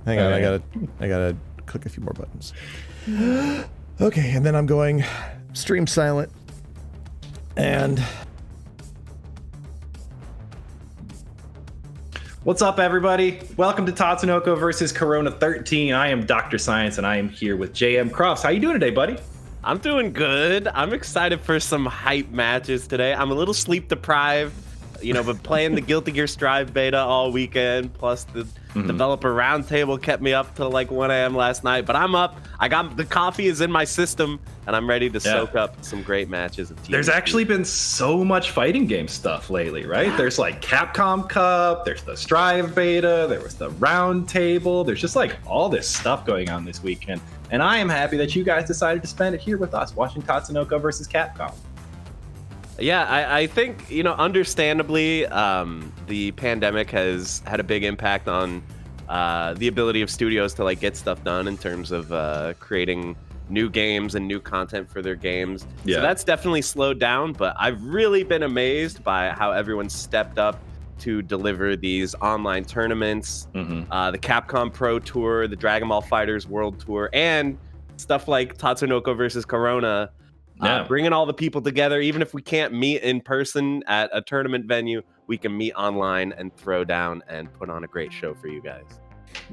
Hang on, I gotta click a few more buttons. Okay, and then I'm going stream silent. And what's up, everybody? Welcome to Tatsunoko versus Corona 13. I am Doctor Sc1ence, and I am here with JMCrofts. How you doing today, buddy? I'm doing good. I'm excited for some hype matches today. I'm a little sleep deprived, but playing the Guilty Gear Strive beta all weekend, plus the developer roundtable kept me up till like 1 a.m. last night. But I'm up. I got the coffee is in my system, and I'm ready to soak up some great matches of There's actually been so much fighting game stuff lately, right? There's like Capcom Cup, there's the Strive beta, there was the roundtable. There's just like all this stuff going on this weekend. And I am happy that you guys decided to spend it here with us, watching Tatsunoko versus Capcom. Yeah, I think, understandably, the pandemic has had a big impact on the ability of studios to like get stuff done in terms of creating new games and new content for their games. Yeah. So that's definitely slowed down, but I've really been amazed by how everyone stepped up to deliver these online tournaments, the Capcom Pro Tour, the Dragon Ball FighterZ World Tour, and stuff like Tatsunoko versus Corona. Bringing all the people together. Even if we can't meet in person at a tournament venue, we can meet online and throw down and put on a great show for you guys.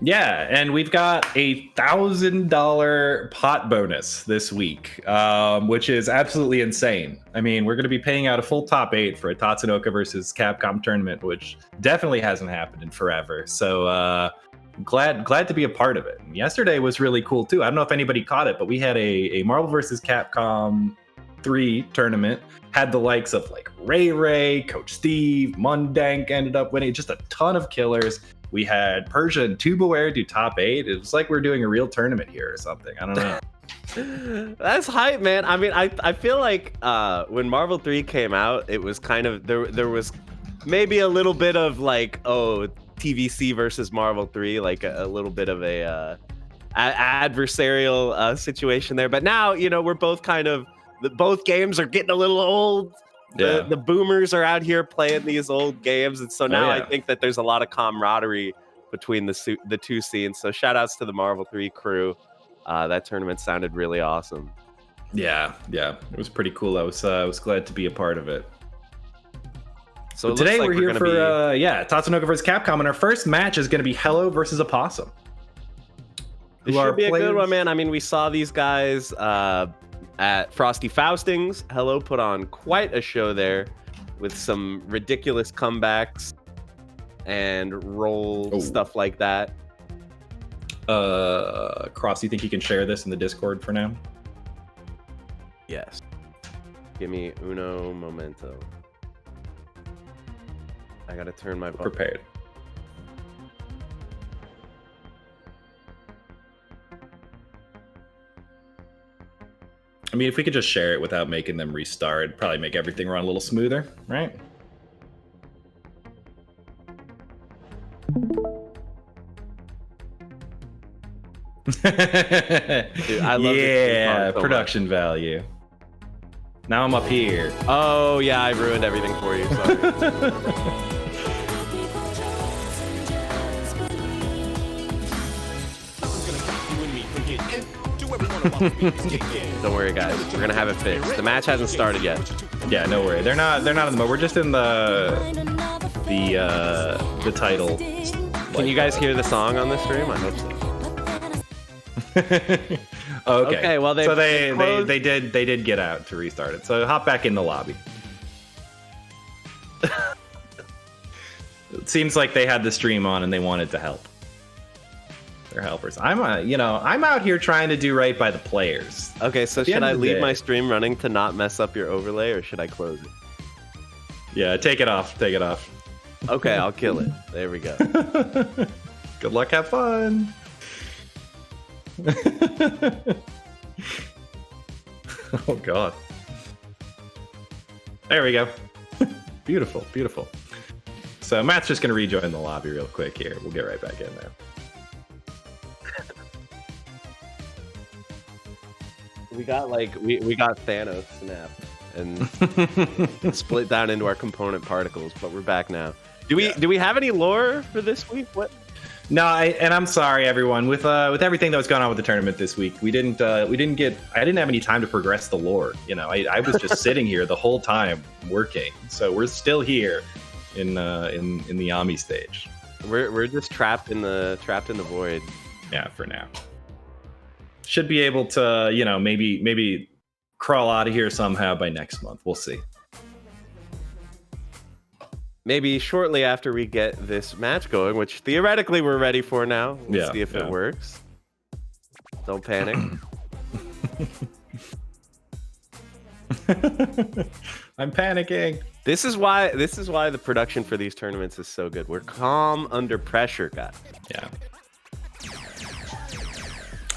Yeah, and we've got a $1,000 pot bonus this week, which is absolutely insane. I mean, we're going to be paying out a full top 8 for a Tatsunoko versus Capcom tournament, which definitely hasn't happened in forever. So glad to be a part of it. And yesterday was really cool too. I don't know if anybody caught it, but we had a Marvel vs. Capcom 3 tournament. Had the likes of like Ray, Coach Steve, Mundank ended up winning, just a ton of killers. We had Persia and Tubaware do top 8. It was like we're doing a real tournament here or something. I don't know. That's hype, man. I mean, I feel like when Marvel 3 came out, it was kind of there was maybe a little bit of like, TVC versus Marvel 3, like a little bit of a adversarial situation there. But now, we're both kind of, both games are getting a little old. The boomers are out here playing these old games, and so now I think that there's a lot of camaraderie between the two scenes. So shout outs to the Marvel 3 crew. That tournament sounded really awesome. Yeah, it was pretty cool. I was glad to be a part of it. So today we're here for Tatsunoko versus Capcom, and our first match is going to be Hello versus Aopossom. It should be a good one, man. I mean, we saw these guys at Frosty Faustings. Hello put on quite a show there with some ridiculous comebacks and stuff like that. Cross, you think you can share this in the Discord for now? Yes. Give me uno momento. I gotta turn my phone. Prepared. I mean, if we could just share it without making them restart, it'd probably make everything run a little smoother, right? Dude, I love this so production value. Now I'm up here. Oh yeah, I ruined everything for you. Sorry. Don't worry, guys. We're gonna have it fixed. The match hasn't started yet. Yeah, no worry. They're not in the mode. We're just in the title. Can you guys hear the song on this stream? I hope so. Okay. Well, they did get out to restart it. So hop back in the lobby. It seems like they had the stream on and they wanted to help. They're helpers. I'm out here trying to do right by the players. Okay, so should I leave my stream running to not mess up your overlay, or should I close it? Yeah, take it off. Okay, I'll kill it. There we go. Good luck, have fun. Oh God. There we go. Beautiful. So Matt's just gonna rejoin the lobby real quick here. We'll get right back in there. We got Thanos snap and split down into our component particles, but we're back now. Do we have any lore for this week? What? No, and I'm sorry, everyone. With everything that was going on with the tournament this week, I didn't have any time to progress the lore. You know, I was just sitting here the whole time working. So we're still here in the Ami stage. We're just trapped in the void. Yeah, for now. Should be able to, you know, maybe crawl out of here somehow by next month. We'll see. Maybe shortly after we get this match going, which theoretically we're ready for now. We'll see if it works. Don't panic. I'm panicking. This is why the production for these tournaments is so good. We're calm under pressure, guys. Yeah.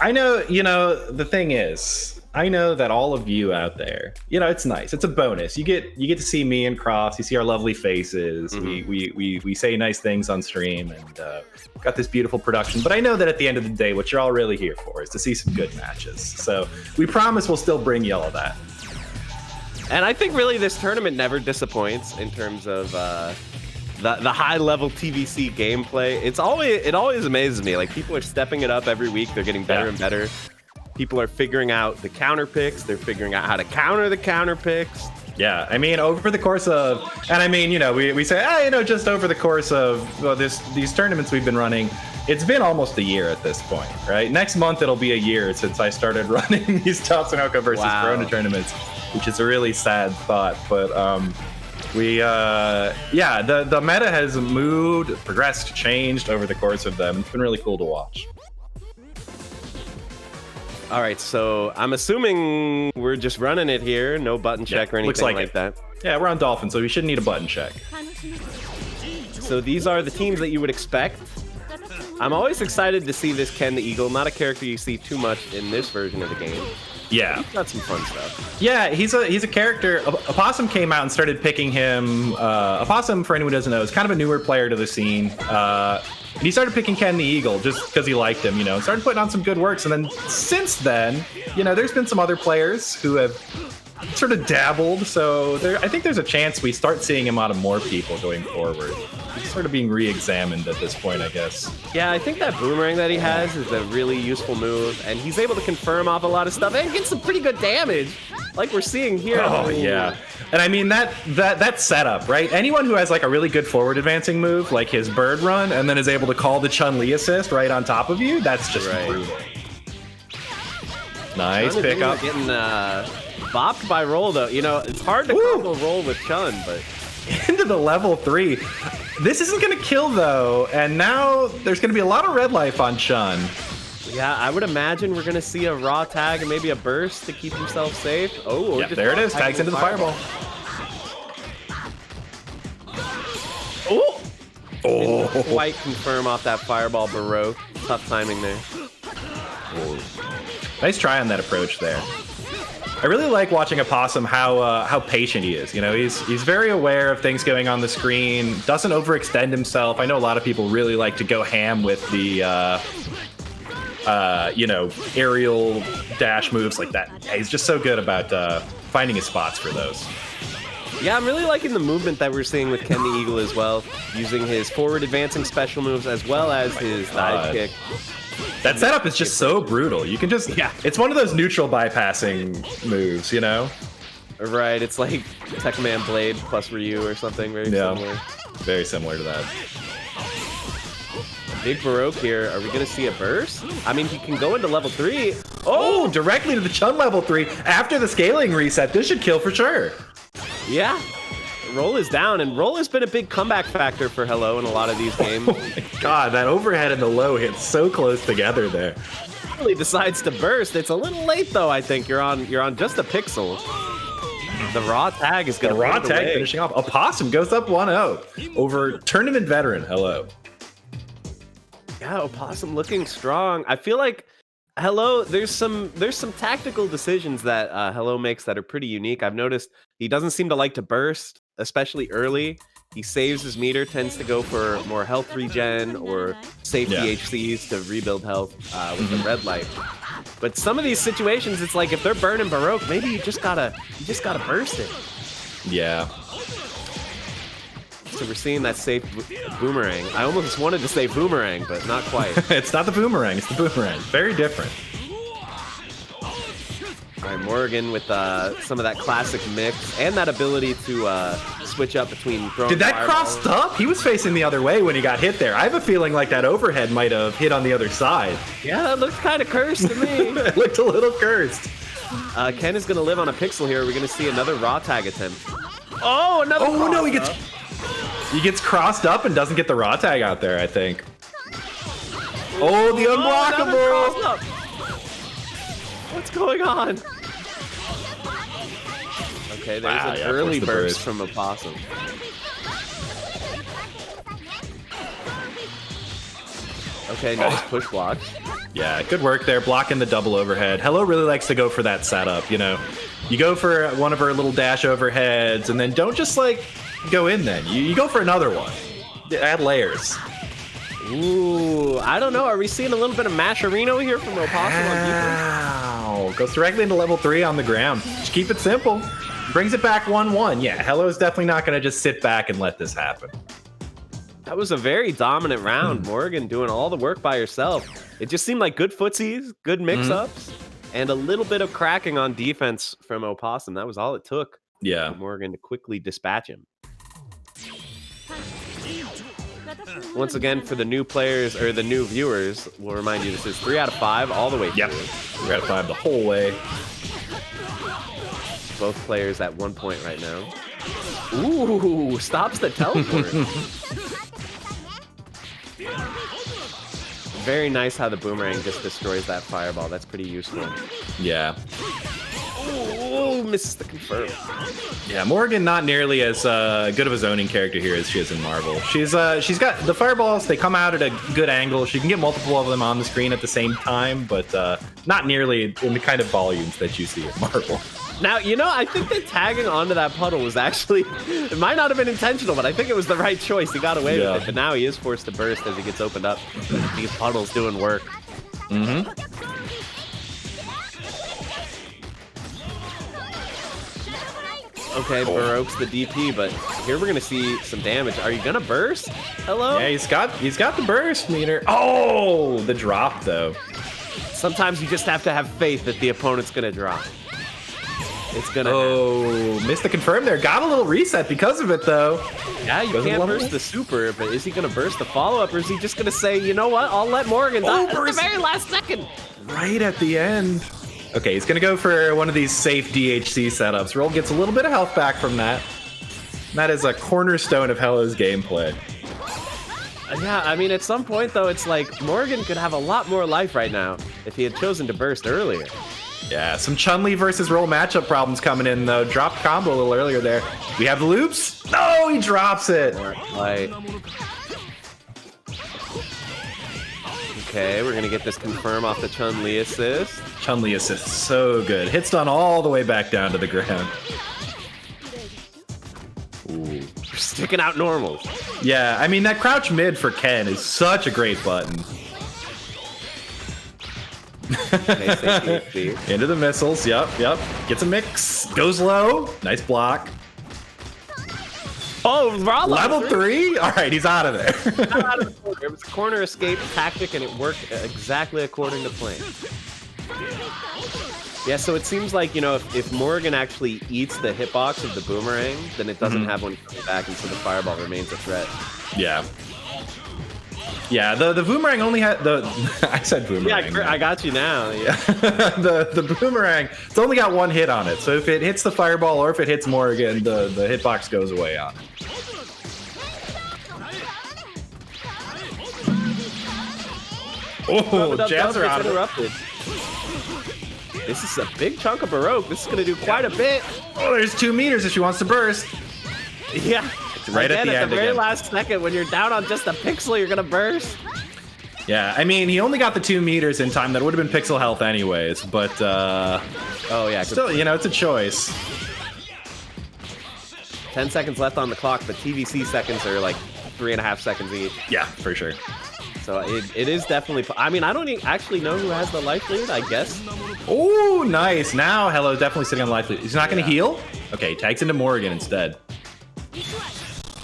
I know, you know, the thing is, I know that all of you out there, you know, it's nice. It's a bonus. You get to see me and Crofts. You see our lovely faces. Mm-hmm. We say nice things on stream, and got this beautiful production. But I know that at the end of the day, what you're all really here for is to see some good matches. So we promise we'll still bring you all of that. And I think really this tournament never disappoints in terms of the high level TVC gameplay. It always amazes me. Like, people are stepping it up every week. They're getting better and better. People are figuring out the counter picks. They're figuring out how to counter the counter picks. Yeah, I mean, over the course of, and I mean, you know, we say, you know, just over the course of these tournaments we've been running, it's been almost a year at this point, right? Next month it'll be a year since I started running these Tatsunoko versus Corona tournaments, which is a really sad thought. But the meta has moved, progressed, changed over the course of them. It's been really cool to watch. All right, so I'm assuming we're just running it here. No button check or anything like that. Yeah, we're on Dolphin, so we shouldn't need a button check. So these are the teams that you would expect. I'm always excited to see this Ken the Eagle. Not a character you see too much in this version of the game. Yeah, he's got some fun stuff. Yeah, he's a character. Aopossom came out and started picking him. Aopossom, for anyone who doesn't know, is kind of a newer player to the scene. And he started picking Ken the Eagle just because he liked him, you know, and started putting on some good works. And then since then, you know, there's been some other players who have sort of dabbled. So I think there's a chance we start seeing him out of more people going forward. He's sort of being re-examined at this point, I guess. Yeah, I think that boomerang that he has is a really useful move, and he's able to confirm off a lot of stuff and get some pretty good damage, like we're seeing here. Oh, yeah. And I mean, that setup, right? Anyone who has like a really good forward advancing move, like his bird run, and then is able to call the Chun-Li assist right on top of you, that's just brutal. Nice pickup. Getting bopped by Roll, though. You know, it's hard to combo Roll with Chun, but... Into the level 3. This isn't going to kill, though, and now there's going to be a lot of red life on Chun. Yeah, I would imagine we're going to see a raw tag and maybe a burst to keep himself safe. Oh, yeah, there it is. Tags into the fireball. Didn't quite confirm off that fireball, Baroque. Tough timing there. Nice try on that approach there. I really like watching Aopossom how patient he is. You know, he's very aware of things going on the screen. Doesn't overextend himself. I know a lot of people really like to go ham with the you know, aerial dash moves like that. Yeah, he's just so good about finding his spots for those. Yeah, I'm really liking the movement that we're seeing with Ken the Eagle as well, using his forward advancing special moves as well as his dive kick. That setup is just so brutal. You can just, it's one of those neutral bypassing moves, you know? Right, it's like Tekman Blade plus Ryu or something very similar. Very similar to that. Big Baroque here. Are we going to see a burst? I mean, he can go into level 3. Oh, directly to the Chun level 3 after the scaling reset. This should kill for sure. Yeah. Roll is down, and Roll has been a big comeback factor for Hello in a lot of these games. Oh my god, that overhead and the low hit so close together there. Really decides to burst. It's a little late though, I think. You're on just a pixel. The raw tag is going to raw tag away. Finishing off. Aopossom goes up 1-0 over tournament veteran Hello. Yeah, Aopossom looking strong. I feel like Hello, there's some tactical decisions that Hello makes that are pretty unique. I've noticed he doesn't seem to like to burst, especially early. He saves his meter, tends to go for more health regen or save DHCs to rebuild health with the red light. But some of these situations, it's like if they're burning Baroque, maybe you just gotta burst it. Yeah. So we're seeing that safe boomerang. I almost wanted to say boomerang, but not quite. It's not the boomerang, it's the boomerang. Very different. All right, Morgan with some of that classic mix and that ability to switch up between throwing. Did that fireballs. crossed up? He was facing the other way when he got hit there. I have a feeling like that overhead might have hit on the other side. Yeah, that looks kind of cursed to me. It looked a little cursed. Ken is going to live on a pixel here. We're going to see another raw tag attempt. Oh, another. Oh no, cross up. he gets crossed up and doesn't get the raw tag out there, I think. Oh, the unblockable. Cross up. What's going on? Okay, there's an early burst from Aopossom. Okay, nice push block. Yeah, good work there, blocking the double overhead. Hello really likes to go for that setup, you know. You go for one of her little dash overheads, and then don't just, like, go in then. You go for another one. Add layers. Ooh, I don't know. Are we seeing a little bit of Mascherino here from Aopossom on defense? Wow. Goes directly into level 3 on the ground. Just keep it simple. Brings it back 1-1. Yeah, Hello's definitely not going to just sit back and let this happen. That was a very dominant round. Morgan doing all the work by herself. It just seemed like good footsies, good mix-ups, and a little bit of cracking on defense from Aopossom. That was all it took for Morgan to quickly dispatch him. Once again, for the new players, or the new viewers, we'll remind you this is 3 out of 5 all the way through. Yep, 3 out of 5 the whole way. Both players at 1 point right now. Ooh, stops the teleport. Very nice how the boomerang just destroys that fireball. That's pretty useful. Yeah. Ooh, misses the confirm. Yeah, Morgan not nearly as good of a zoning character here as she is in Marvel. She's got the fireballs. They come out at a good angle. She can get multiple of them on the screen at the same time, but not nearly in the kind of volumes that you see in Marvel. Now, you know, I think that tagging onto that puddle was actually, it might not have been intentional, but I think it was the right choice. He got away with it, but now he is forced to burst as he gets opened up. These puddles doing work. Okay, Baroque's the DP, but here we're gonna see some damage. Are you gonna burst? Hello? Yeah, he's got the burst meter. Oh, the drop though. Sometimes you just have to have faith that the opponent's gonna drop. It's gonna happen. Missed the confirm there. Got a little reset because of it though. Yeah, you can't burst the super, but is he gonna burst the follow-up, or is he just gonna say, you know what, I'll let Morgan die at the very last second? Right at the end. Okay, he's gonna go for one of these safe DHC setups. Roll gets a little bit of health back from that. That is a cornerstone of Hello's gameplay. Yeah, I mean, at some point though, it's like Morgan could have a lot more life right now if he had chosen to burst earlier. Yeah, some Chun-Li versus Roll matchup problems coming in though. Dropped combo a little earlier there. We have the loops. No, he drops it. Right. Okay, we're gonna get this confirm off the Chun-Li assist. Chun-Li assist, so good. Hit stun all the way back down to the ground. Ooh, we're sticking out normals. Yeah, I mean, that crouch mid for Ken is such a great button. Okay, into the missiles, yep. Gets a mix, goes low, nice block. Oh, level 3? All right, he's out of there. It was a corner escape tactic, and it worked exactly according to plan. Yeah, so it seems like, you know, if Morgan actually eats the hitbox of the boomerang, then it doesn't have one coming back, and so the fireball remains a threat. Yeah. Yeah, the boomerang only had the. I said boomerang. Yeah, I got you now. Yeah, the boomerang. It's only got one hit on it. So if it hits the fireball or if it hits Morgan, the hitbox goes away on it. Oh, jabs are out of it. This is a big chunk of Baroque. This is going to do quite a bit. Oh, there's 2 meters if she wants to burst. Yeah. Right again, at the very last second, when you're down on just a pixel, you're gonna burst. Yeah, I mean, he only got the 2 meters in time. That would have been pixel health anyways, but oh yeah, still, you know, it's a choice. 10 seconds left on the clock, but TVC seconds are like 3.5 seconds each. Yeah, for sure. So it is definitely. I mean, I don't actually know who has the life lead. I guess. Oh, nice. Now Hello definitely sitting on the life lead. He's not gonna heal. Okay, tags into Morgan instead.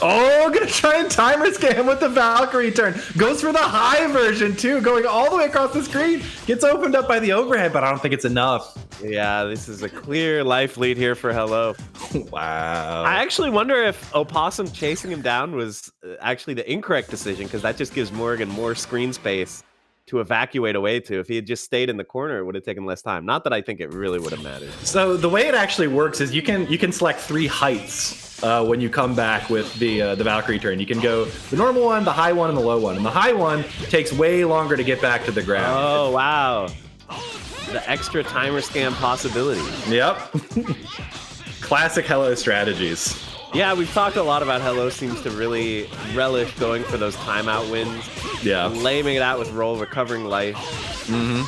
Oh, gonna try and timer scam with the Valkyrie turn. Goes for the high version too, going all the way across the screen. Gets opened up by the overhead, but I don't think it's enough. Yeah, this is a clear life lead here for Hello. Wow. I actually wonder if Aopossom chasing him down was actually the incorrect decision, because that just gives Morgan more screen space to evacuate away to. If he had just stayed in the corner, it would have taken less time. Not that I think it really would have mattered. So the way it actually works is you can select 3 heights when you come back with the Valkyrie turn. You can go the normal one, the high one, and the low one. And the high one takes way longer to get back to the ground. Oh, wow. The extra timer scam possibility. Yep. Classic Hello strategies. Yeah, we've talked a lot about Hello seems to really relish going for those timeout wins. Yeah. Laying it out with roll, recovering life. Mm-hmm.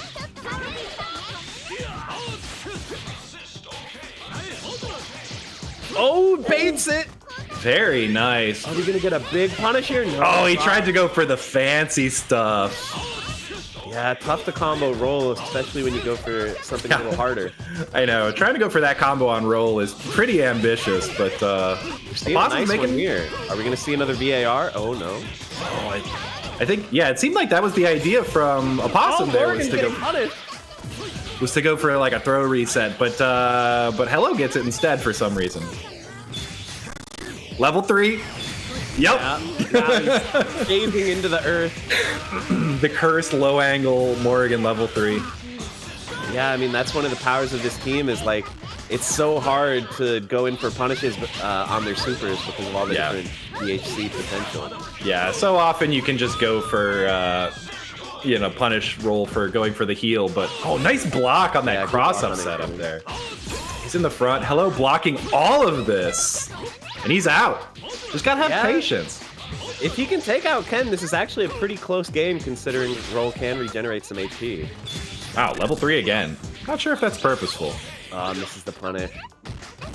Oh, baits it. Very nice. Are we going to get a big punish here? No. Oh, he tried to go for the fancy stuff. Yeah, tough to combo roll, especially when you go for something a little harder. I know. Trying to go for that combo on roll is pretty ambitious, but we're seeing a nice one here. Are we going to see another VAR? Oh, no. Oh, I think, yeah, it seemed like that was the idea from Aopossom there, was to go for like a throw reset, but Hello gets it instead for some reason. Level 3. Yep. Yeah, he's gazing into the earth. The cursed low angle Morgan level 3. Yeah, I mean, that's one of the powers of this team is like, it's so hard to go in for punishes on their supers because of all the different DHC potential. Yeah, so often you can just go for, punish roll for going for the heal, but oh, nice block on that cross-up setup there. He's in the front. Hello blocking all of this, and he's out. Just gotta have patience. If he can take out Ken, this is actually a pretty close game considering roll can regenerate some HP. Wow, level 3 again. Not sure if that's purposeful. Misses the punish.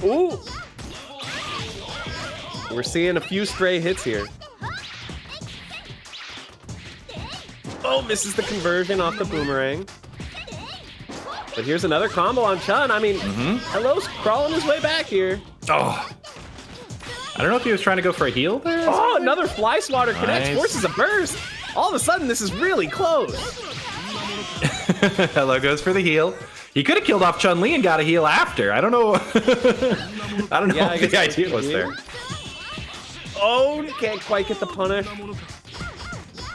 Ooh! We're seeing a few stray hits here. Oh, misses the conversion off the boomerang. But here's another combo on Chun. I mean, Hello's crawling his way back here. Oh. I don't know if he was trying to go for a heal there. Oh, another fly swatter connects, forces a burst. All of a sudden, this is really close. Hello goes for the heal. He could have killed off Chun-Li and got a heal after. I don't know. I don't know if the idea was there. Oh, can't quite get the punish.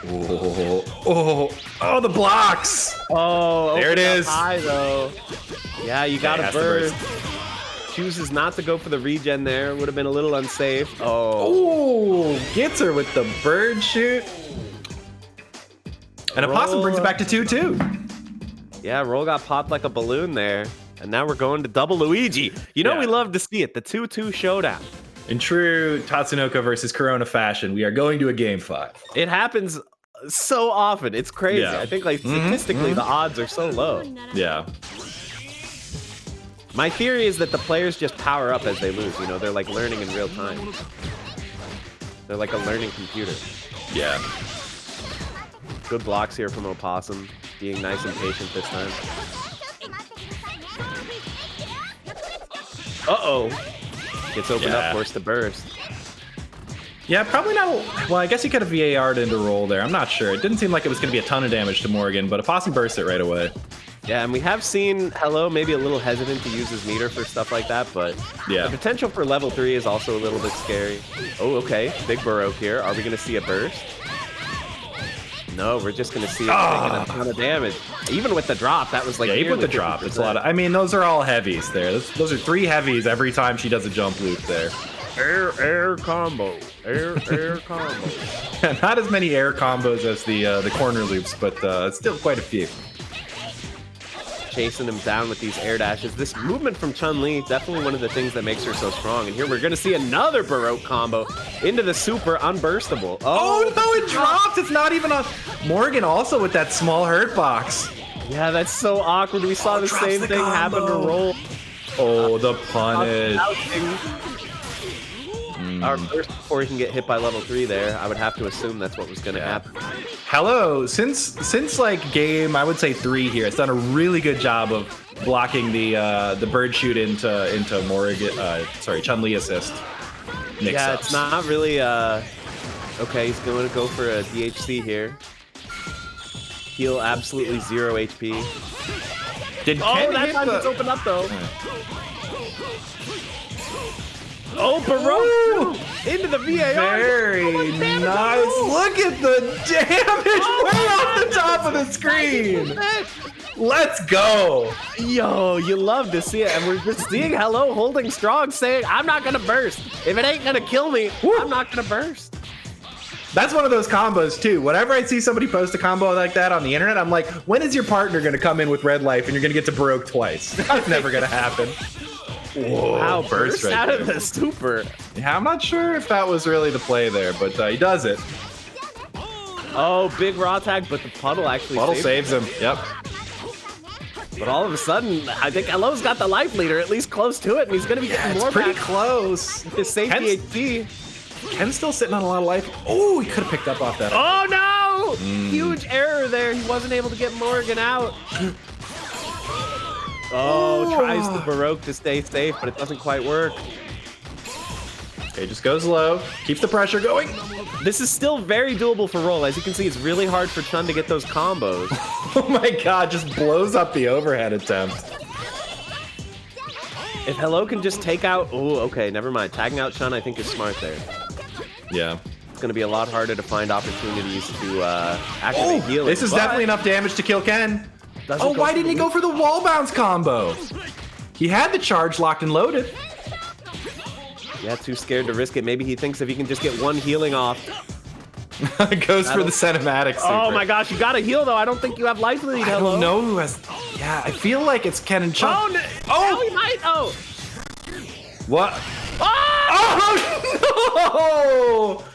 Oh, the blocks. Oh, there it is. High though. Yeah, you got to burst. Chooses not to go for the regen there. Would have been a little unsafe. Oh, gets her with the bird shoot. And Aopossom brings it back to 2-2. Yeah, roll got popped like a balloon there. And now we're going to double Luigi. You know we love to see it. The 2-2 showdown. In true Tatsunoko versus Corona fashion, we are going to a game 5. It happens so often. It's crazy. I think like statistically the odds are so low. Yeah. My theory is that the players just power up as they lose. You know, they're like learning in real time. They're like a learning computer. Yeah. Good blocks here from Aopossom, being nice and patient this time. Uh-oh. Gets opened up, forced to burst. Yeah, probably not. Well, I guess he could have VAR'd into roll there. I'm not sure. It didn't seem like it was going to be a ton of damage to Morgan, but Aopossom burst it right away. Yeah, and we have seen Hello maybe a little hesitant to use his meter for stuff like that, but the potential for level 3 is also a little bit scary. Oh, okay. Big Baroque here. Are we going to see a burst? No, we're just going to see it taking a ton of damage. Even with the drop, that was like... Yeah, even with the drop, it's a lot of... I mean, those are all heavies there. Those are 3 heavies every time she does a jump loop there. Air combo. Air combo. Not as many air combos as the corner loops, but still quite a few. Chasing him down with these air dashes. This movement from Chun-Li, definitely one of the things that makes her so strong. And here we're going to see another Baroque combo into the super unburstable. Oh, no, it dropped. It's not even on. Morgan also with that small hurt box. Yeah, that's so awkward. We saw the same thing happen to roll. Oh, the punish. Our first before he can get hit by level 3 there, I would have to assume that's what was going to happen. Hello, since like game, I would say 3 here, it's done a really good job of blocking the bird shoot into Morgan, Chun-Li assist. mix-ups. Yeah, it's not really. Okay, he's going to go for a DHC here. Heal absolutely 0 HP. Did Oh, Ken that hit time the- it's opened up though. Oh, Baroque into the VAR. Very nice. Look at the damage way off the top of the screen. Let's go. Yo, you love to see it. And we're just seeing Hello holding strong, saying, I'm not going to burst. If it ain't going to kill me, I'm not going to burst. That's one of those combos too. Whenever I see somebody post a combo like that on the internet, I'm like, when is your partner going to come in with red life and you're going to get to Baroque twice? That's never going to happen. Whoa, Wow, burst right out there. of the Supra. Yeah, I'm not sure if that was really the play there, but he does it. Oh, big raw tag, but the puddle actually Puddle saved saves him. Yep. But all of a sudden, I think Hello's got the life leader, at least close to it, and he's going to be getting It's more pretty back. close. His safety HP. Ken's still sitting on a lot of life. Oh, he could have picked up off that. Oh no! Huge error there. He wasn't able to get Morgan out. Oh, tries the Baroque to stay safe, but it doesn't quite work. Okay, just goes low. Keeps the pressure going. This is still very doable for Roll. As you can see, it's really hard for Chun to get those combos. Oh my god, just blows up the overhead attempt. If Hello can just take out... Oh, okay, never mind. Tagging out Chun, I think, is smart there. Yeah. It's going to be a lot harder to find opportunities to activate healing. This is but definitely enough damage to kill Ken. doesn't Oh, go why for didn't he the go for the wall bounce combo? He had the charge locked and loaded. Yeah, too scared to risk it. Maybe he thinks if he can just get one healing off. Goes for the cinematic super. Oh my gosh, you gotta heal though. I don't think you have life lead. I Hello. don't know who has... Yeah, I feel like it's Ken and Chun. Oh, no. Oh, he might. Oh. What? Oh! Oh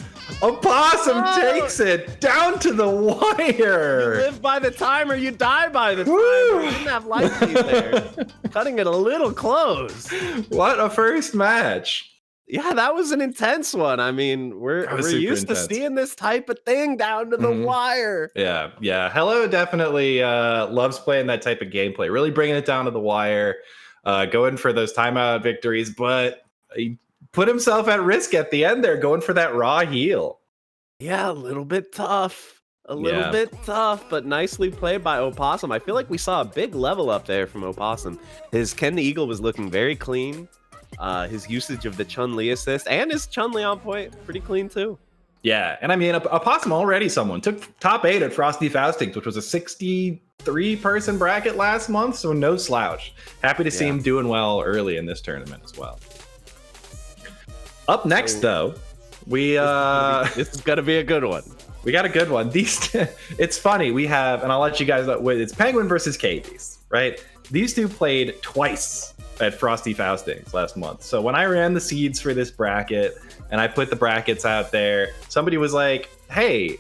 no! Opossum Oh. takes it down to the wire. Live by the timer, you die by the timer. Woo. You didn't have life lead there. Cutting it a little close. What a first match. Yeah, that was an intense one. I mean, we're was super used intense. to seeing this type of thing down to the wire. Yeah, yeah. Hello definitely loves playing that type of gameplay, really bringing it down to the wire, going for those timeout victories, but he put himself at risk at the end there, going for that raw heal. Yeah, a little bit tough. A little Yeah. bit tough, but nicely played by Aopossom. I feel like we saw a big level up there from Aopossom. His Ken the Eagle was looking very clean. His usage of the Chun-Li assist and his Chun-Li on point, pretty clean too. Yeah, and I mean, Opossum already took top 8 at Frosty Faustings, which was a 63-person bracket last month, so no slouch. Happy to see him doing well early in this tournament as well. Up next, though, we This is gonna be a good one. we got a good one. It's funny. We have, and I'll let you guys know, it's Penguin versus KBeast, right? These two played twice at Frosty Faustings last month. So when I ran the seeds for this bracket and I put the brackets out there, somebody was like, hey,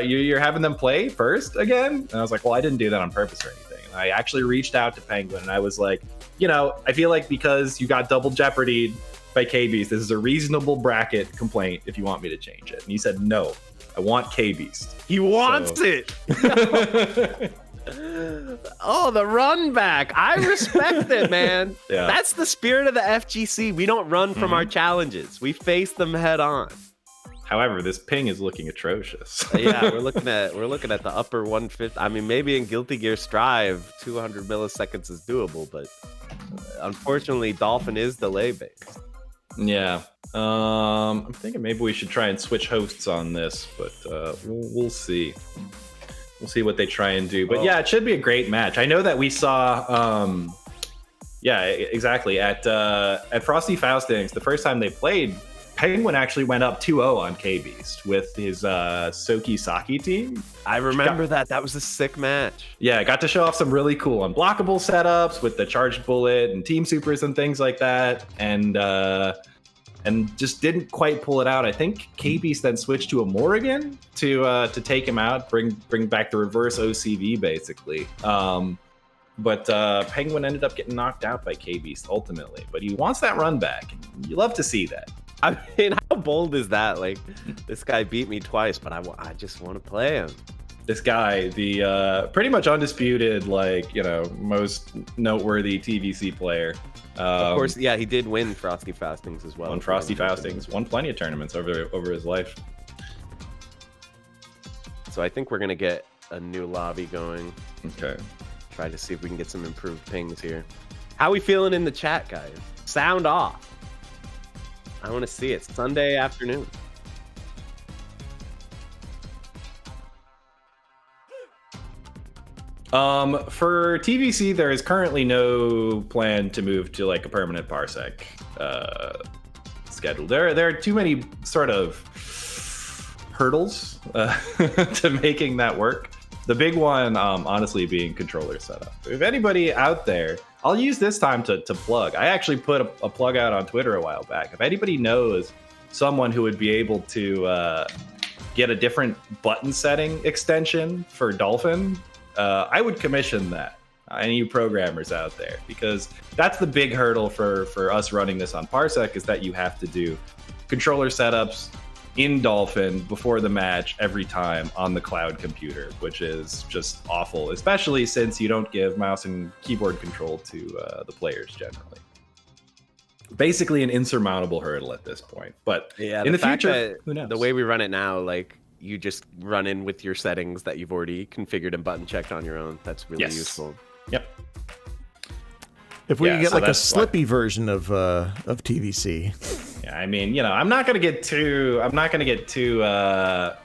you're having them play first again? And I was like, well, I didn't do that on purpose or anything. And I actually reached out to Penguin and I was like, I feel like because you got double jeopardied by KBeast, this is a reasonable bracket complaint if you want me to change it. And he said, no, I want KBeast. He wants it. Oh, the run back. I respect it, man. Yeah. That's the spirit of the FGC. We don't run from our challenges. We face them head on. However, this ping is looking atrocious. Yeah, we're looking at the upper 150. I mean, maybe in Guilty Gear Strive, 200 milliseconds is doable, but unfortunately, Dolphin is delay based. Yeah. I'm thinking maybe we should try and switch hosts on this, but we'll see. We'll see what they try and do. But yeah, it should be a great match. I know that we saw yeah, exactly. At Frosty Faustings, the first time they played, Penguin actually went up 2-0 on KBeast with his Soki Saki team. I remember that. That was a sick match. Yeah, got to show off some really cool unblockable setups with the charged bullet and team supers and things like that. And just didn't quite pull it out. I think KBeast then switched to a Morrigan to take him out, bring back the reverse OCV basically. But Penguin ended up getting knocked out by KBeast ultimately. But he wants that run back. You love to see that. I mean, how bold is that? Like, this guy beat me twice, but I just want to play him. this guy, the pretty much undisputed, like, you know, most noteworthy TVC player. Of course, yeah, he did win Frosty Fastings as well. Won Frosty Fastings, won plenty of tournaments over his life. So I think we're gonna get a new lobby going. Okay. Try to see if we can get some improved pings here. How we feeling in the chat, guys? Sound off. I want to see it. Sunday afternoon. For TVC, there is currently no plan to move to like a permanent parsec schedule. There are too many sort of hurdles to making that work. The big one, honestly, being controller setup. If anybody out there, I'll use this time to plug. I actually put a plug out on Twitter a while back. If anybody knows someone who would be able to get a different button setting extension for Dolphin, I would commission that. Any programmers out there, because that's the big hurdle for us running this on Parsec, is that you have to do controller setups in Dolphin before the match every time on the cloud computer, which is just awful, especially since you don't give mouse and keyboard control to the players generally. Basically an insurmountable hurdle at this point, but yeah, in the future, who knows? The way we run it now, like, you just run in with your settings that you've already configured and button checked on your own. That's really useful. Yep. If we could get like a Slippy version of TVC. Yeah, I mean, you know, I'm not gonna get too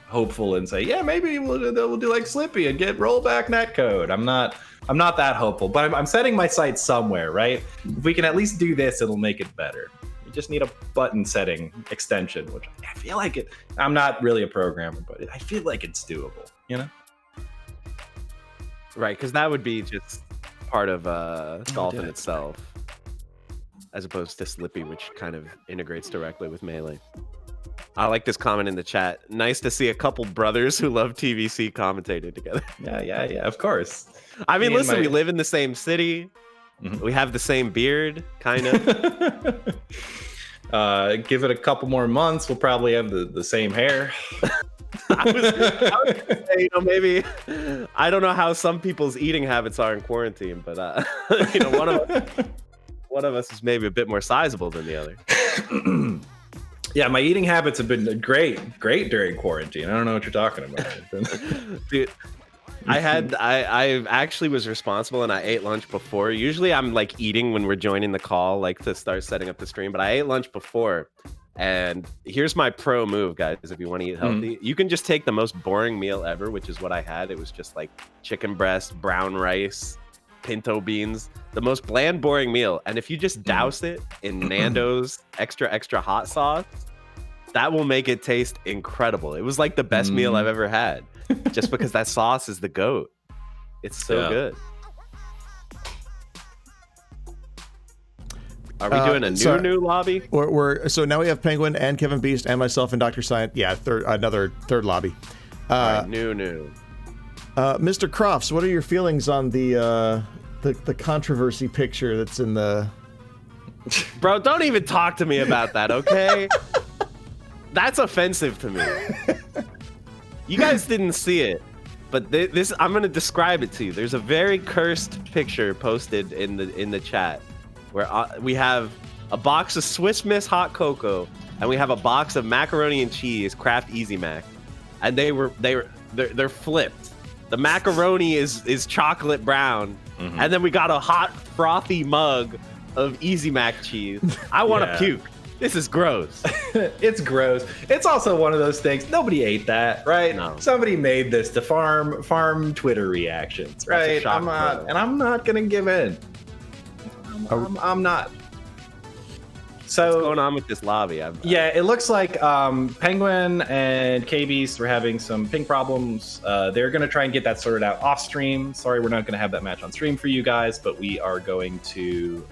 hopeful and say, yeah, maybe we'll do like Slippy and get rollback netcode. I'm not that hopeful, but I'm setting my sights somewhere, right? If we can at least do this, it'll make it better. We just need a button setting extension, which I feel like it. I'm not really a programmer, but I feel like it's doable, you know? Right, because that would be just part of Dolphin itself, as opposed to Slippy, which kind of integrates directly with Melee. I like this comment in the chat. Nice to see a couple brothers who love TVC commentating together. Yeah, of course. I mean, listen, we live in the same city. Mm-hmm. We have the same beard, kind of. Give it a couple more months, we'll probably have the same hair. I was gonna say, you know, maybe, I don't know how some people's eating habits are in quarantine, but you know, one of us is maybe a bit more sizable than the other. Yeah, my eating habits have been great during quarantine. I don't know what you're talking about. Dude, I actually was responsible and I ate lunch before. Usually I'm like eating when we're joining the call, like to start setting up the stream, but I ate lunch before. And here's my pro move, guys. If you want to eat healthy, you can just take the most boring meal ever, which is what I had. It was just like chicken breast, brown rice, pinto beans, the most bland, boring meal. And if you just douse it in Nando's extra hot sauce, that will make it taste incredible. It was like the best meal I've ever had, just because that sauce is the GOAT. It's so good. Are we doing a new lobby? So now we have Penguin and KBeast and myself and Doctor Sc1ence. Yeah, another third lobby. Right, new. Mr. Crofts, what are your feelings on the controversy picture that's in the? Bro, don't even talk to me about that, okay? That's offensive to me. You guys didn't see it, but this I'm gonna describe it to you. There's a very cursed picture posted in the chat, where we have a box of Swiss Miss hot cocoa and we have a box of macaroni and cheese Kraft Easy Mac, and they're flipped. The macaroni is chocolate brown, and then we got a hot frothy mug of Easy Mac cheese. I want to puke. This is gross. It's gross. It's also one of those things. Nobody ate that, right? No. Somebody made this to farm Twitter reactions, right? I'm not gonna give in. I'm not. So what's going on with this lobby? Yeah, it looks like Penguin and KBeast were having some ping problems. They're going to try and get that sorted out off stream. Sorry, we're not going to have that match on stream for you guys, but we are going to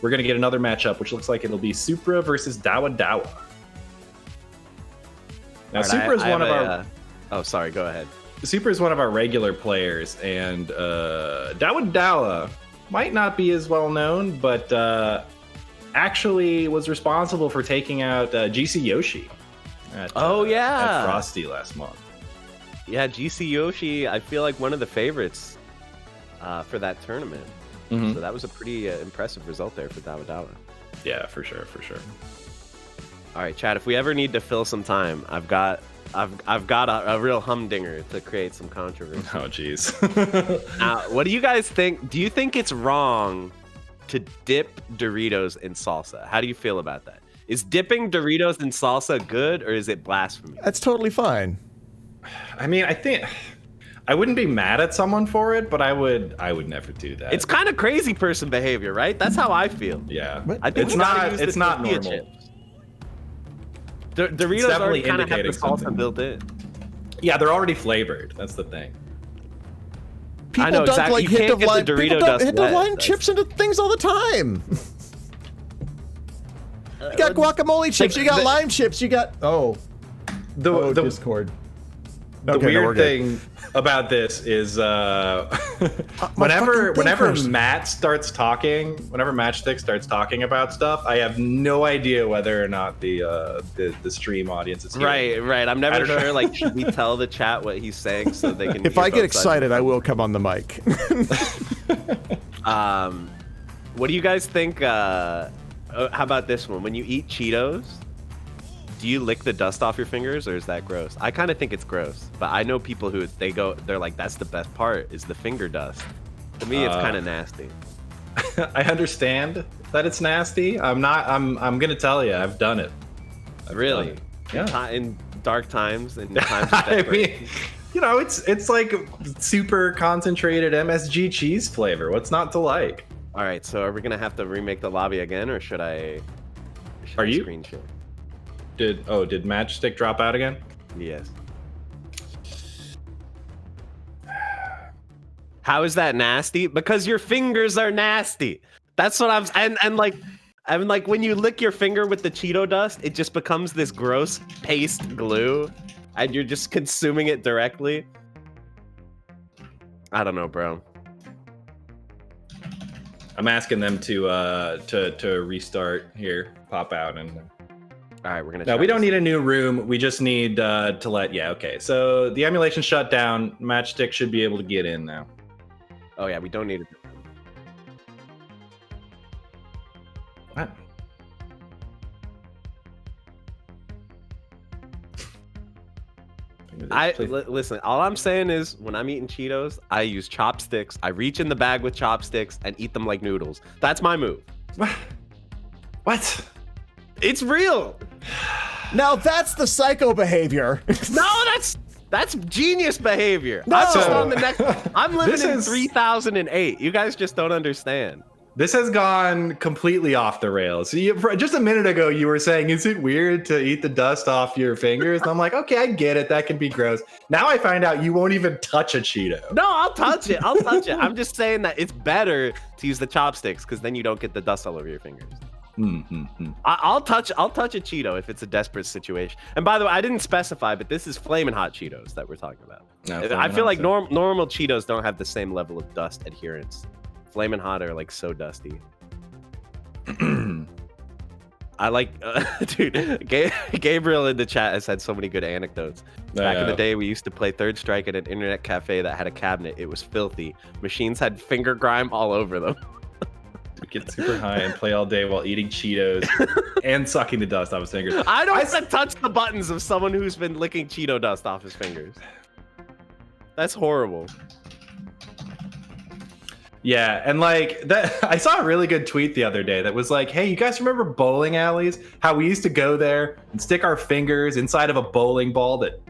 get another matchup, which looks like it'll be Supra versus Dawadawa. Now, Supra is one of our. Oh, sorry. Go ahead. Supra is one of our regular players, and Dawadawa might not be as well known, but actually was responsible for taking out GC Yoshi at Frosty last month. Yeah, GC Yoshi, I feel like one of the favorites for that tournament. So that was a pretty impressive result there for Dawadawa. Yeah, for sure. All right, Chad, if we ever need to fill some time, I've got a real humdinger to create some controversy. Oh, jeez. What do you guys think? Do you think it's wrong to dip Doritos in salsa? How do you feel about that? Is dipping Doritos in salsa good, or is it blasphemy? That's totally fine. I mean, I think I wouldn't be mad at someone for it, but I would never do that. It's kind of crazy person behavior, right? That's how I feel. Yeah. I think it's not normal. Chips. Doritos already kind of have the salsa built in. Yeah, they're already flavored. That's the thing. People I know, dunk exactly. like You hit can't the get line, the Dorito people dust hit the wet. line chips into things all the time. You got guacamole chips, you got lime chips, you got The Discord. The Okay, no, we're weird good. thing about this is whenever Matt starts talking, whenever Matchstick starts talking about stuff, I have no idea whether or not the stream audience is hearing. Right. I'm never sure. Like, should we tell the chat what he's saying so they can? If I get excited, I will come on the mic. What do you guys think? How about this one? When you eat Cheetos, do you lick the dust off your fingers, or is that gross? I kind of think it's gross, but I know people who they're like, that's the best part is the finger dust. To me, it's kind of nasty. I understand that it's nasty. I'm gonna tell you, I've done it. Really? Yeah. In dark times and times of I desperation. mean, you know, it's like super concentrated MSG cheese flavor. What's not to like? All right, so are we gonna have to remake the lobby again, or should I? Are you? Screen share? Did Matchstick drop out again? Yes. How is that nasty? Because your fingers are nasty. That's what and like when you lick your finger with the Cheeto dust, it just becomes this gross paste glue, and you're just consuming it directly. I don't know, bro. I'm asking them to restart here, pop out, and. All right, we're gonna. No, we don't need a new room. We just need to let. Yeah, okay. So the emulation shut down. Matchstick should be able to get in now. Oh yeah, we don't need it. What? Listen. All I'm saying is, when I'm eating Cheetos, I use chopsticks. I reach in the bag with chopsticks and eat them like noodles. That's my move. What? It's real. Now that's the psycho behavior. No, that's genius behavior. No. I'm living in 3008. You guys just don't understand. This has gone completely off the rails. So just a minute ago, you were saying, is it weird to eat the dust off your fingers? And I'm like, okay, I get it. That can be gross. Now I find out you won't even touch a Cheeto. No, I'll touch it. I'm just saying that it's better to use the chopsticks, because then you don't get the dust all over your fingers. I'll touch a Cheeto if it's a desperate situation. And by the way, I didn't specify, but this is Flamin' Hot Cheetos that we're talking about. No, I feel like normal Cheetos don't have the same level of dust adherence. Flamin' Hot are like so dusty. I like, dude, Gabriel in the chat has had so many good anecdotes. Back in the day, we used to play Third Strike at an internet cafe that had a cabinet. It was filthy. Machines had finger grime all over them. Get super high and play all day while eating Cheetos and sucking the dust off his fingers. I don't touch the buttons of someone who's been licking Cheeto dust off his fingers. That's horrible. Yeah, and like that, I saw a really good tweet the other day that was like, "Hey, you guys remember bowling alleys? How we used to go there and stick our fingers inside of a bowling ball that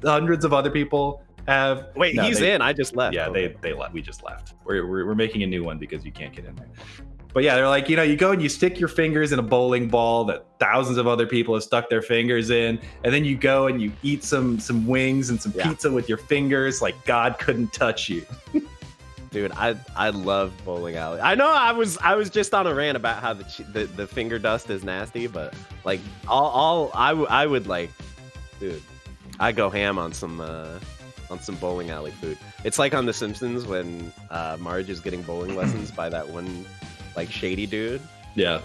hundreds of other people have." Wait, No, he's in. I just left. Yeah, they left. We just left. We're making a new one because you can't get in there. But yeah, they're like, you go and you stick your fingers in a bowling ball that thousands of other people have stuck their fingers in, and then you go and you eat some wings and some pizza with your fingers like God couldn't touch you. Dude, I love bowling alley. I know I was just on a rant about how the finger dust is nasty, but like I would like, dude, I go ham on some bowling alley food. It's like on The Simpsons when Marge is getting bowling lessons by that one like shady dude. Yeah.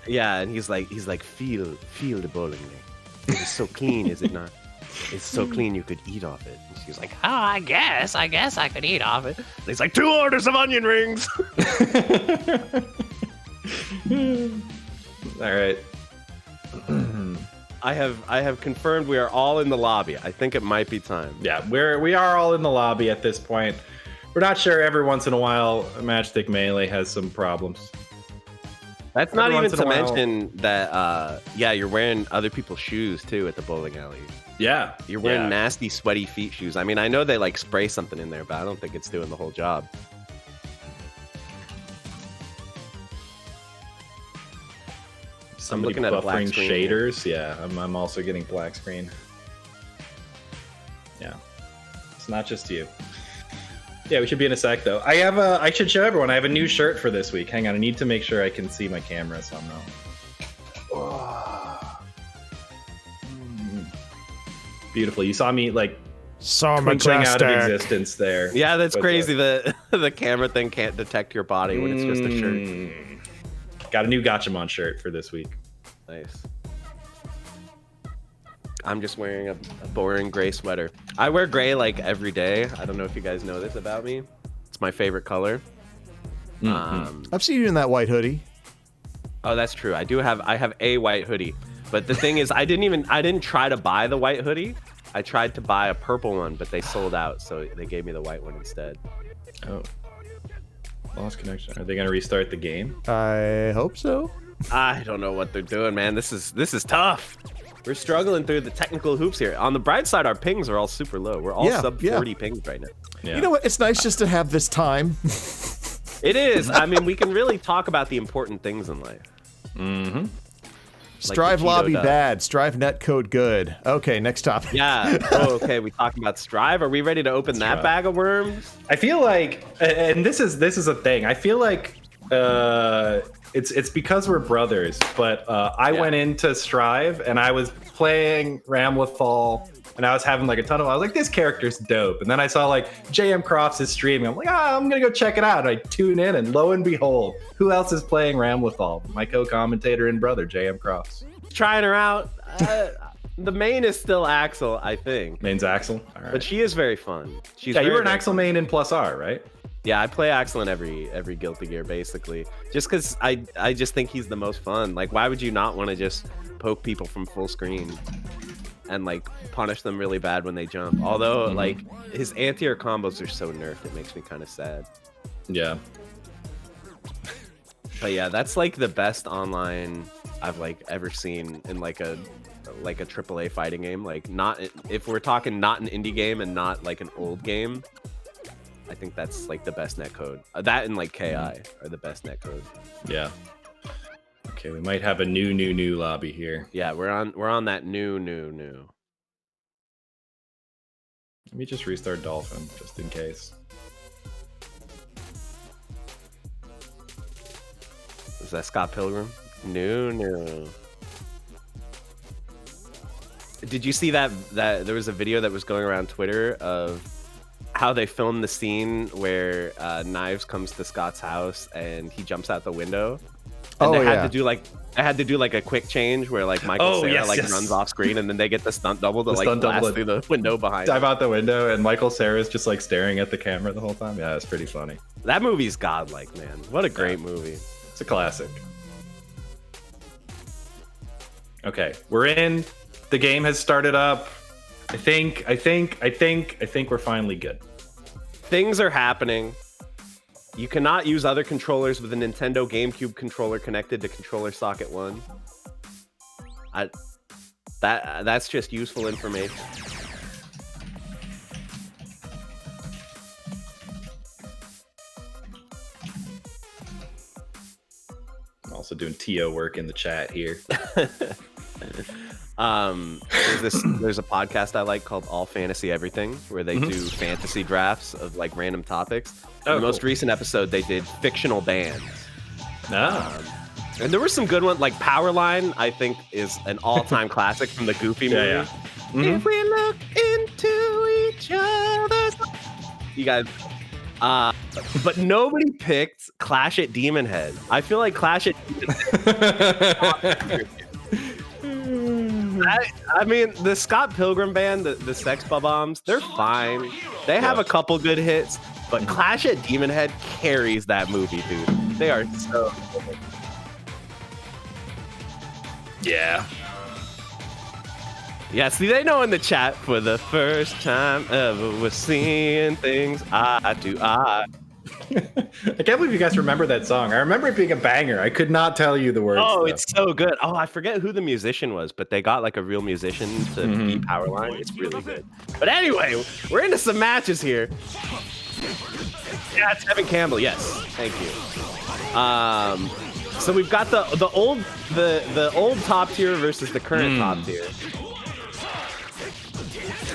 Yeah, and he's like feel the bowling lane. It's so clean, is it not? It's so clean you could eat off it. And she was like, oh, I guess I could eat off it. And he's like, 2 orders of onion rings. All right. I have confirmed we are all in the lobby. I think it might be time. Yeah, we are all in the lobby at this point. We're not sure. Every once in a while, Matchstick Melee has some problems. That's not even to mention that, you're wearing other people's shoes, too, at the bowling alley. Yeah. You're wearing nasty, sweaty feet shoes. I mean, I know they, like, spray something in there, but I don't think it's doing the whole job. I'm looking at a black screen shaders. Yeah, I'm also getting black screen. Yeah. It's not just you. Yeah, we should be in a sec, though. I should show everyone. I have a new shirt for this week. Hang on, I need to make sure I can see my camera somehow. Oh. Beautiful. You saw me, like, twinkling out of existence there. Yeah, that's crazy that the camera thing can't detect your body when it's just a shirt. Got a new Gachamon shirt for this week. Nice. I'm just wearing a boring gray sweater. I wear gray like every day. I don't know if you guys know this about me. It's my favorite color. I've seen you in that white hoodie. Oh, that's true. I have a white hoodie. But the thing is, I didn't try to buy the white hoodie. I tried to buy a purple one, but they sold out, so they gave me the white one instead. Oh. Lost connection. Are they going to restart the game? I hope so. I don't know what they're doing, man. This is tough. We're struggling through the technical hoops here. On the bright side, our pings are all super low. We're all sub 40 pings right now. Yeah. You know what? It's nice just to have this time. It is. I mean, we can really talk about the important things in life. Mm-hmm. Strive lobby bad. Strive netcode good. Okay, next topic. Yeah. Oh, okay. We talking about Strive. Are we ready to open that bag of worms? I feel like, and this is a thing. I feel like it's because we're brothers. But I went into Strive and I was playing Ramlethal and I was having like a ton of. I was like, this character's dope. And then I saw like JMCrofts is streaming. I'm like, I'm gonna go check it out. And I tune in, and lo and behold, who else is playing Ramlethal? My co-commentator and brother, JMCrofts. Trying her out. The main is still Axel, I think. Main's Axel. All right. But she is very fun. She's you were an Axel main in Plus R, right? Yeah, I play Axel in every Guilty Gear basically. Just because I just think he's the most fun. Like, why would you not want to just poke people from full screen and like punish them really bad when they jump? Although like his anti-air combos are so nerfed, it makes me kind of sad. Yeah. But yeah, that's like the best online I've like ever seen in like a AAA fighting game. Like, not if we're talking not an indie game and not like an old game, I think that's like the best netcode. That and like KI are the best netcode. Yeah. Okay, we might have a new lobby here. Yeah, we're on that new. Let me just restart Dolphin just in case. Is that Scott Pilgrim? New. Did you see that there was a video that was going around Twitter of how they filmed the scene where Knives comes to Scott's house and he jumps out the window? And they had to do like a quick change where like Michael Cera runs off screen and then they get the stunt double to blast through the window behind. Dive out the window and Michael Cera's just like staring at the camera the whole time. Yeah, it's pretty funny. That movie's godlike, man. What a great movie. It's a classic. Okay, we're in. The game has started up. I think we're finally good. Things are happening. You cannot use other controllers with a Nintendo GameCube controller connected to controller socket 1. That's just useful information. I'm also doing TO work in the chat here. There's a podcast I like called All Fantasy Everything, where they do fantasy drafts of like random topics. The most recent episode they did fictional bands. And there were some good ones, like Powerline, I think is an all-time classic from the Goofy movie. Yeah. If we look into each other's... You guys... but nobody picked Clash at Demon Head. I feel like Clash at Demon Head I mean, the Scott Pilgrim band, the Sex Bob-ombs, they're fine. They have a couple good hits, but Clash at Demon Head carries that movie, dude. They are so good. Yeah. Yeah, see, they know in the chat, for the first time ever, we're seeing things eye to eye. I can't believe you guys remember that song. I remember it being a banger. I could not tell you the words. Oh, though. it's so good. Oh, I forget who the musician was, but they got like a real musician to be Powerline. It's really good. But anyway, we're into some matches here. Yeah, it's Evan Campbell. Yes, thank you. So we've got the old top tier versus the current top tier.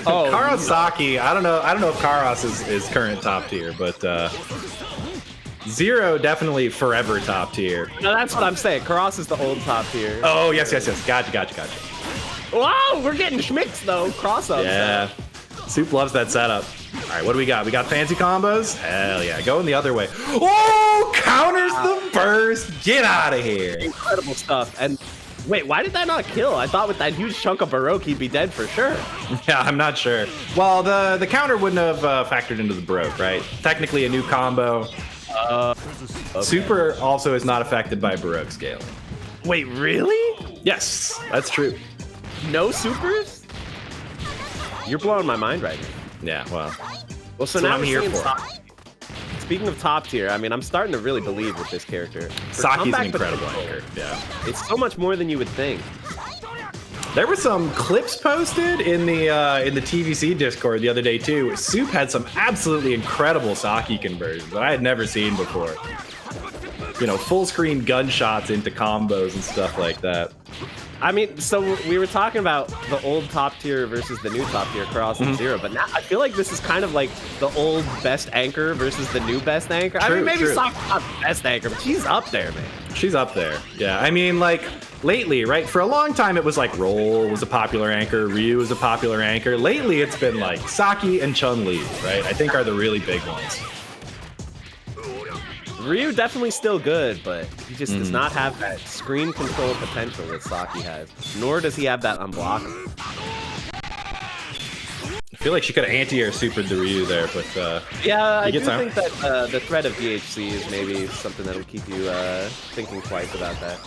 Oh, Karosaki. I don't know if Karos is current top tier, but Zero definitely forever top tier. No, that's what I'm saying. Karos is the old top tier. Oh, yes. Gotcha. Wow, we're getting schmicks though. Cross ups. Yeah. Soup loves that setup. All right, what do we got? We got fancy combos? Hell yeah. Going the other way. Oh, counters the burst. Get out of here. Incredible stuff. And wait, why did that not kill? I thought with that huge chunk of Baroque, he'd be dead for sure. Yeah, I'm not sure. Well, the counter wouldn't have factored into the Baroque, right? Technically a new combo. Okay. Super also is not affected by Baroque scaling. Wait, really? Yes, that's true. No supers? You're blowing my mind right now. Yeah, well. So now now I'm here for. Speaking of top tier, I mean, I'm starting to really believe with this character. Saki's an incredible anchor. Yeah. It's so much more than you would think. There were some clips posted in the TVC Discord the other day too, where Soup had some absolutely incredible Saki conversions that I had never seen before. You know, full screen gunshots into combos and stuff like that. I mean, so we were talking about the old top tier versus the new top tier, Cross and Zero, but now I feel like this is kind of like the old best anchor versus the new best anchor. I mean, maybe Saki's not the best anchor, but she's up there, man. She's up there. Yeah, I mean, like, lately, right? For a long time, it was like Roll was a popular anchor, Ryu was a popular anchor. Lately, it's been like Saki and Chun-Li, right? I think are the really big ones. Ryu definitely still good, but he just does not have that screen control potential that Saki has. Nor does he have that unblockable. I feel like she could have anti-air supered the Ryu there, but yeah, I do think that the threat of DHC is maybe something that'll keep you thinking twice about that.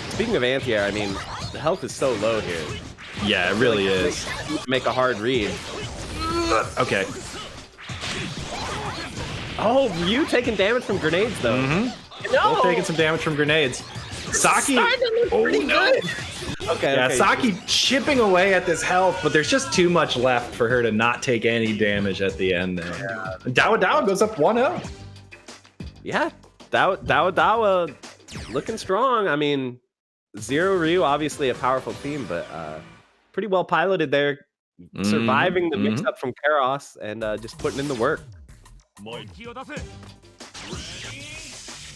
Speaking of anti-air, I mean, the health is so low here. Yeah, it really is. Make a hard read. Okay. Oh, Ryu taking damage from grenades though. No! Both taking some damage from grenades. Saki. Pretty good. Okay. Yeah, okay. Saki chipping away at this health, but there's just too much left for her to not take any damage at the end there. Yeah. Dawadawa goes up 1-0. Yeah, Dawadawa looking strong. I mean, Zero Ryu, obviously a powerful team, but pretty well piloted there. Surviving the mix-up from Karos and just putting in the work. We'll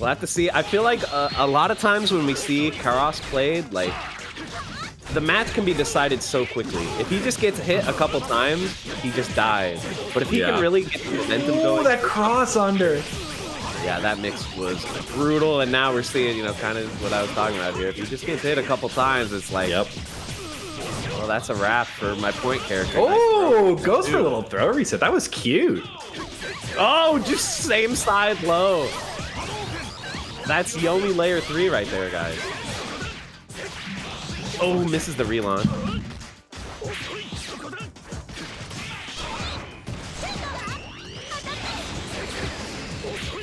have to see. I feel like a lot of times when we see Karos played, like, the match can be decided so quickly. If he just gets hit a couple times, he just dies. But if he can really get the momentum going... that cross under! Yeah, that mix was brutal, and now we're seeing, you know, kind of what I was talking about here. If he just gets hit a couple times, it's like... Yep. Well, that's a wrap for my point character. Oh, nice goes for a little throw reset. That was cute. Oh, just same side low. That's Yomi layer 3 right there, guys. Oh, misses the relaunch.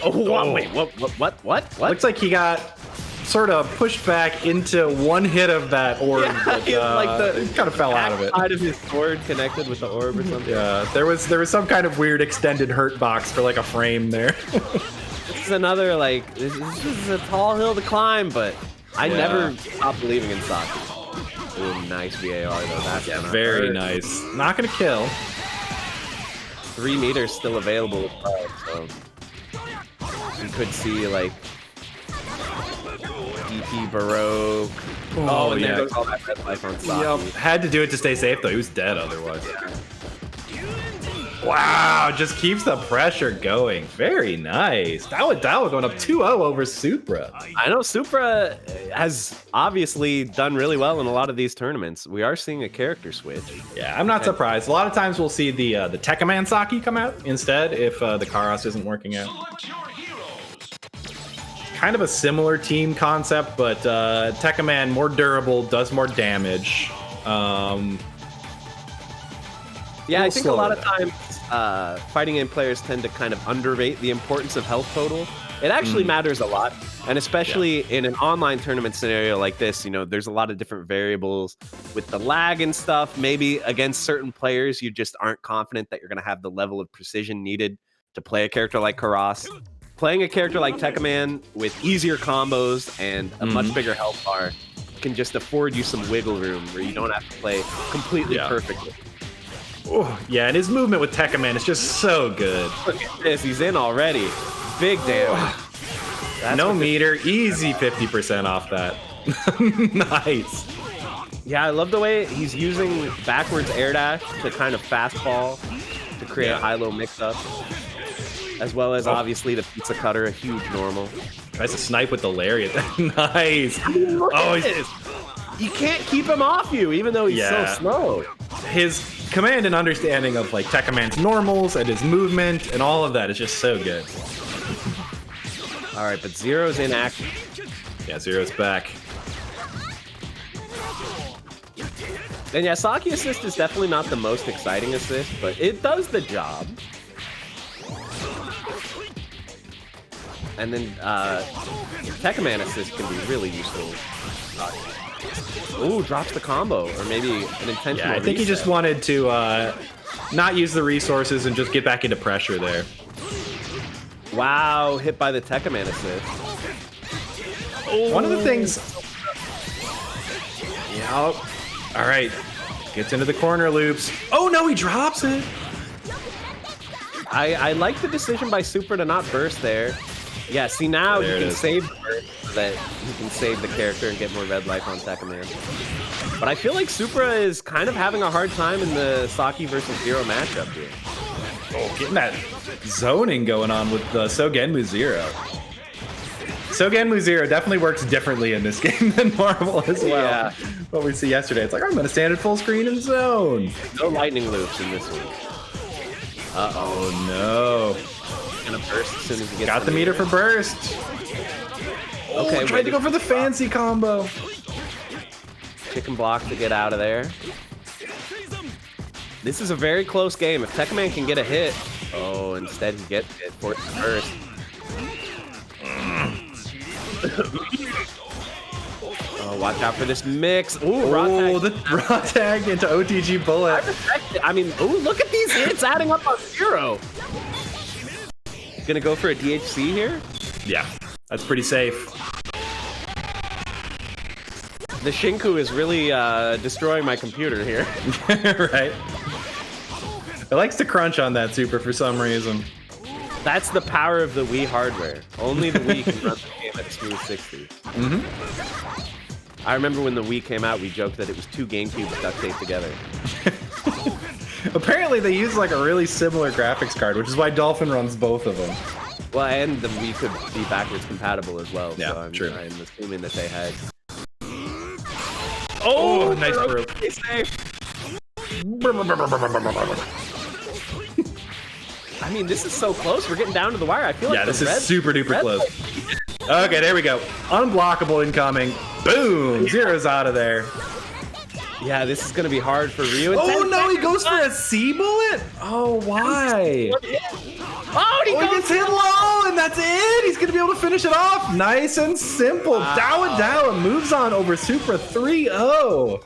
Oh, wow, wait, what? Looks like he got sort of pushed back into one hit of that orb. Yeah, but, like he kind of fell out of it. Side of his sword connected with the orb or something. Yeah, there was some kind of weird extended hurt box for like a frame there. This is another, like, this is a tall hill to climb, but I never stopped believing in Saki. Ooh, nice VAR though. That's very nice. Not gonna kill. 3 meters still available, so you could see like DP Baroque. Oh, and there goes all that red life on Saki. Yep. Had to do it to stay safe though. He was dead otherwise. Wow, just keeps the pressure going. Very nice. Dawadawa going up 2-0 over Supra. I know Supra has obviously done really well in a lot of these tournaments. We are seeing a character switch. Yeah, I'm not surprised. A lot of times we'll see the Tekkaman Saki come out instead if the Karos isn't working out. Kind of a similar team concept, but Tekkaman more durable, does more damage. Yeah, I think a lot of times fighting game players tend to kind of underrate the importance of health total. It actually matters a lot, and especially in an online tournament scenario like this, you know, there's a lot of different variables with the lag and stuff. Maybe against certain players, you just aren't confident that you're going to have the level of precision needed to play a character like Karos. Playing a character like Tekkaman with easier combos and a much bigger health bar can just afford you some wiggle room where you don't have to play completely perfectly. Oh, yeah, and his movement with Tekkaman is just so good. Look at this, he's in already. Big damage. No meter, easy 50% off that. Nice. Yeah, I love the way he's using backwards air dash to kind of fastball to create a high-low mix-up. As well as obviously the pizza cutter, a huge normal. Tries to snipe with the lariat. Nice. You can't keep him off you, even though he's so slow. His command and understanding of like Tekkaman's normals and his movement and all of that is just so good. All right, but Zero's in action. Yeah, Zero's back. And yeah, Saki assist is definitely not the most exciting assist, but it does the job. And then Tekkaman assist can be really useful. Ooh, drops the combo, or maybe an intentional Yeah, I think he just wanted to not use the resources and just get back into pressure there. Wow, hit by the Tekkaman assist. Oh. One of the things... Yep. All right. Gets into the corner loops. Oh, no, he drops it. I like the decision by Supra to not burst there. Yeah, see now he can save the burst so that he can save the character and get more red life on Tekkaman. But I feel like Supra is kind of having a hard time in the Saki versus Zero matchup here. Oh, getting that zoning going on with MOTHMAN. MOTHMAN definitely works differently in this game than Marvel as well. Yeah. What we see yesterday, it's like, I'm going to stand at full screen and zone. No lightning loops in this one. Uh-oh, no. Gonna burst as soon as he gets Got the meter for burst. Okay, tried to go for the fancy combo. Chicken block to get out of there. This is a very close game. If Tekkaman can get a hit, instead he gets hit for the burst. Watch out for this mix. The raw tag into OTG bullet. I mean, look at these hits adding up on Zero. Gonna go for a DHC here? Yeah, that's pretty safe. The Shinku is really destroying my computer here. Right? It likes to crunch on that Super for some reason. That's the power of the Wii hardware. Only the Wii can run the game at a smooth 60. I remember when the Wii came out, we joked that it was 2 GameCubes duct taped together. Apparently they use like a really similar graphics card, which is why Dolphin runs both of them. Well, and the Wii could be backwards compatible as well. Yeah, so I'm assuming that they had. Oh, nice rope. I mean, this is so close. We're getting down to the wire. I feel like this is super duper close. Okay, there we go. Unblockable incoming. Boom! Zero's out of there. Yeah, this is gonna be hard for Ryu. Oh no, he goes for a C bullet? Oh, why? He gets hit low, and that's it. He's gonna be able to finish it off. Nice and simple. Wow. Dawadawa moves on over Supra 3-0.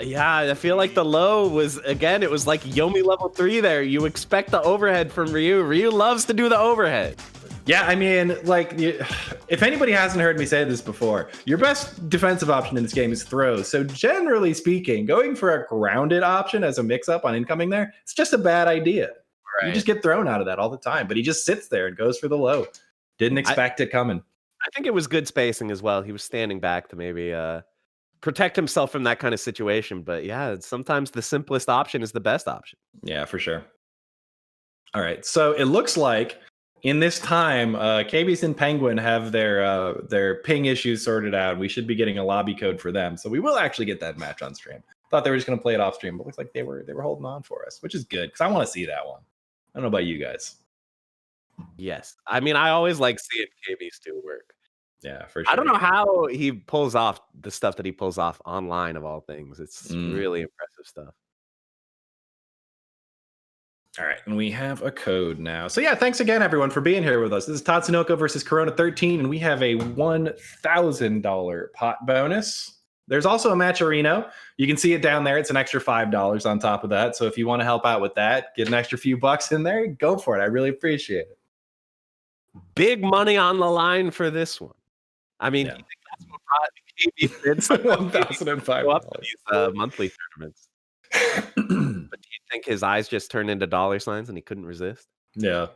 Yeah, I feel like the low was, again, it was like Yomi level 3 there. You expect the overhead from Ryu. Ryu loves to do the overhead. Yeah, I mean, like, if anybody hasn't heard me say this before, your best defensive option in this game is throws. So generally speaking, going for a grounded option as a mix-up on incoming there, it's just a bad idea. Right. You just get thrown out of that all the time. But he just sits there and goes for the low. Didn't expect it coming. I think it was good spacing as well. He was standing back to maybe protect himself from that kind of situation. But yeah, sometimes the simplest option is the best option. Yeah, for sure. All right. So it looks like in this time, KBeast and Penguin have their ping issues sorted out. We should be getting a lobby code for them, so we will actually get that match on stream. Thought they were just going to play it off stream, but looks like they were holding on for us, which is good because I want to see that one. I don't know about you guys. Yes, I mean I always like seeing KBeast do work. Yeah, for sure. I don't know how he pulls off the stuff that he pulls off online of all things. It's really impressive stuff. All right, and we have a code now. So yeah, thanks again everyone for being here with us. This is Tatsunoko versus Corona 13, and we have a $1,000 pot bonus. There's also a matcherino. You can see it down there. It's an extra $5 on top of that. So if you want to help out with that, get an extra few bucks in there, go for it. I really appreciate it. Big money on the line for this one. I mean, Yeah. that's what KBeast did. So $1,005. These monthly tournaments. But do you think his eyes just turned into dollar signs and he couldn't resist? Yeah.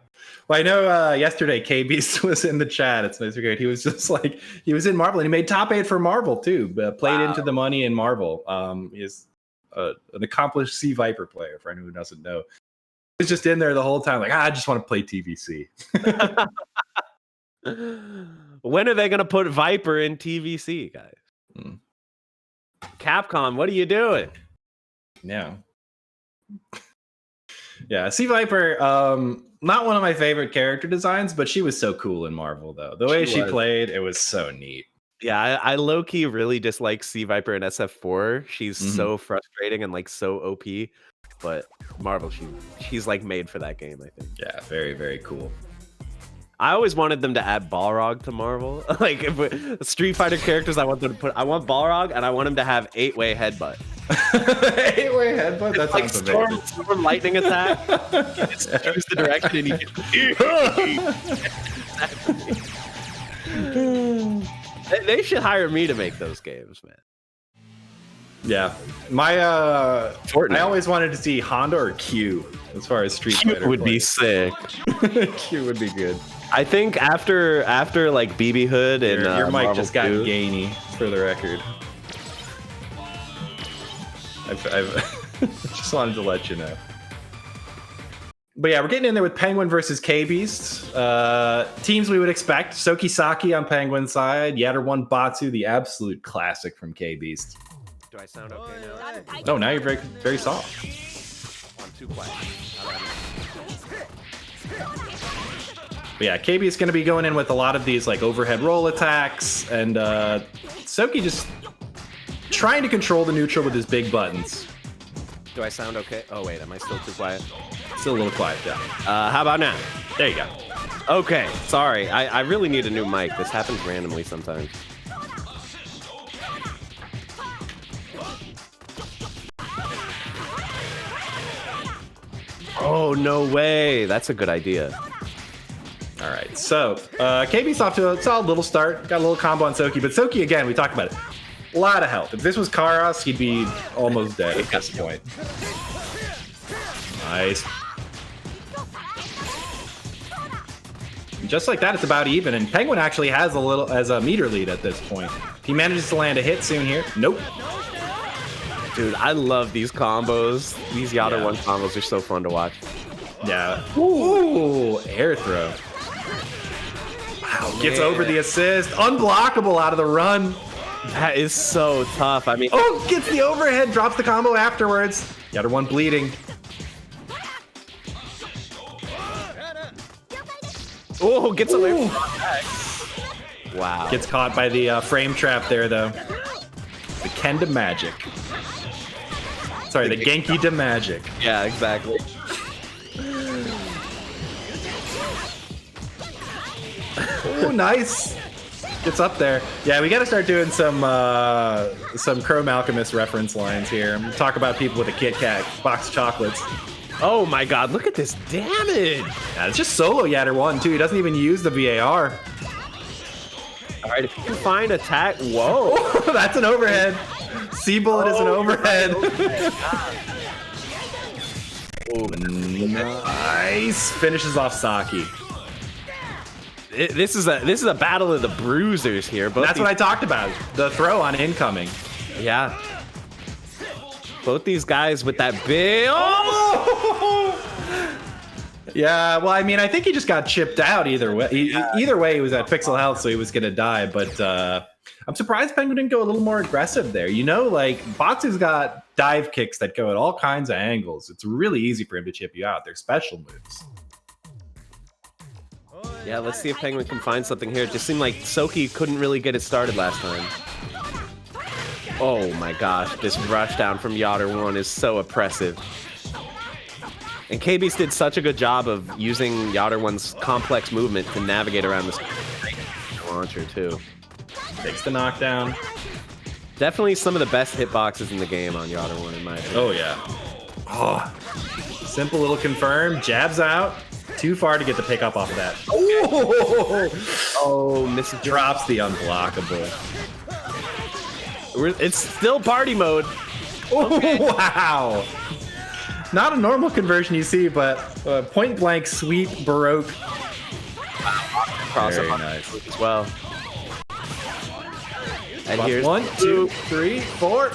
Well, I know yesterday KBeast was in the chat. It's nice to great. He was just like, he was in Marvel and he made top 8 for Marvel too. Played into the money in Marvel. He's an accomplished Sea Viper player for anyone who doesn't know. He was just in there the whole time like, I just want to play TVC. When are they going to put Viper in TVC, guys? Capcom, what are you doing? Yeah. Yeah, Sea Viper, not one of my favorite character designs, but she was so cool in Marvel, though. The way she played, it was so neat. Yeah, I low-key really dislike Sea Viper in SF4. She's so frustrating and like so OP, but Marvel, she's like made for that game, I think. Yeah, very, very cool. I always wanted them to add Balrog to Marvel. Like if Street Fighter characters, I want Balrog and I want him to have 8-way headbutt. 8-way headbutt? That like sounds amazing. Storm lightning attack. You just choose the direction and you They should hire me to make those games, man. Yeah. My I always wanted to see Honda or Q as far as Street Fighter. Q would be sick. Q would be good. I think after like BB Hood and your mic Marvel just got 2, gainy for the record. I've just wanted to let you know. But yeah, we're getting in there with Penguin versus KBeast. Teams we would expect. Soki Saki on Penguin's side. Yatter 1 Batsu, the absolute classic from KBeast. Do I sound okay now? No, now you're very, very soft. I'm too quiet. But yeah, KB is going to be going in with a lot of these like overhead roll attacks, and Soki just trying to control the neutral with his big buttons. Do I sound okay? Oh wait, am I still too quiet? Still a little quiet, yeah. How about now? There you go. Okay, sorry. I really need a new mic. This happens randomly sometimes. Oh, no way. That's a good idea. All right, so KB's off to a solid little start. Got a little combo on Soki, but Soki, again, we talked about it. A lot of health. If this was Karos, he'd be almost dead at this point. Nice. Just like that, it's about even, and Penguin actually has a meter lead at this point. If he manages to land a hit soon here. Nope. Dude, I love these combos. These Yatter 1 combos are so fun to watch. Yeah. Ooh, air throw. Wow, gets over the assist. Unblockable out of the run. That is so tough. I mean, oh, gets the overhead, drops the combo afterwards. Yatter 1 bleeding. Oh, gets away from that. Wow. Gets caught by the frame trap there, though. The Kenda Magic. Sorry, the Genki de Magic. Yeah, exactly. Oh, nice. Gets up there. Yeah, we got to start doing some Chrome Alchemist reference lines here. I'm gonna talk about people with a Kit Kat box of chocolates. Oh my god, look at this damage! Yeah, it's just solo Yatter 1, too. He doesn't even use the VAR. Alright, if you can find attack... Whoa! Oh, that's an overhead. C-Bullet is an overhead. Oh, nice. Finishes off Saki. This is a battle of the bruisers here. That's what I talked about. The throw on incoming. Yeah. Both these guys with that big... Oh! Yeah, well, I mean, I think he just got chipped out either way. Either way, he was at pixel health, so he was going to die. But I'm surprised Penguin didn't go a little more aggressive there. You know, like, Batsu's got dive kicks that go at all kinds of angles. It's really easy for him to chip you out. They're special moves. Yeah, let's see if Penguin can find something here. It just seemed like Soki couldn't really get it started last time. Oh my gosh, this rush down from Yatter1 is so oppressive. And KBeast did such a good job of using Yatter1's complex movement to navigate around this launcher too. Takes the knockdown. Definitely some of the best hitboxes in the game on Yatter1 in my opinion. Oh yeah. Oh, simple little confirm, jabs out. Too far to get the pick up off of that. Oh, misses. Drops the unblockable. It's still party mode. Okay. Oh, wow. Not a normal conversion you see, but point blank, sweet, Baroque. Cross Very up nice. as well. And here's 1, 2, 3, 4.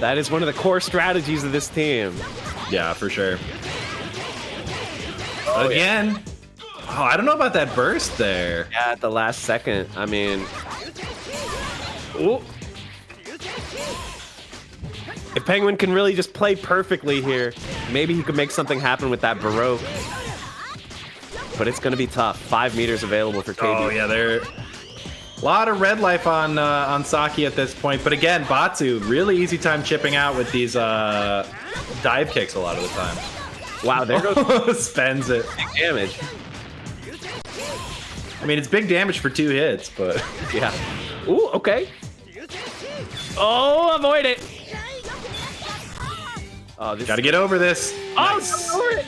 That is one of the core strategies of this team. Yeah, for sure. Again. Yeah. Oh, I don't know about that burst there. Yeah, at the last second. I mean, ooh. If Penguin can really just play perfectly here, maybe he could make something happen with that Baroque. But it's going to be tough. 5 meters available for KBeast. Oh, yeah, there. A lot of red life on Saki at this point. But again, Batsu, really easy time chipping out with these dive kicks a lot of the time. Wow, there goes. Spends it. Big damage. I mean, it's big damage for 2 hits, but. Yeah. Ooh, okay. Oh, avoid it. Oh, this gotta get over this. Nice. Oh,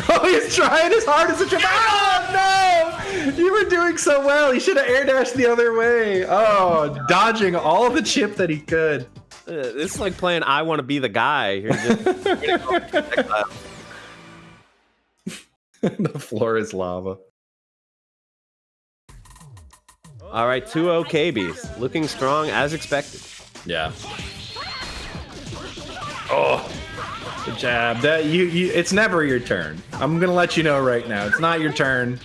oh, he's trying as hard as a trip. Oh, no! You were doing so well. He should have air dashed the other way. Oh, dodging all the chip that he could. This is like playing I Want to Be the Guy. The floor is lava. All right, 2-0 KBeast. Looking strong as expected. Yeah. Oh, the jab. That you it's never your turn. I'm gonna let you know right now. It's not your turn.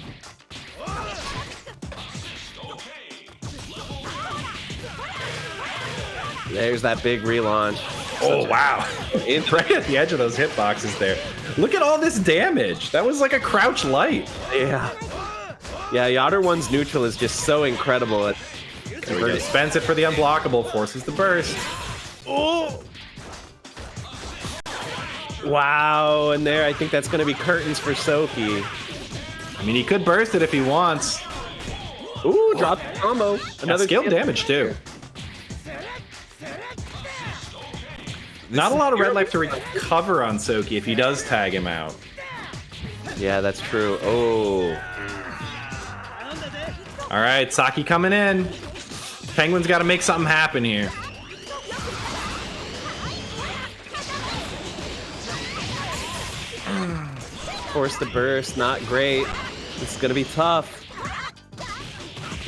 There's that big relaunch. Oh, wow. Right at the edge of those hitboxes there. Look at all this damage. That was like a crouch light. Yeah. Yeah, Yatter1's neutral is just so incredible. There we go. Spends it for the unblockable. Forces the burst. Oh! Wow, and there I think that's going to be curtains for Soki. I mean, he could burst it if he wants. Ooh, drop the combo. Another skill damage, too. Not a lot of red life to recover on Soki if he does tag him out. Yeah, that's true. Oh. All right, Saki coming in. Penguin's got to make something happen here. Force the burst, not great. This is going to be tough.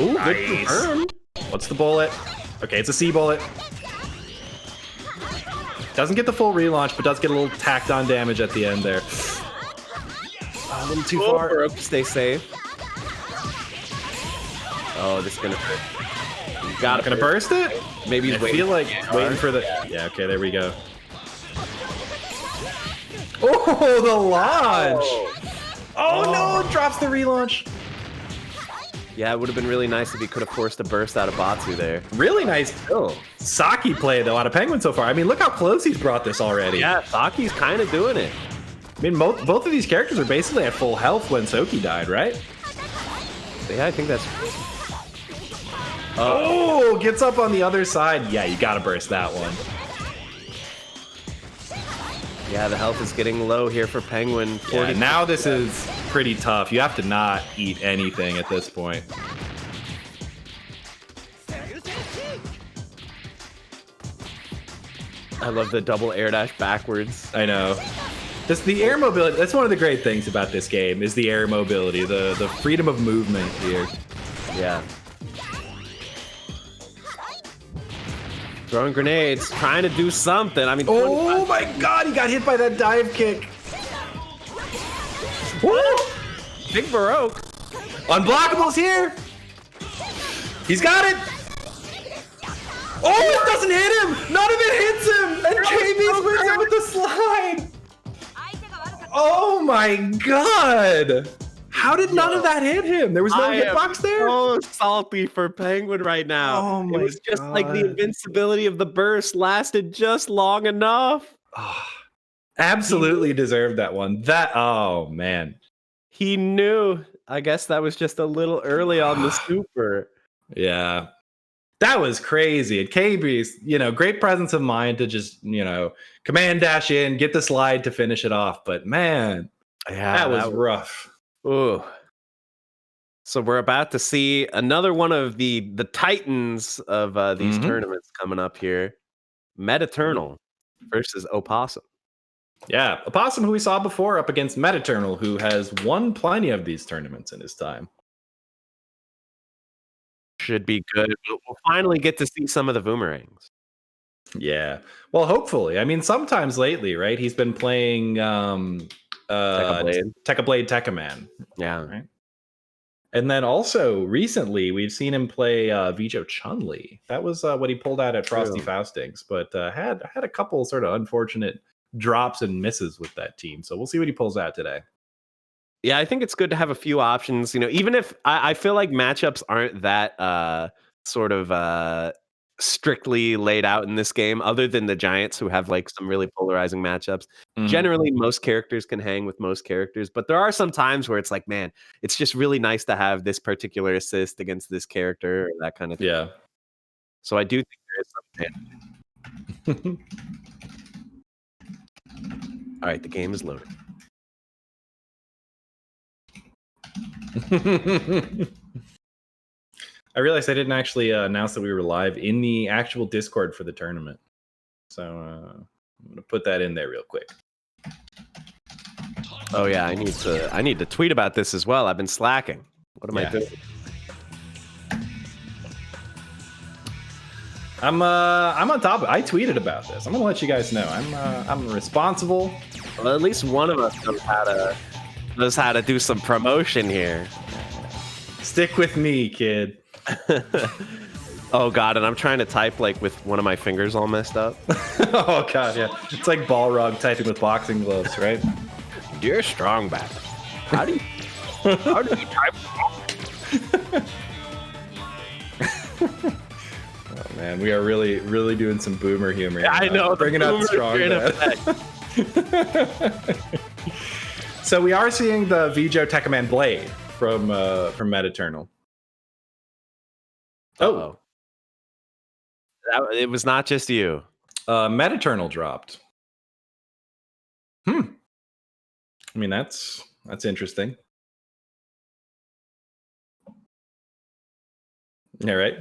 Ooh, nice. Good confirm. What's the bullet? Okay, it's a C bullet. Doesn't get the full relaunch, but does get a little tacked on damage at the end there. A little too far. Baroque, stay safe. Oh, this is gonna hurt. You got gonna burst it? Maybe he's I feel like waiting for the. Yeah, okay, there we go. Oh, the launch! Oh no, drops the relaunch. Yeah, it would have been really nice if he could have forced a burst out of Batsu there. Really nice kill. Saki play though out of Penguin so far. I mean, look how close he's brought this already. Yeah, Saki's kind of doing it. I mean, both of these characters are basically at full health when Soki died, right? Yeah, I think that's. Oh, gets up on the other side. Yeah, you gotta burst that one. Yeah, the health is getting low here for Penguin. Yeah, now this is pretty tough. You have to not eat anything at this point. I love the double air dash backwards. I know. The air mobility, that's one of the great things about this game, is the air mobility, the freedom of movement here. Yeah. Throwing grenades, trying to do something. I mean, oh my god, he got hit by that dive kick. Woo! Big Baroque. Unblockable's here. He's got it. Oh, it doesn't hit him. None of it hits him. And KBeast wins it with the slide. Oh my god. How did none of that hit him? There was no hitbox there? So salty for Penguin right now. Oh my It was just god. like the invincibility of the burst lasted just long enough. Oh, absolutely deserved that one. Oh man. He knew. I guess that was just a little early on the super. Yeah. That was crazy. And KBeast, great presence of mind to just, command dash in, get the slide to finish it off. But man, that was rough. Ooh. So we're about to see another one of the titans of these tournaments coming up here. Metaternal versus Aopossom. Yeah, Aopossom, who we saw before, up against Metaternal, who has won plenty of these tournaments in his time. Should be good. We'll finally get to see some of the boomerangs. Yeah. Well, hopefully. I mean, sometimes lately, right? He's been playing Tekka Man. Yeah. Right? And then also recently, we've seen him play Vijo Chun-Li. That was what he pulled out at Frosty Faustings, but had a couple sort of unfortunate drops and misses with that team. So we'll see what he pulls out today. Yeah, I think it's good to have a few options. Even if I feel like matchups aren't that sort of strictly laid out in this game, other than the Giants, who have like some really polarizing matchups. Generally, most characters can hang with most characters, but there are some times where it's like, man, it's just really nice to have this particular assist against this character, or that kind of thing. Yeah. So I do think there is something. All right, the game is loaded. I realized I didn't actually announce that we were live in the actual Discord for the tournament. So I'm going to put that in there real quick. Oh yeah, I need to tweet about this as well. I've been slacking. What am I doing? I'm on top of it. I tweeted about this. I'm gonna let you guys know. I'm responsible. Well, at least one of us knows how to do some promotion here. Stick with me, kid. Oh god, and I'm trying to type like with one of my fingers all messed up. Oh god, yeah. It's like Balrog typing with boxing gloves, right? Dear Strongback, how do you type? Oh man, we are really doing some boomer humor. Yeah, I know, bringing out strong. So we are seeing the Vijo Tekka Man blade from Metaternal. Oh, it was not just you. Metaternal dropped. I mean, that's interesting. Yeah, right.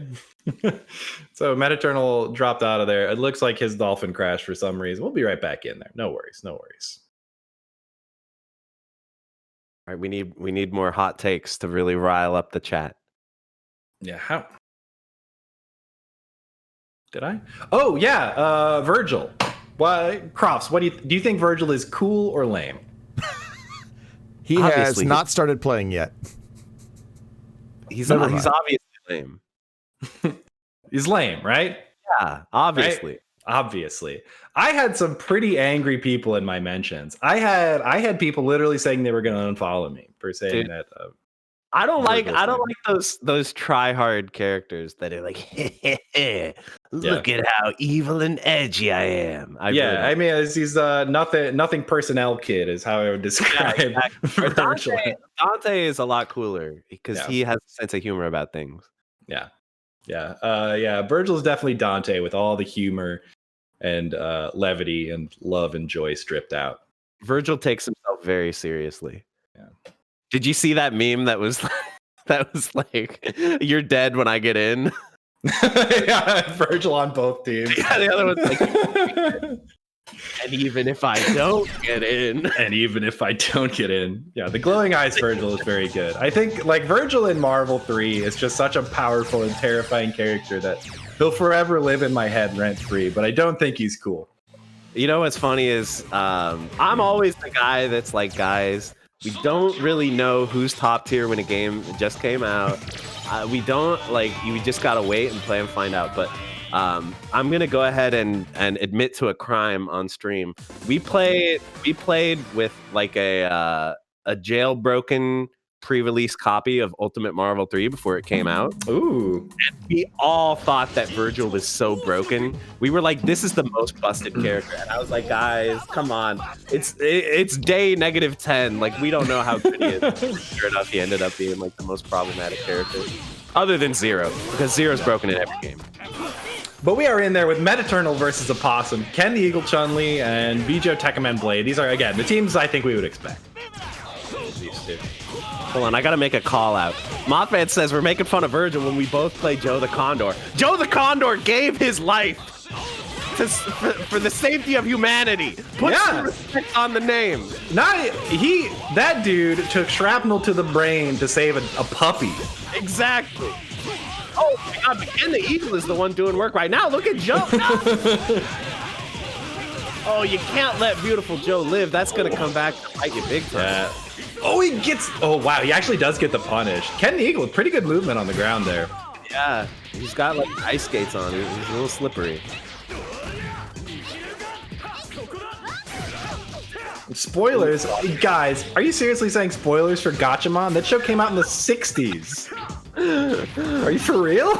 So Metaternal dropped out of there. It looks like his dolphin crashed for some reason. We'll be right back in there. No worries. All right, we need more hot takes to really rile up the chat. Yeah, how? Did I? Oh yeah, Virgil. Why, Crofts? Do you think Virgil is cool or lame? He has not started playing yet. He's obviously lame. He's lame, right? Yeah, obviously. Right? Obviously. I had some pretty angry people in my mentions. I had people literally saying they were going to unfollow me for saying that. I don't like those try hard characters that are like, look at how evil and edgy I am. I mean, he's nothing personnel kid is how I would describe. Yeah, exactly. Dante is a lot cooler because he has a sense of humor about things. Yeah. Virgil's definitely Dante with all the humor and levity and love and joy stripped out. Virgil takes himself very seriously. Yeah. Did you see that meme that was like, you're dead when I get in? Yeah, Virgil on both teams. Yeah, the other one's like, and even if I don't get in. Yeah, the glowing eyes Virgil is very good. I think like Virgil in Marvel 3 is just such a powerful and terrifying character that he'll forever live in my head rent free, but I don't think he's cool. You know what's funny is I'm always the guy that's like, guys, We don't really know who's top tier when a game just came out. We don't we just gotta wait and play and find out. But I'm gonna go ahead and admit to a crime on stream. We played with like a jailbroken pre-release copy of Ultimate Marvel 3 before it came out. Ooh. And we all thought that Virgil was so broken. We were like, this is the most busted character. And I was like, guys, come on. It's day -10. Like, we don't know how good he is. Sure enough, he ended up being like the most problematic character. Other than Zero, because Zero's broken in every game. But we are in there with Metaternal versus Aopossom, Ken the Eagle Chun-Li, and Bijo Tekkaman Blade. These are, again, the teams I think we would expect. These two. Hold on, I gotta make a call out. Mothman says we're making fun of Virgil when we both play Joe the Condor. Joe the Condor gave his life for the safety of humanity. Put some respect on the name. That dude took shrapnel to the brain to save a puppy. Exactly. Oh my God, but Ken the Eagle is the one doing work right now. Look at Joe. No. Oh, you can't let beautiful Joe live. That's gonna come back to bite you big time. Yeah. Oh, wow, he actually does get the punish. Ken the Eagle with pretty good movement on the ground there. Yeah, he's got like ice skates on. He's a little slippery. Spoilers, guys, are you seriously saying spoilers for Gatchaman? That show came out in the 60s. Are you for real?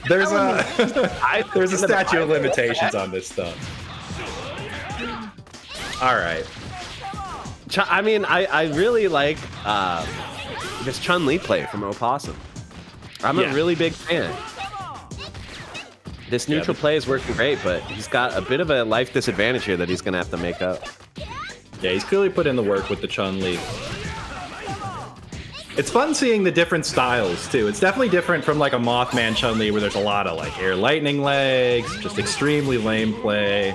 There's a statute of limitations on this stuff. All right. I mean, I really like this Chun-Li play from Aopossom. I'm a really big fan. This neutral play is working great, but he's got a bit of a life disadvantage here that he's going to have to make up. Yeah, he's clearly put in the work with the Chun-Li. It's fun seeing the different styles, too. It's definitely different from like a Mothman Chun-Li where there's a lot of like air lightning legs, just extremely lame play.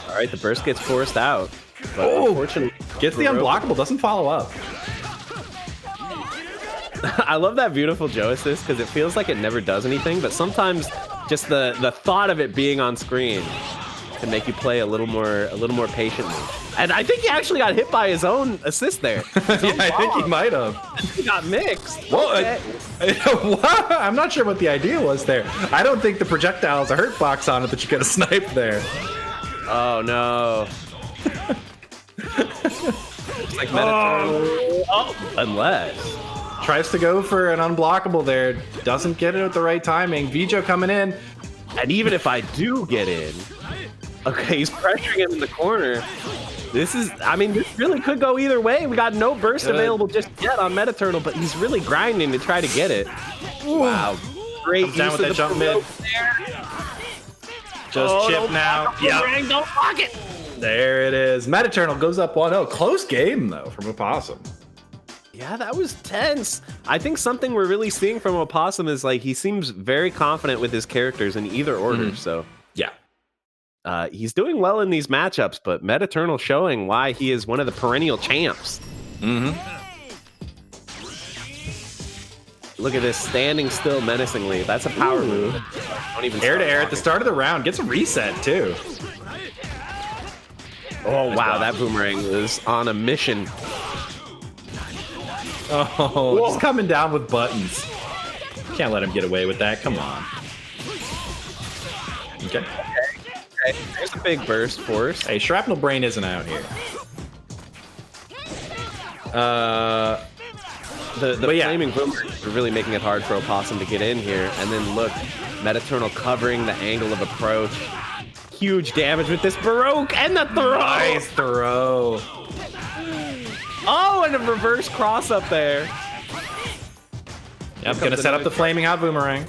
All right, the burst gets forced out. But unfortunately, gets the unblockable, doesn't follow up. I love that beautiful Joe assist because it feels like it never does anything, but sometimes just the thought of it being on screen can make you play a little more patiently. And I think he actually got hit by his own assist there. Yeah, I think he might have. He got mixed. Well, I'm not sure what the idea was there. I don't think the projectile has a hurt box on it that you could have sniped there. Oh no. Like unless tries to go for an unblockable there, doesn't get it at the right timing. Bijo coming in, and even if I do get in, okay, he's pressuring him in the corner. This really could go either way. We got no burst available just yet on Metaternal, but he's really grinding to try to get it. Wow, great use down with that jump mid. Just chip now. Yep. Don't block it. There it is. Metaternal goes up 1-0. Close game, though, from Aopossom. Yeah, that was tense. I think something we're really seeing from Aopossom is like he seems very confident with his characters in either order. So yeah, he's doing well in these matchups, but Metaternal showing why he is one of the perennial champs. Look at this, standing still menacingly. That's a power move. Don't even air to air at the start of the round. Gets a reset, too. Oh, wow, that boomerang was on a mission. Oh, just coming down with buttons. Can't let him get away with that. Come on. Okay. There's a big burst force. Hey, Shrapnel Brain isn't out here. The flaming boomerangs are really making it hard for Aopossom to get in here. And then look, Metaternal covering the angle of approach. Huge damage with this Baroque and the throw. Nice throw. Oh, and a reverse cross up there. Yep, gonna set up the flaming hot boomerang.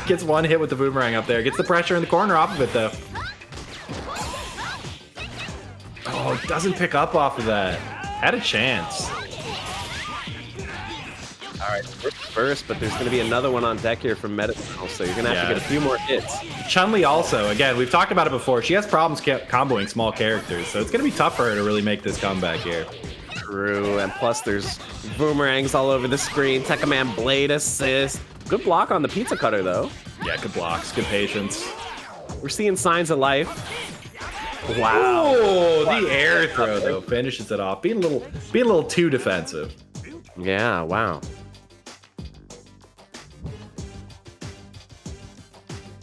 Gets one hit with the boomerang up there. Gets the pressure in the corner off of it, though. Oh, it doesn't pick up off of that. Had a chance. All right, first, but there's going to be another one on deck here from Metaternal, so you're going to have to get a few more hits. Chun-Li also, again, we've talked about it before. She has problems comboing small characters, so it's going to be tough for her to really make this comeback here. True, and plus there's boomerangs all over the screen. Tekkaman Blade assist. Good block on the pizza cutter, though. Yeah, good blocks, good patience. We're seeing signs of life. Wow. Oh, the air throw though finishes it off. Being a little too defensive. Yeah, wow.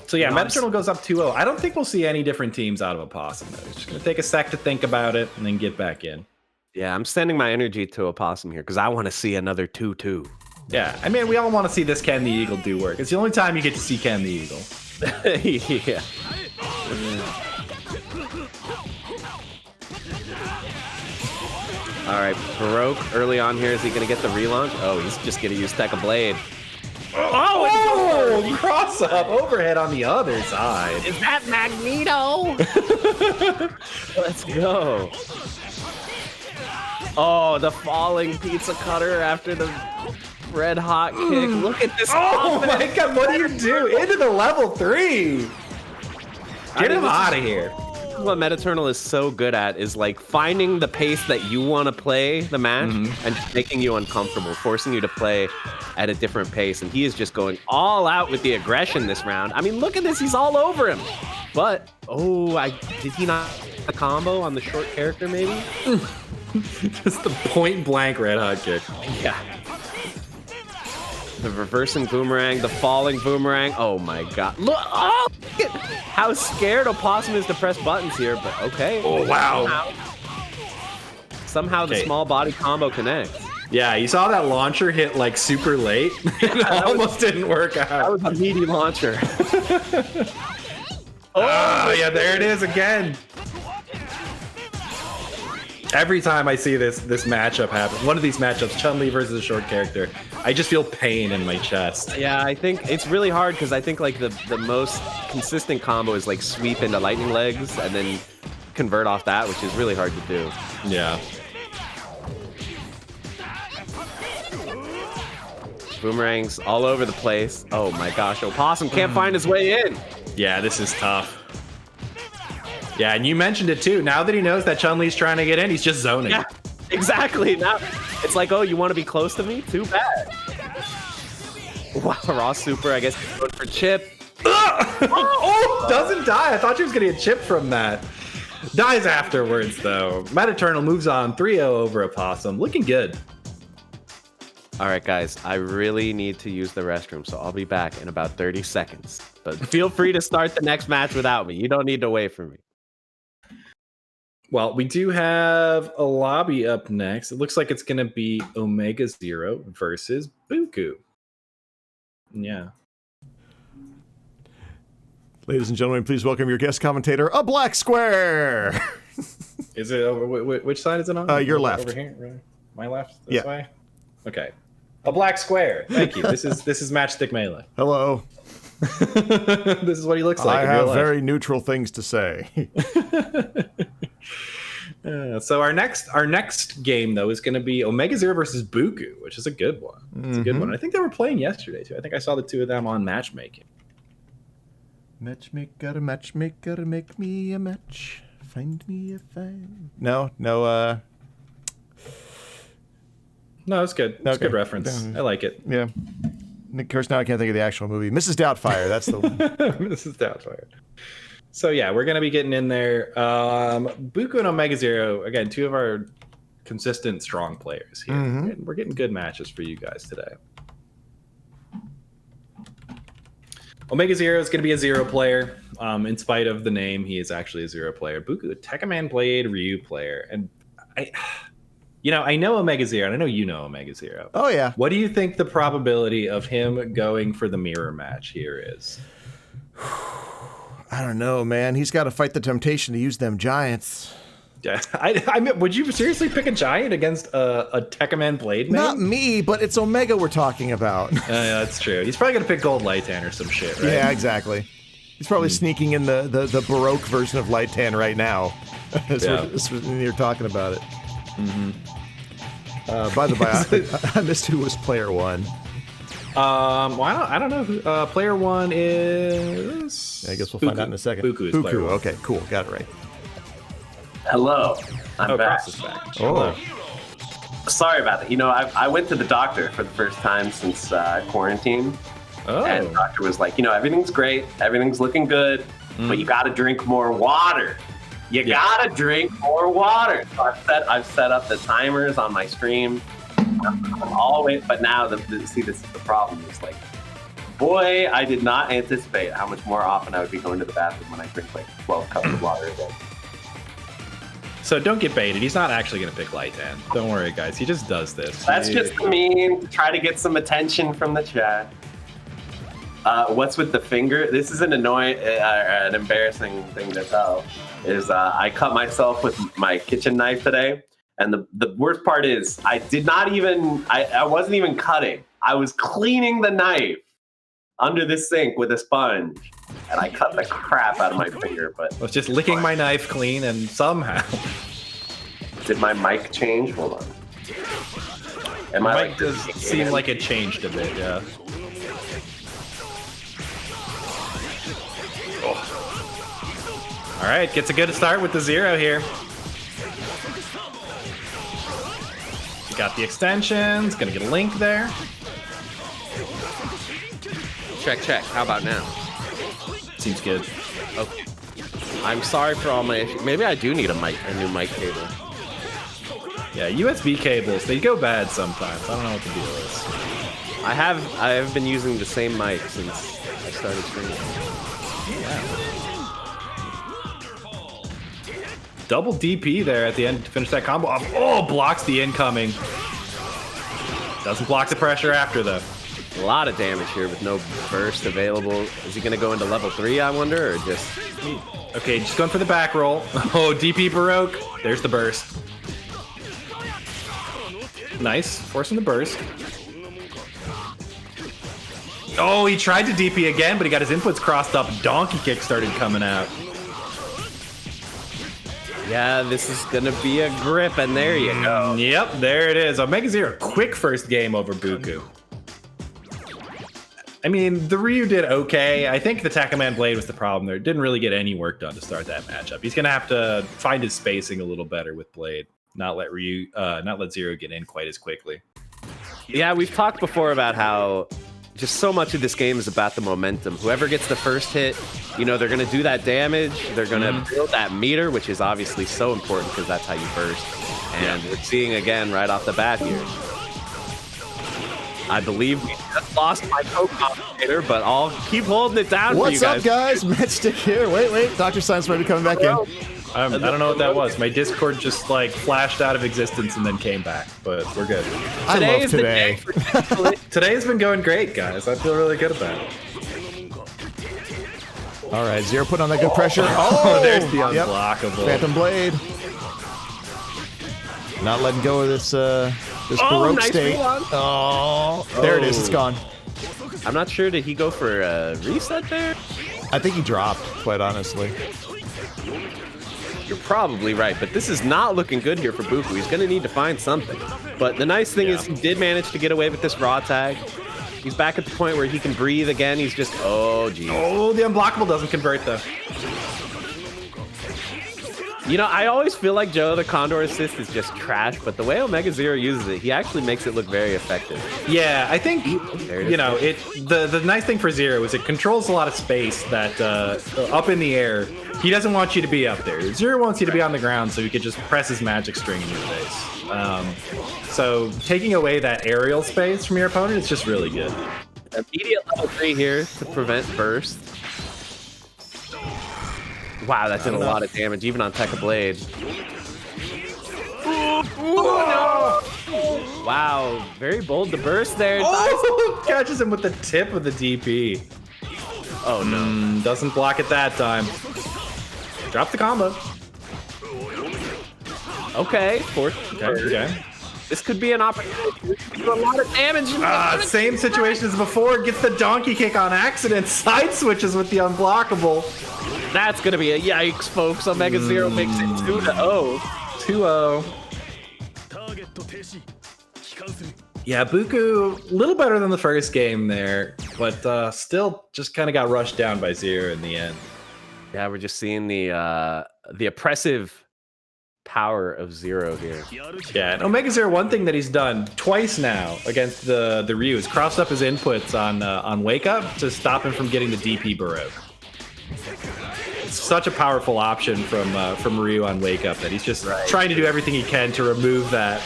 So yeah, Metaternal goes up 2-0. I don't think we'll see any different teams out of Aopossom though. It's just gonna take a sec to think about it and then get back in. Yeah, I'm sending my energy to Aopossom here because I want to see another 2-2. Yeah, I mean, we all want to see this Ken the Eagle do work. It's the only time you get to see Ken the Eagle. Yeah. All right, Baroque early on here. Is he going to get the relaunch? Oh, he's just going to use Tekka Blade. Oh, cross up overhead on the other side. Is that Magneto? Let's go. Oh, the falling pizza cutter after the red hot kick. Look at this. Oh my god, what do you do? Into the level 3. Get him out of here. What Metaternal is so good at is like finding the pace that you want to play the match and just making you uncomfortable, forcing you to play at a different pace. And he is just going all out with the aggression this round. I mean, look at this. He's all over him. But, did he not a combo on the short character maybe? Just the point blank red hot kick. Yeah. The reversing boomerang, the falling boomerang. Oh my god. Look, look at how scared Aopossom is to press buttons here, but okay. Oh, wow. Somehow the small body combo connects. Yeah, you saw that launcher hit like super late. It almost didn't work out. That was a meaty launcher. Oh, yeah, there it is again. Every time I see this matchup happen, one of these matchups, Chun-Li versus a short character, I just feel pain in my chest. Yeah, I think it's really hard because I think like the most consistent combo is like sweep into lightning legs and then convert off that, which is really hard to do. Yeah. Boomerangs all over the place. Oh my gosh, Aopossom can't find his way in. Yeah, this is tough. Yeah, and you mentioned it too. Now that he knows that Chun-Li's trying to get in, he's just zoning. Yeah, exactly. Now it's like, oh, you want to be close to me? Too bad. Wow, raw super. I guess he's going for chip. Oh, doesn't die. I thought she was going to get chipped from that. Dies afterwards, though. Metaternal moves on 3-0 over Aopossom. Looking good. All right, guys, I really need to use the restroom, so I'll be back in about 30 seconds. But feel free to start the next match without me. You don't need to wait for me. Well, we do have a lobby up next. It looks like it's going to be OmegaZero versus Bookoo. Yeah. Ladies and gentlemen, please welcome your guest commentator, a black square. Is it over? Which side is it on? Your left. Over here, right? My left. This way. Okay. A black square. Thank you. This is Matchstick Melee. Hello. This is what he looks like. I have very neutral things to say. So our next game though is going to be OmegaZero versus Bookoo, which is a good one. It's a good one. I think they were playing yesterday too. I think I saw the two of them on matchmaking. Matchmaker, matchmaker, make me a match. Find me a fan. No. No, it's good. It's a good reference. I like it. Yeah. Of course, now I can't think of the actual movie. Mrs. Doubtfire, that's the one. Mrs. Doubtfire. So yeah, we're gonna be getting in there. Bookoo and OmegaZero, again, two of our consistent, strong players here. We're getting good matches for you guys today. OmegaZero is going to be a zero player. In spite of the name, he is actually a zero player. Bookoo, a Tekkaman Blade Ryu player. And I know OmegaZero, and I know you know OmegaZero. Oh, yeah. What do you think the probability of him going for the mirror match here is? I don't know, man. He's got to fight the temptation to use them giants. Yeah, I mean, would you seriously pick a giant against a Tekkaman Blade man? Not me, but it's Omega we're talking about. Yeah, that's true. He's probably going to pick Gold Lightan or some shit, right? Yeah, exactly. He's probably sneaking in the Baroque version of Lightan right now. You're talking about it. By the way, I missed who was player one. Well, I don't know who player one is. Yeah, I guess we'll find out in a second. Bookoo is player one. Okay, cool. Got it right. Hello, I'm back. Oh. Sorry about that. You know, I went to the doctor for the first time since quarantine. Oh. And the doctor was like, everything's great. Everything's looking good. but you got to drink more water. You gotta drink more water. So I've set up the timers on my stream. Always, but now see, this is the problem. It's like, boy, I did not anticipate how much more often I would be going to the bathroom when I drink like 12 cups of water a day. So don't get baited. He's not actually going to pick Lightan. Don't worry, guys. He just does this. That's just the meme to try to get some attention from the chat. What's with the finger? This is an embarrassing thing to tell. Is I cut myself with my kitchen knife today, and the worst part is I wasn't even cutting. I was cleaning the knife under the sink with a sponge, and I cut the crap out of my finger. But I was just licking my knife clean, and somehow did my mic change? Hold on. My mic does seem like it changed a bit. Yeah. All right, gets a good start with the Zero here. Got the extensions, gonna get a link there. Check. How about now? Seems good. Okay. I'm sorry for all my issues. Maybe I do need a new mic cable. Yeah, USB cables, they go bad sometimes. I don't know what the deal is. I have been using the same mic since I started streaming. Yeah. Double DP there at the end to finish that combo off. Oh, blocks the incoming. Doesn't block the pressure after, though. A lot of damage here with no burst available. Is he going to go into level 3, I wonder, or just... Okay, just going for the back roll. Oh, DP Baroque. There's the burst. Nice. Forcing the burst. Oh, he tried to DP again, but he got his inputs crossed up. Donkey kick started coming out. Yeah, this is gonna be a grip, and there you go. Yep, there it is. OmegaZero, quick first game over Bookoo. I mean, the Ryu did okay. I think the Tacoman Blade was the problem there. Didn't really get any work done to start that matchup. He's gonna have to find his spacing a little better with Blade. Not let Zero get in quite as quickly. Yeah, we've talked before about how just so much of this game is about the momentum. Whoever gets the first hit, you know, they're going to do that damage. They're going to build that meter, which is obviously so important because that's how you burst. And we're seeing again right off the bat here. I believe we just lost my co-commentator, but I'll keep holding it down for you guys. What's up, guys? Matchstick here. Wait. Dr. Sc1ence might be coming back in. I don't know what that was. My Discord just like flashed out of existence and then came back, but we're good. I love today. Today's been going great, guys. I feel really good about it. All right, Zero put on that good pressure. Oh, there's the unblockable. Phantom Blade. Not letting go of this Baroque nice state. Oh, there it is. It's gone. I'm not sure. Did he go for a reset there? I think he dropped, quite honestly. You're probably right, but this is not looking good here for Bookoo. He's going to need to find something. But the nice thing is he did manage to get away with this raw tag. He's back at the point where he can breathe again. He's just, oh, geez. Oh, the unblockable doesn't convert, though. You know, I always feel like Joe, the Condor assist is just trash, but the way OmegaZero uses it, he actually makes it look very effective. Yeah, I think, you know, the nice thing for Zero is it controls a lot of space that up in the air, he doesn't want you to be up there. Zero wants you to be on the ground so he could just press his magic string in your face. So taking away that aerial space from your opponent is just really good. Immediate level 3 here to prevent burst. Wow, that did a lot of damage, even on Tekka Blade. Wow, very bold to burst there. Oh, catches him with the tip of the DP. Oh no. Doesn't block it that time. Drop the combo. Okay, Okay. This could be an opportunity to do a lot of damage. Same situation as before. Gets the donkey kick on accident. Side switches with the unblockable. That's going to be a yikes, folks. OmegaZero makes it 2-0. 2-0. Yeah, Bookoo, a little better than the first game there, but still just kind of got rushed down by Zero in the end. Yeah, we're just seeing the oppressive power of Zero here. Yeah, and OmegaZero, one thing that he's done twice now against the Ryu is crossed up his inputs on Wake Up to stop him from getting the DP Baroque. such a powerful option from Ryu on Wake Up that he's just trying to do everything he can to remove that.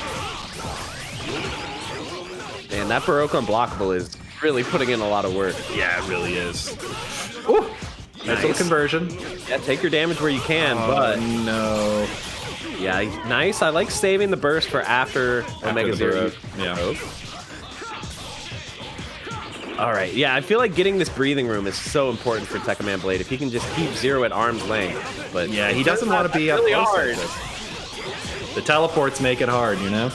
And that Baroque unblockable is really putting in a lot of work. Yeah, it really is. Ooh, nice little conversion. Yeah, take your damage where you can, but no. Yeah, nice. I like saving the burst for after OmegaZero. Yeah. All right. Yeah, I feel like getting this breathing room is so important for Tekka Man Blade. If he can just keep Zero at arm's length. But yeah, he doesn't want to be really up hard. The teleports make it hard, you know?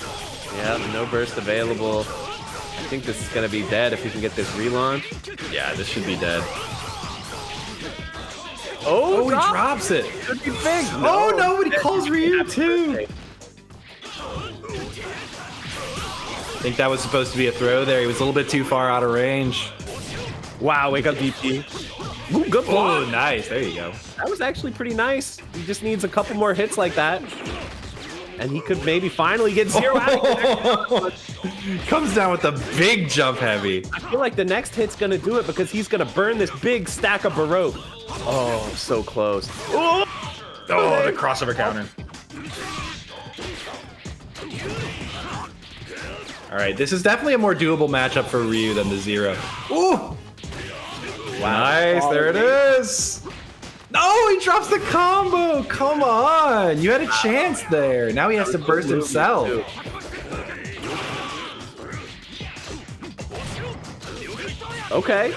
Yeah, no burst available. I think this is going to be dead if we can get this relaunch. Yeah, this should be dead. Oh, he drops it. Could be big. No, no, but he calls Ryu too. I think that was supposed to be a throw there. He was a little bit too far out of range. Wow, Wake Up DP. Ooh, good block. Oh, nice. There you go. That was actually pretty nice. He just needs a couple more hits like that. And he could maybe finally get Zero out of there. Comes down with a big jump heavy. I feel like the next hit's going to do it because he's going to burn this big stack of Baroque. Oh, so close. Oh, the crossover counter. All right, this is definitely a more doable matchup for Ryu than the Zero. Ooh! Wow. Nice, there it is. No, he drops the combo. Come on. You had a chance there. Now he has to burst himself. Okay.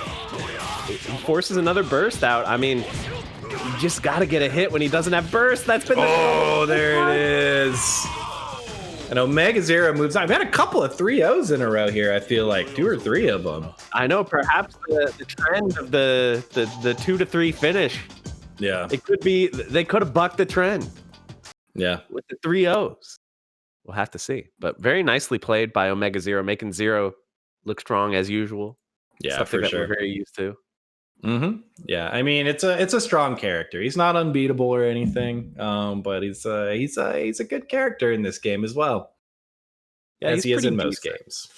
He forces another burst out. I mean, you just got to get a hit when he doesn't have burst. That's been the there it is. And OmegaZero moves on. We've had a couple of 3-0s in a row here, I feel like. 2 or 3 of them. I know, perhaps the trend of the 2 to 3 finish. Yeah. It could be, they could have bucked the trend. Yeah. With the 3-0s. We'll have to see. But very nicely played by OmegaZero, making Zero look strong as usual. Yeah, something for that sure. we're very used to. Mm-hmm. Yeah, I mean it's a strong character. He's not unbeatable or anything, but he's a good character in this game as well. Yeah, as he is in most decent. games.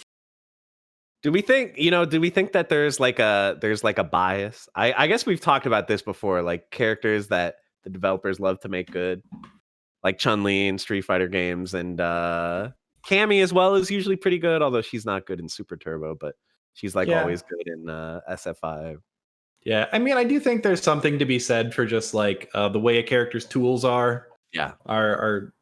Do we think that there's like a bias? I guess we've talked about this before, like characters that the developers love to make good, like Chun-Li in Street Fighter games, and Cammy as well is usually pretty good, although she's not good in Super Turbo, but she's like always good in SF5. Yeah, I mean, I do think there's something to be said for just like the way a character's tools are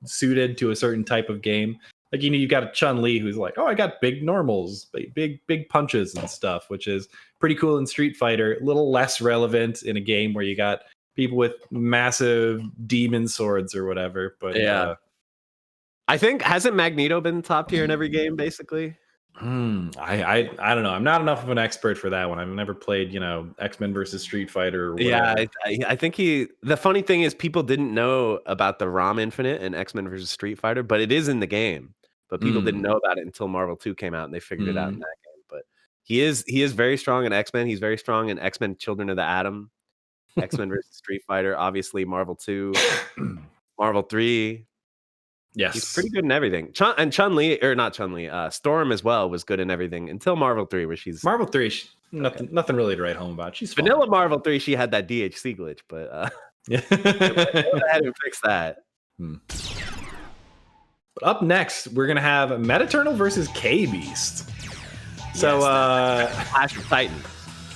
suited to a certain type of game. Like, you know, you've got a Chun-Li who's like, oh, I got big normals, big punches and stuff, which is pretty cool in Street Fighter. A little less relevant in a game where you got people with massive demon swords or whatever. But yeah, I think, hasn't Magneto been top tier in every game, basically? I don't know. I'm not enough of an expert for that one. I've never played, you know, X-Men versus Street Fighter. Or whatever. Yeah, I think the funny thing is people didn't know about the ROM Infinite and X-Men versus Street Fighter, but it is in the game. But people didn't know about it until Marvel 2 came out and they figured it out in that game. But he is very strong in X-Men. He's very strong in X-Men Children of the Atom, X-Men versus Street Fighter, obviously Marvel 2, Marvel 3. Yes, he's pretty good in everything. Chun-Li, or not Chun-Li, Storm as well was good in everything until Marvel 3, where she's Marvel 3. Nothing really to write home about. She's vanilla fun. Marvel 3. She had that DHC glitch, but yeah, I had to fix that. But up next, we're gonna have Metaternal versus KBeast. So, Clash of Titans.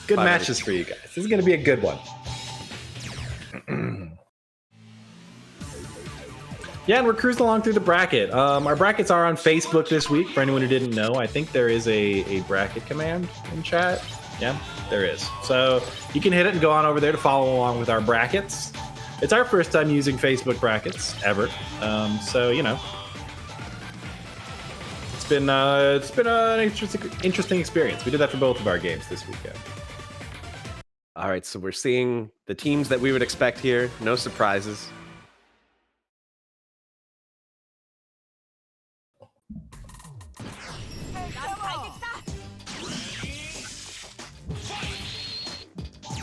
Good matches for you guys. This is gonna be a good one. Yeah, and we're cruising along through the bracket. Our brackets are on Facebook this week. For anyone who didn't know, I think there is a bracket command in chat. Yeah, there is. So you can hit it and go on over there to follow along with our brackets. It's our first time using Facebook brackets ever. So, you know, it's been an interesting experience. We did that for both of our games this weekend. All right, so we're seeing the teams that we would expect here. No surprises.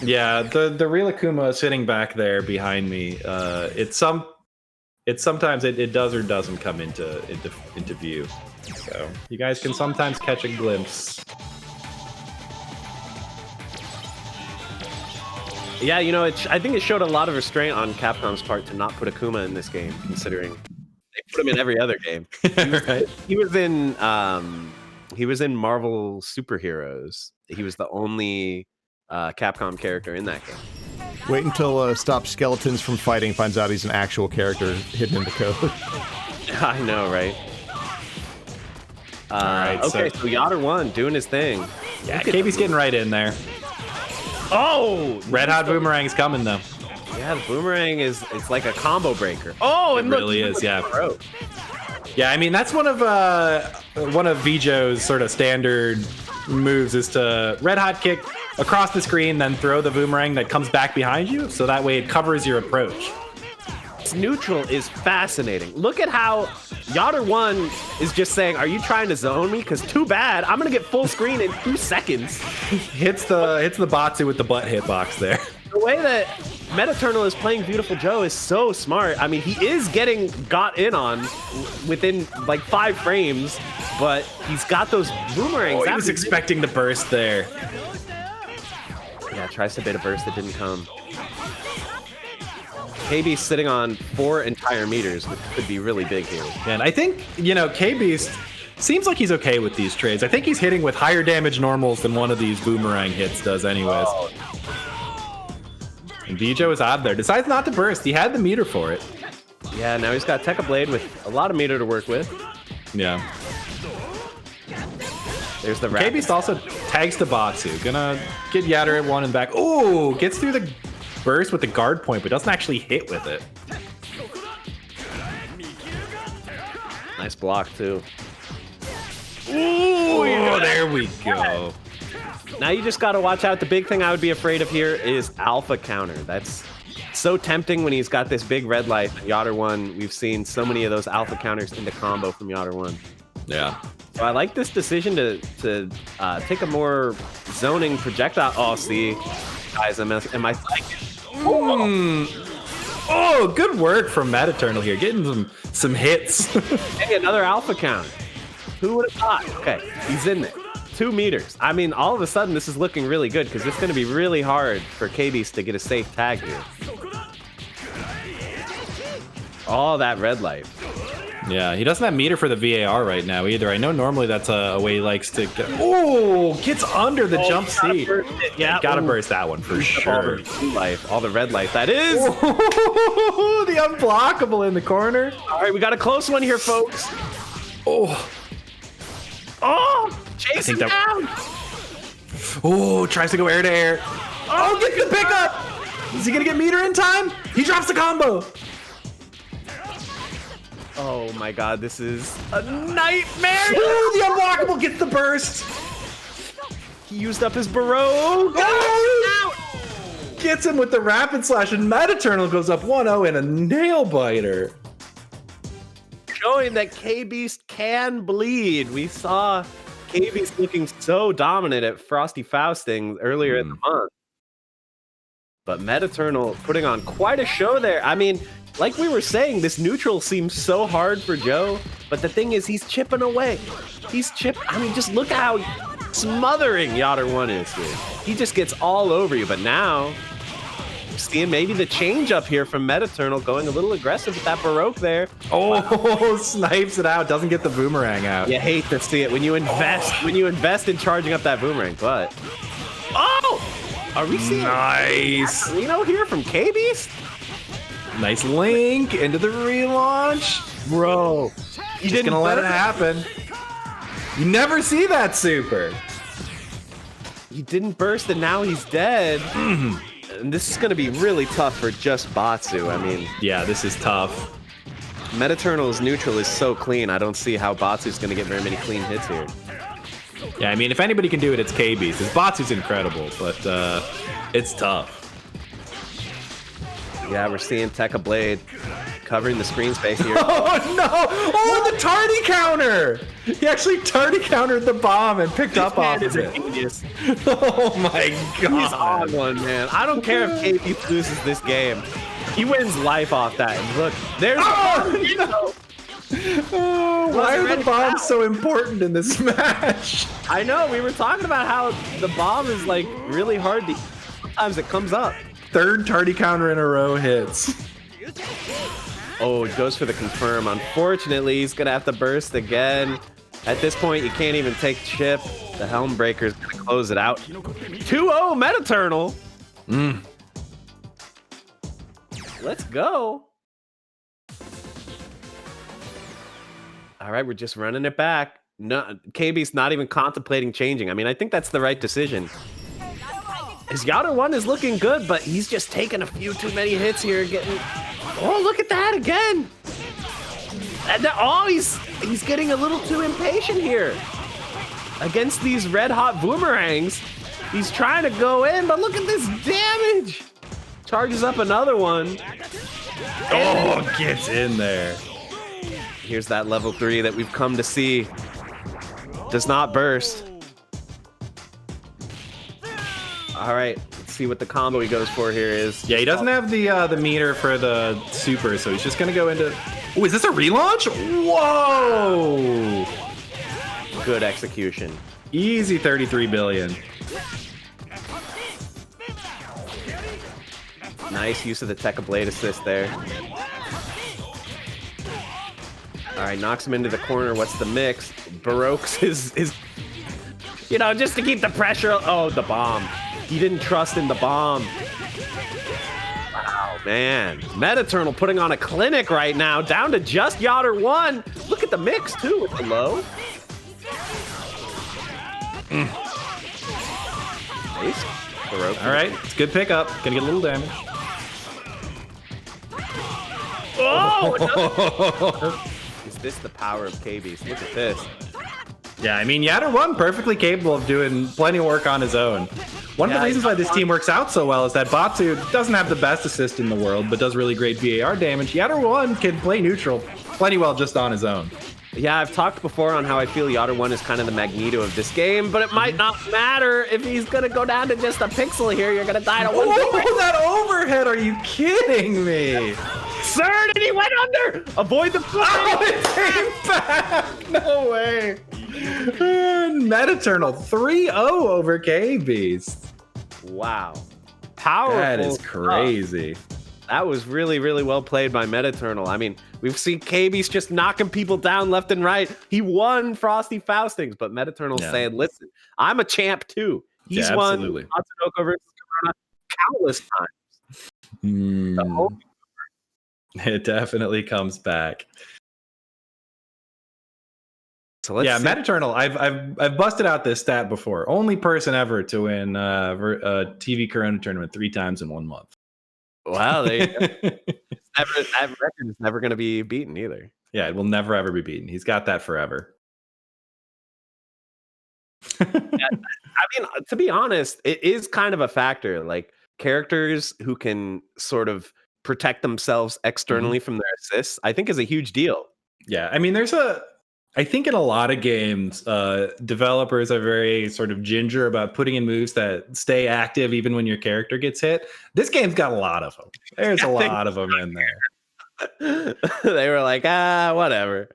Yeah, the real Akuma sitting back there behind me. It sometimes does or doesn't come into view. So you guys can sometimes catch a glimpse. Yeah, you know, I think it showed a lot of restraint on Capcom's part to not put Akuma in this game, considering they put him in every other game. He was in Marvel Superheroes. He was the only Capcom character in that game. Wait until Stop Skeletons from Fighting finds out he's an actual character hidden in the code. I know, right? Okay, so Yotter won, doing his thing. Yeah, KB's getting right in there. Oh! Red Hot Boomerang's coming, though. Yeah, the boomerang it's like a combo breaker. Oh, it really is, yeah. Yeah, I mean, that's one of Vijo's sort of standard moves is to red hot kick across the screen, then throw the boomerang that comes back behind you, so that way it covers your approach. This neutral is fascinating. Look at how Yotter 1 is just saying, are you trying to zone me? Because too bad, I'm gonna get full screen in 2 seconds. hits the Batsu with the butt hitbox there. The way that Metaternal is playing Beautiful Joe is so smart. I mean, he is getting got in on within like 5 frames, but he's got those boomerangs. Oh, he was expecting the burst there. Yeah, tries to bait a burst that didn't come. KBeast sitting on 4 entire meters, which could be really big here. And I think, you know, KBeast seems like he's okay with these trades. I think he's hitting with higher damage normals than one of these boomerang hits does anyways. Oh. And Vijo is out there. Decides not to burst. He had the meter for it. Yeah, now he's got Tekka Blade with a lot of meter to work with. Yeah. There's the KBeast also tags to Batsu. Gonna get Yatter at 1 and back. Ooh, gets through the burst with the guard point, but doesn't actually hit with it. Nice block, too. Ooh, there we go. Now you just got to watch out. The big thing I would be afraid of here is alpha counter. That's so tempting when he's got this big red light. Yotter 1, we've seen so many of those alpha counters into combo from Yotter 1. Yeah. So I like this decision to take a more zoning projectile. Oh, see, guys, am I Oh, good work from Metaternal here, getting some hits. Hey, another alpha counter. Who would have thought? Okay, he's in there. 2 meters. I mean, all of a sudden, this is looking really good because it's going to be really hard for KBeast to get a safe tag here. Oh, that red light. Yeah, he doesn't have meter for the VAR right now either. I know normally that's a way he likes to get. Oh, gets under the jump C. Yeah, gotta burst that one for sure. All the red light. That is. Oh, the unblockable in the corner. All right, we got a close one here, folks. Oh. Chase him down. Oh, tries to go air to air. Oh, gets the pickup. Is he gonna get meter in time? He drops the combo. Oh my god, this is a nightmare! Ooh, the unblockable gets the burst! He used up his Baroque! Oh! Gets him with the rapid slash, and Metaternal goes up 1-0 in a nail biter. Showing that KBeast can bleed. We saw KBeast looking so dominant at Frosty Fausting earlier in the month. But Metaternal putting on quite a show there. I mean, like we were saying, this neutral seems so hard for Joe, but the thing is, he's chipping away. I mean, just look how smothering Yotter 1 is here. He just gets all over you, but now, seeing maybe the change up here from Metaternal going a little aggressive with that Baroque there. Oh, snipes it out, doesn't get the boomerang out. You hate to see it when you invest in charging up that boomerang, but... Oh! Are we seeing nice Reno here from KBeast? Nice link into the relaunch. Bro, you just gonna let it happen. You never see that super. He didn't burst and now he's dead. And this is gonna be really tough for just Batsu. I mean, yeah, this is tough. Metaternal's neutral is so clean. I don't see how Batsu's gonna get very many clean hits here. Yeah, I mean, if anybody can do it, it's KBeast. His Batsu's incredible, but it's tough. Yeah, we're seeing Tekka Blade covering the screen space here. Oh no! Oh, the tardy counter! He actually tardy countered the bomb and picked up off of it. Genius. Oh my god! He's on one, man. I don't care if KBeast loses this game. He wins life off that. And look, there's Oh, why are the bombs so important in this match? I know, we were talking about how the bomb is like really hard to... Sometimes it comes up. Third tardy counter in a row hits. Oh, it goes for the confirm. Unfortunately, he's going to have to burst again. At this point, you can't even take chip. The Helm Breaker's going to close it out. 2-0 Metaternal. Let's go. All right, we're just running it back. No, KBeast not even contemplating changing. I mean, I think that's the right decision. His Yater 1 is looking good, but he's just taking a few too many hits here. Oh, look at that again. And oh, he's getting a little too impatient here. Against these red-hot boomerangs. He's trying to go in, but look at this damage. Charges up another one. Oh, gets in there. Here's that level 3 that we've come to see. Does not burst. All right, let's see what the combo he goes for here is. Yeah, he doesn't have the meter for the super, so he's just gonna go into. Oh, is this a relaunch? Whoa! Good execution. Easy 33 billion. Nice use of the Tekka Blade assist there. All right, knocks him into the corner. What's the mix? Baroque's his you know, just to keep the pressure. Oh, the bomb. He didn't trust in the bomb. Wow, man. Metaternal putting on a clinic right now. Down to just Yater 1. Look at the mix, too, with the low. Nice. Baroque. All right, it's good pickup. Gonna get a little damage. Oh! Is this the power of KBeast? Look at this. Yeah, I mean, Yater 1 perfectly capable of doing plenty of work on his own. One of the reasons why this team works out so well is that Batsu doesn't have the best assist in the world, but does really great VAR damage. Yater 1 can play neutral plenty well just on his own. Yeah, I've talked before on how I feel Yater 1 is kind of the Magneto of this game, but it might not matter if he's going to go down to just a pixel here. You're going to die to one. Oh, that overhead! Are you kidding me? Sir, and he went under! Avoid the flip! Oh, it came back! No way! Metaternal 3-0 over KBeast. Wow. Powerful. That is crazy. That was really, really well played by Metaternal. I mean, we've seen KBeast just knocking people down left and right. He won Frosty Faustings, but Metaternal's saying, listen, I'm a champ too. He's won Tatsunoko versus Corona countless times. It definitely comes back. So let's see. Metaternal. I've busted out this stat before. Only person ever to win a TV Corona tournament 3 times in 1 month. Wow, there you go. That record is never going to be beaten either. Yeah, it will never ever be beaten. He's got that forever. I mean, to be honest, it is kind of a factor. Like characters who can sort of protect themselves externally from their assists, I think is a huge deal. Yeah, I mean, I think in a lot of games, developers are very sort of ginger about putting in moves that stay active even when your character gets hit. This game's got a lot of them. There's a lot of them in there. They were like, whatever.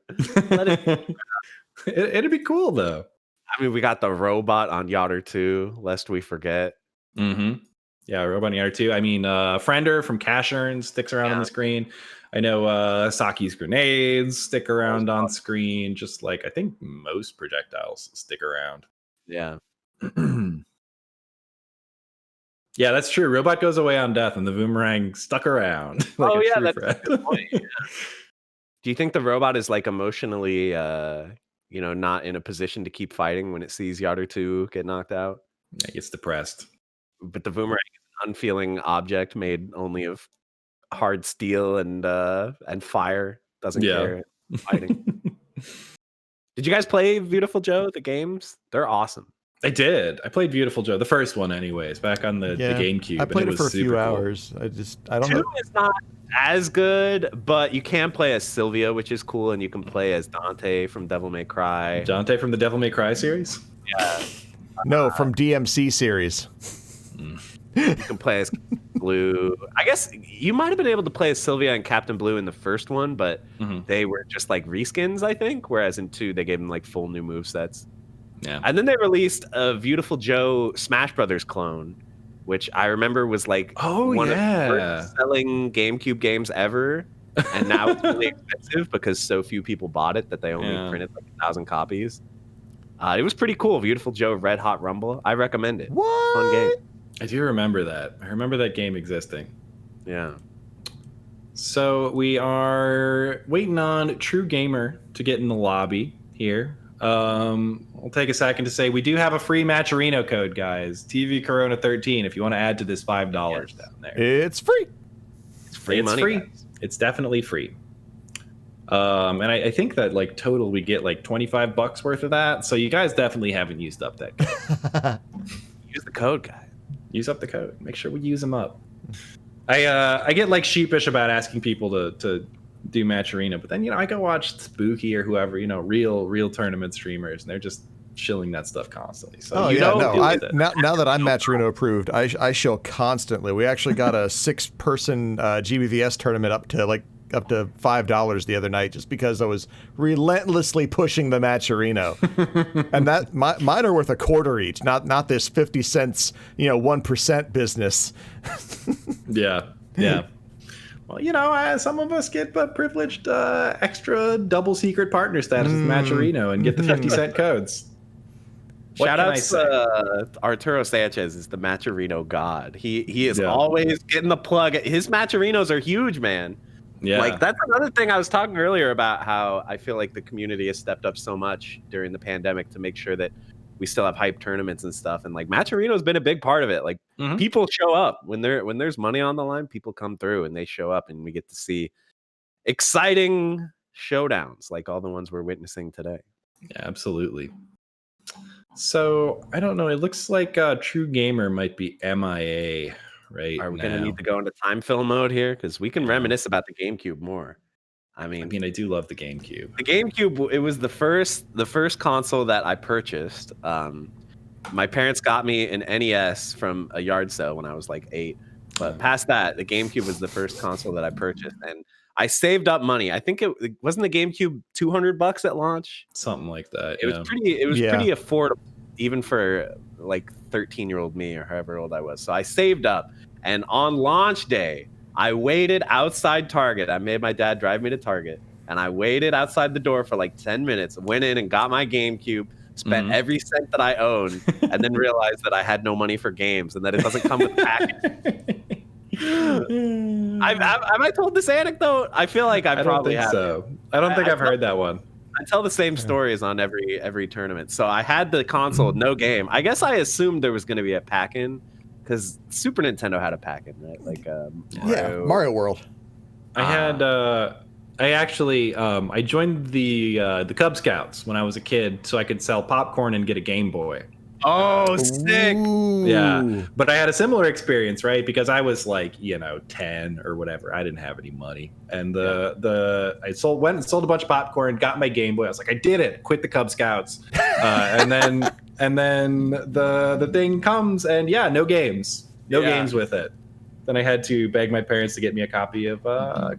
It'd be cool, though. I mean, we got the robot on Yater 2, lest we forget. Yeah, robot on Yater 2. I mean, Friender from Cash Earns sticks around on the screen. I know Saki's grenades stick around on screen, just like I think most projectiles stick around. Yeah. Yeah, that's true. Robot goes away on death, and the boomerang stuck around. That's a good point. Yeah. Do you think the robot is like emotionally, not in a position to keep fighting when it sees Yater 2 get knocked out? It gets depressed. But the boomerang is an unfeeling object made only of hard steel and fire. Doesn't care fighting. Did you guys play Beautiful Joe, the games? They're awesome. I did. I played Beautiful Joe, the first one anyways, back on the GameCube. I played it for a few hours. I don't know. 2 is not as good, but you can play as Sylvia, which is cool, and you can play as Dante from Devil May Cry. Dante from the Devil May Cry series? Yeah. No, from DMC series. You can play as Blue. I guess you might have been able to play as Sylvia and Captain Blue in the first one, but they were just like reskins, I think. Whereas in 2, they gave them like full new movesets. Yeah. And then they released a Beautiful Joe Smash Brothers clone which I remember was like one of the first selling GameCube games ever. And now it's really expensive because so few people bought it that they only printed like 1,000 copies. It was pretty cool. Beautiful Joe Red Hot Rumble. I recommend it. What? Fun game. I do remember that. I remember that game existing. Yeah. So we are waiting on True Gamer to get in the lobby here. We'll take a second to say we do have a free Matcherino code, guys. TV Corona 13. If you want to add to this $5 down there, it's free. It's free it's money. Free. Guys. It's definitely free. And I think that like total we get like $25 worth of that. So you guys definitely haven't used up that code. Use the code, guys. Use up the code. Make sure we use them up. I get like sheepish about asking people to do Matcherino, but then I go watch Spooky or whoever, real tournament streamers, and they're just shilling that stuff constantly. So now that I'm Matcherino approved, I shill constantly. We actually got a 6-person GBVS tournament up to $5 the other night just because I was relentlessly pushing the Matcherino. And that mine are worth a quarter each, not this 50 cents, 1% business. Yeah. Well, some of us get privileged extra double secret partner status with Matcherino and get the 50-cent codes. Shout out to Arturo Sanchez is the Matcherino god. He is always getting the plug. His Matcherinos are huge, man. Yeah. Like that's another thing I was talking earlier about how I feel like the community has stepped up so much during the pandemic to make sure that we still have hype tournaments and stuff. And like Matcherino's been a big part of it. Like people show up when there's money on the line, people come through and they show up and we get to see exciting showdowns like all the ones we're witnessing today. Yeah, absolutely. So I don't know. It looks like True Gamer might be MIA right Are we now. going to need to go into time fill mode here? Because we can reminisce about the GameCube more. I mean, I do love the GameCube. The GameCube, it was the first console that I purchased. My parents got me an NES from a yard sale when I was like 8. But past that, the GameCube was the first console that I purchased, and I saved up money. I think it wasn't the GameCube $200 at launch, something like that. It was pretty affordable, even for like 13-year-old me or however old I was. So I saved up, and on launch day, I waited outside Target. I made my dad drive me to Target, and I waited outside the door for like 10 minutes, went in and got my GameCube, spent every cent that I owned, and then realized that I had no money for games and that it doesn't come with package. Have I told this anecdote? I feel like I probably have. So. I don't think I've heard that one. I tell the same stories on every tournament. So I had the console, no game. I guess I assumed there was going to be a pack-in because Super Nintendo had a pack-in, right? Like Mario World. I had I joined the Cub Scouts when I was a kid so I could sell popcorn and get a Game Boy. Oh, sick. Ooh. Yeah. But I had a similar experience, right? Because I was like, 10 or whatever. I didn't have any money. And I went and sold a bunch of popcorn, got my Game Boy. I was like, I did it. Quit the Cub Scouts. And then the thing comes and no games. No games with it. Then I had to beg my parents to get me a copy of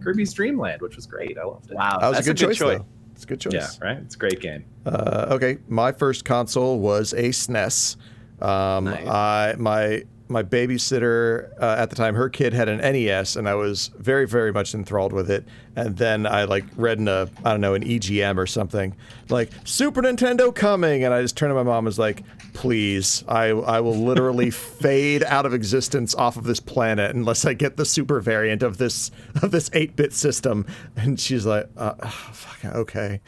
Kirby's Dream Land, which was great. I loved it. Wow. That was a good choice. Though. It's a good choice. Yeah, right? It's a great game. Okay, my first console was a SNES. Nice. My babysitter at the time, her kid had an NES, and I was very, very much enthralled with it. And then I read in an EGM or something, like Super Nintendo coming, and I just turned to my mom and was like, please, I will literally fade out of existence off of this planet unless I get the super variant of this 8-bit system. And she's like, fuck, okay.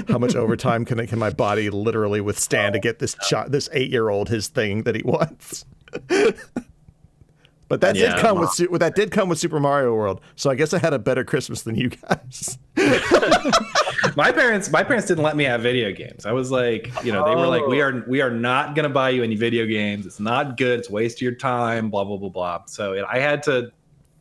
How much overtime can my body literally withstand to get this 8-year-old his thing that he wants? But that did come with Super Mario World, so I guess I had a better Christmas than you guys. My parents didn't let me have video games. I was like, they were like, we are not gonna buy you any video games. It's not good. It's a waste of your time. Blah blah blah blah. So I had to,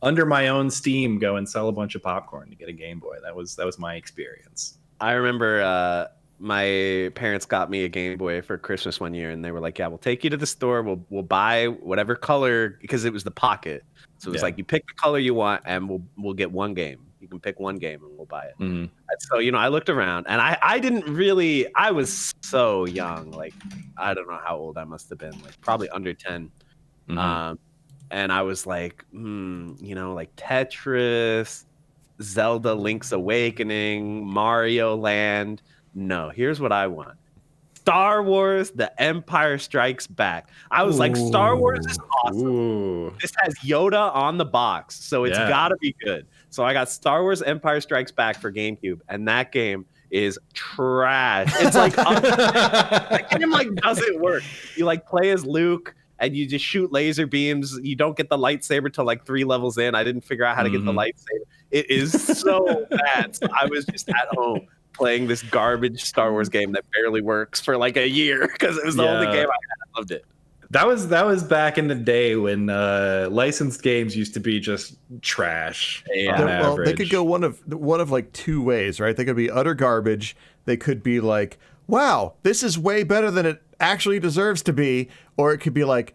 under my own steam, go and sell a bunch of popcorn to get a Game Boy. That was my experience. I remember my parents got me a Game Boy for Christmas one year, and they were like, yeah, we'll take you to the store. We'll buy whatever color, because it was the Pocket. So it was like, you pick the color you want, and we'll get one game. You can pick one game, and we'll buy it. Mm-hmm. And so, I looked around, and I didn't really, I was so young. Like, I don't know how old I must have been, like probably under 10. And I was like, like Tetris, Zelda Link's Awakening, Mario Land. No, here's what I want. Star Wars, The Empire Strikes Back. I was like, Star Wars is awesome. Ooh. This has Yoda on the box, so it's gotta be good. So I got Star Wars Empire Strikes Back for GameCube, and that game is trash. It's like that game like doesn't work. You like play as Luke and you just shoot laser beams. You don't get the lightsaber till like 3 levels in. I didn't figure out how to get the lightsaber. It is so bad. So I was just at home playing this garbage Star Wars game that barely works for like a year because it was the only game I had. I loved it. That was back in the day when licensed games used to be just trash. On well, average. they could go one of like 2 ways, right? They could be utter garbage. They could be like, wow, this is way better than it actually deserves to be. Or it could be like,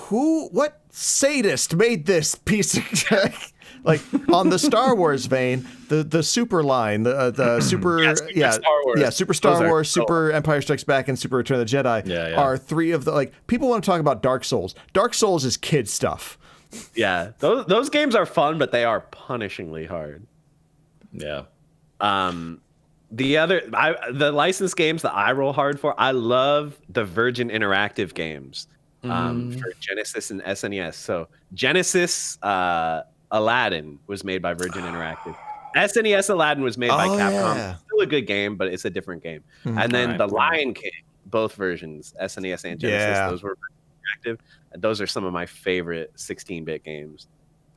what sadist made this piece of like on the Star Wars vein, the Super line, the Super Star Wars. Super Star Wars, Super Empire Strikes Back, and Super Return of the Jedi are 3 of the like people want to talk about Dark Souls. Dark Souls is kid stuff. Yeah, those games are fun, but they are punishingly hard. Yeah. The licensed games that I roll hard for, I love the Virgin Interactive games for Genesis and SNES. So Genesis Aladdin was made by Virgin Interactive. SNES Aladdin was made by Capcom. Yeah. Still a good game, but it's a different game. And then The Lion King, both versions, SNES and Genesis, those were Virgin Interactive. And those are some of my favorite 16-bit games.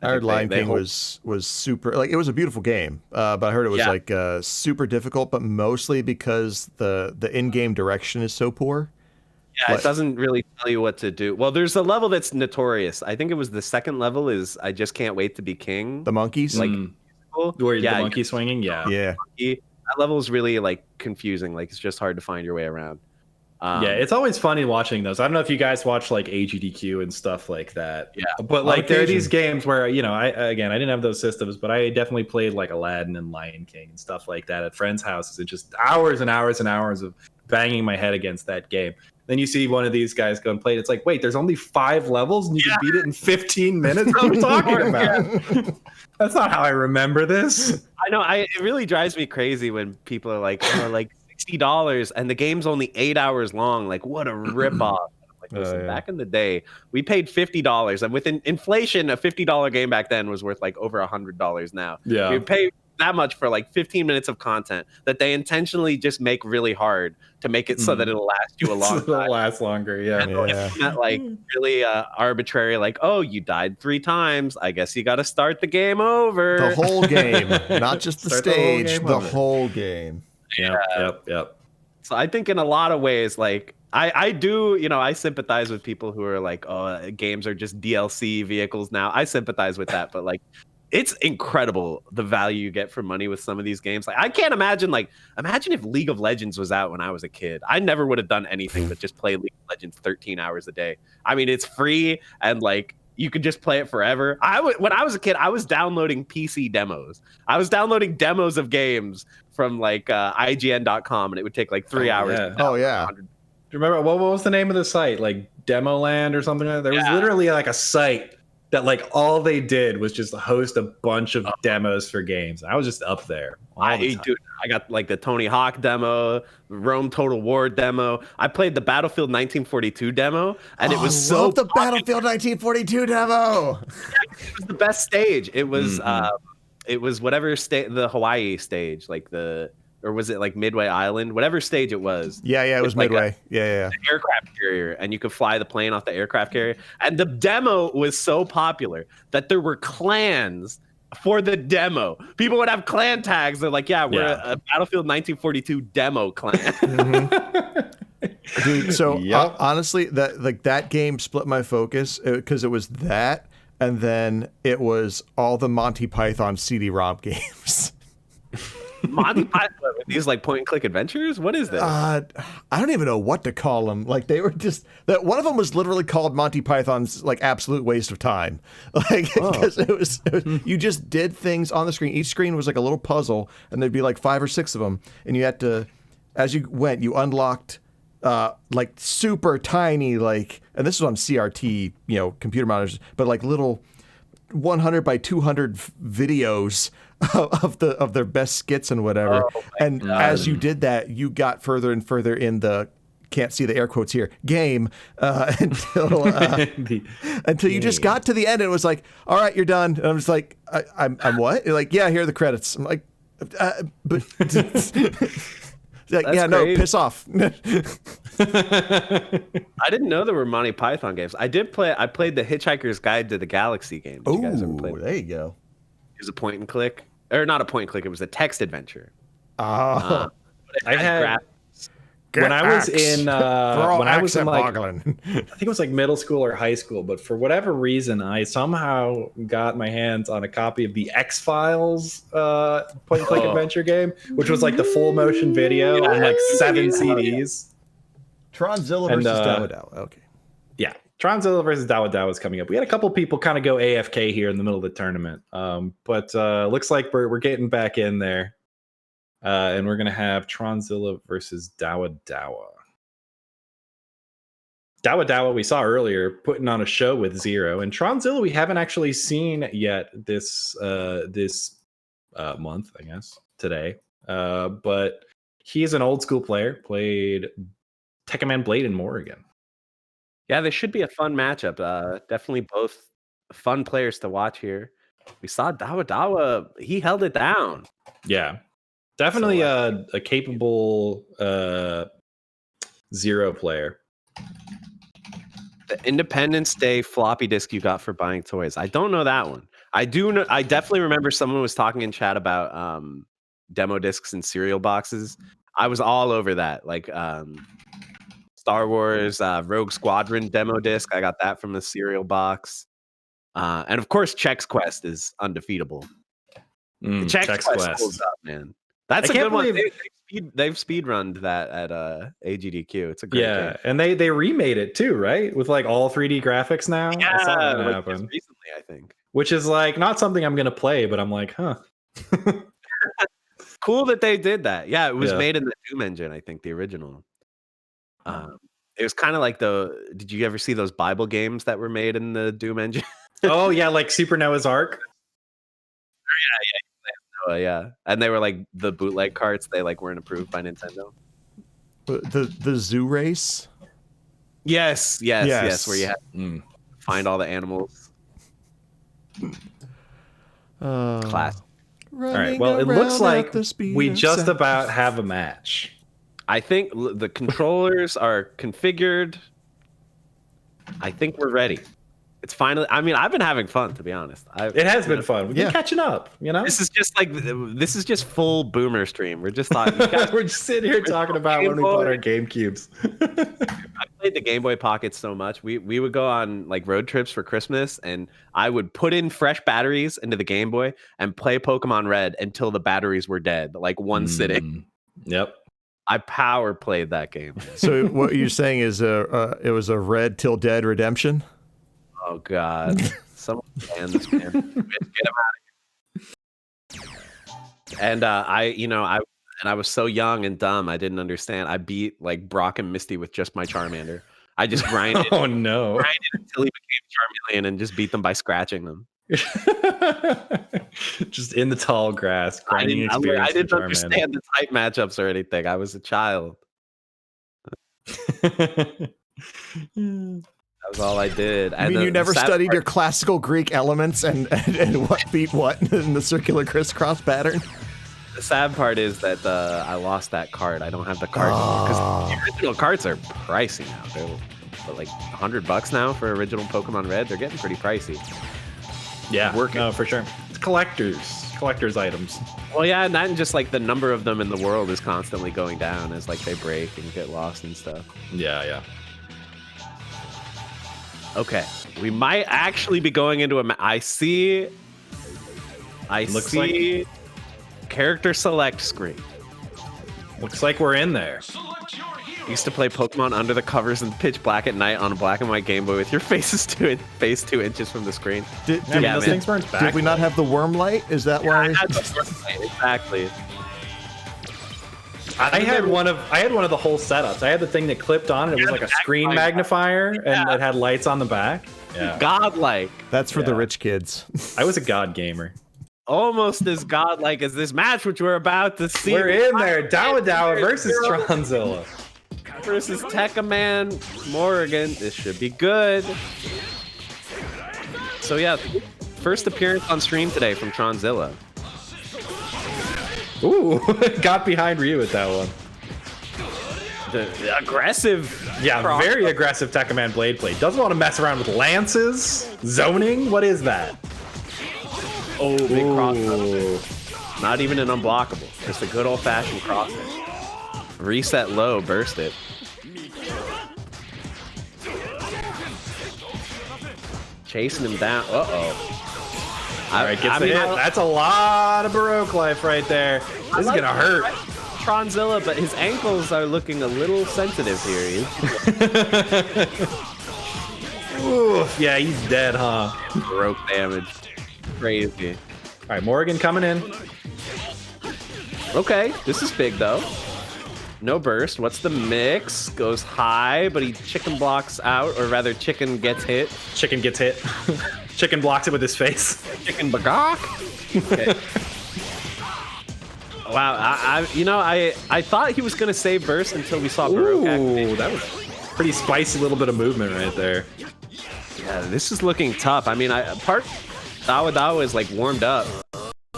I heard Lion King was super, like it was a beautiful game, but I heard it was like super difficult, but mostly because the in-game direction is so poor. Yeah, it doesn't really tell you what to do. Well, there's a level that's notorious. I think it was the second level is I Just Can't Wait to Be King. The monkeys? Where the monkey swinging? Yeah. Yeah. That level is really like confusing. Like it's just hard to find your way around. It's always funny watching those. I don't know if you guys watch like AGDQ and stuff like that. Yeah. But like there are these games where, I didn't have those systems, but I definitely played like Aladdin and Lion King and stuff like that at friends' houses and just hours and hours and hours of banging my head against that game. Then you see one of these guys go and play it. It's like, wait, there's only 5 levels and you can beat it in 15 minutes? What are we talking about? That's not how I remember this. I know. It really drives me crazy when people are like, $60 and the game's only 8 hours long. Like, what a ripoff. Like, listen, back in the day, we paid $50, and with inflation, a $50 game back then was worth like over $100 now. Yeah. We pay that much for like 15 minutes of content that they intentionally just make really hard to make it so that it'll last you a long time. It'll last longer, Not like really arbitrary, like, oh, you died 3 times. I guess you got to start the game over. The whole game, not just the stage, the whole game. Yep. So I think in a lot of ways, like I do, I sympathize with people who are like, oh, games are just DLC vehicles now. I sympathize with that, but like, it's incredible the value you get for money with some of these games. Like I can't imagine, imagine if League of Legends was out when I was a kid. I never would have done anything but just play League of Legends 13 hours a day. I mean, it's free and like you could just play it forever. When I was a kid, I was downloading PC demos. I was downloading demos of games from like IGN.com, and it would take like 3 hours. Yeah. Oh yeah. Do you remember what was the name of the site? Like Demoland or something like that? There was literally like a site that like all they did was just host a bunch of demos for games. I was just up there. I got like the Tony Hawk demo, Rome Total War demo. I played the Battlefield 1942 demo, and it was so the Battlefield 1942 demo. It was the best stage. It was it was whatever the Hawaii stage, or was it like Midway Island? Whatever stage it was. Yeah, it was like Midway. An aircraft carrier, and you could fly the plane off the aircraft carrier. And the demo was so popular that there were clans for the demo. People would have clan tags. They're like, we're a Battlefield 1942 demo clan. Dude, so honestly, that game split my focus because it was that, and then it was all the Monty Python CD-ROM games. Monty Python, these like point and click adventures? What is this? I don't even know what to call them. Like they were just that one of them was literally called Monty Python's like absolute waste of time. Like because it was you just did things on the screen. Each screen was like a little puzzle, and there'd be like 5 or 6 of them, and you had to, as you went, you unlocked like super tiny, like, and this was on CRT, computer monitors, but like little 100 by 200 videos of their best skits and whatever. And as you did that, you got further and further in the, can't see the air quotes here, game, until you just got to the end and it was like, all right, you're done. And I'm just like, I'm what? You're like, yeah, here are the credits. I'm like, but like, yeah, no, piss off. I didn't know there were Monty Python games. I played the Hitchhiker's Guide to the Galaxy game. Did you guys ever play that? There you go. It was a point and click, or not a point and click. It was a text adventure. I had when I was in like, I think it was like middle school or high school, but for whatever reason, I somehow got my hands on a copy of the X-Files point and click adventure game, which was like the full motion video on like 7 CDs. Tronzilla versus Dawadawa. Okay. Yeah, Tronzilla versus Dawadawa is coming up. We had a couple people kind of go AFK here in the middle of the tournament, but looks like we're getting back in there. And we're going to have Tronzilla versus Dawadawa. Dawadawa, we saw earlier, putting on a show with Zero. And Tronzilla, we haven't actually seen yet this month, I guess, today. But he's an old school player, played Tekken Man Blade and more again. Yeah, this should be a fun matchup. Definitely both fun players to watch here. We saw Dawadawa, he held it down. Yeah. Definitely a capable Zero player. The Independence Day floppy disk you got for buying toys. I don't know that one. I do know. I definitely remember someone was talking in chat about demo discs and cereal boxes. I was all over that. Like Star Wars Rogue Squadron demo disc. I got that from the cereal box. And of course, Chex Quest is undefeatable. Chex Quest holds up, man. That's a good one. They've speedrunned that at AGDQ. It's a great game. And they remade it too, right? With like all 3D graphics now. Yeah, I saw that happen recently, I think. Which is like not something I'm gonna play, but I'm like, huh. Cool that they did that. Yeah, it was made in the Doom engine, I think, the original. It was kind of like did you ever see those Bible games that were made in the Doom engine? Oh yeah, like Super Noah's Ark. Yeah, and they were like the bootleg carts. They like weren't approved by Nintendo. The zoo race. Yes. Where you have to find all the animals. Class. All right. Well, it looks like we just about have a match. I think the controllers are configured. I think we're ready. It's finally. I mean, I've been having fun, to be honest. It has been fun. We've been catching up. This is just full boomer stream. We're just talking. We're just sitting here talking about when we bought our GameCubes. I played the Game Boy Pocket so much. We would go on like road trips for Christmas, and I would put in fresh batteries into the Game Boy and play Pokemon Red until the batteries were dead, like one sitting. Yep. I power played that game. So what you're saying is it was a Red till Dead redemption? Oh God! Someone ban this man. Get him out of here. And I was so young and dumb. I didn't understand. I beat like Brock and Misty with just my Charmander. I just grinded. Oh no! Grinded until he became Charmeleon and just beat them by scratching them. Just in the tall grass, grinding experience. I didn't understand the type matchups or anything. I was a child. That was all I did. I mean, you never studied your classical Greek elements and what beat what in the circular crisscross pattern? The sad part is that I lost that card. I don't have the card because the original cards are pricey now. They're like $100 now for original Pokemon Red. They're getting pretty pricey. Yeah, no, for sure. It's collector's items. Well, yeah, and then just like the number of them in the world is constantly going down as like they break and get lost and stuff. Yeah. Okay, we might actually be going into I see character select screen. Looks like we're in there. Used to play Pokemon under the covers in pitch black at night on a black and white Game Boy with your face 2 inches from the screen. Did we not have the worm light? Is that why? I had the worm light, exactly. I had one of the whole setups. I had the thing that clipped on, and it was like a screen magnifier, and it had lights on the back. Yeah. Godlike. That's for the rich kids. I was a god gamer. Almost as godlike as this match, which we're about to see. We're in there. Dawadawa versus Tronzilla. Versus Tekkaman Morrigan. This should be good. So yeah, first appearance on stream today from Tronzilla. Ooh, got behind Ryu with that one. The aggressive. Yeah, very aggressive Tekkaman blade play. Doesn't want to mess around with lances. Zoning? What is that? Oh, big cross. Not even an unblockable. Just a good old-fashioned cross. Reset low, burst it. Chasing him down. Uh-oh. All right, gets the hit. That's a lot of Baroque life right there. This is going to hurt. Tronzilla, but his ankles are looking a little sensitive here. Ooh, yeah, he's dead, huh? Baroque damage. Crazy. All right, Morrigan coming in. Okay, this is big, though. No burst. What's the mix? Goes high, but he chicken blocks out, or rather, chicken gets hit. Chicken gets hit. Chicken blocks it with his face. Chicken bagok. Okay. Wow, I thought he was gonna save burst until we saw Baroque activate. That was pretty spicy little bit of movement right there. Yeah, this is looking tough. I mean, part Dawadawa is like warmed up.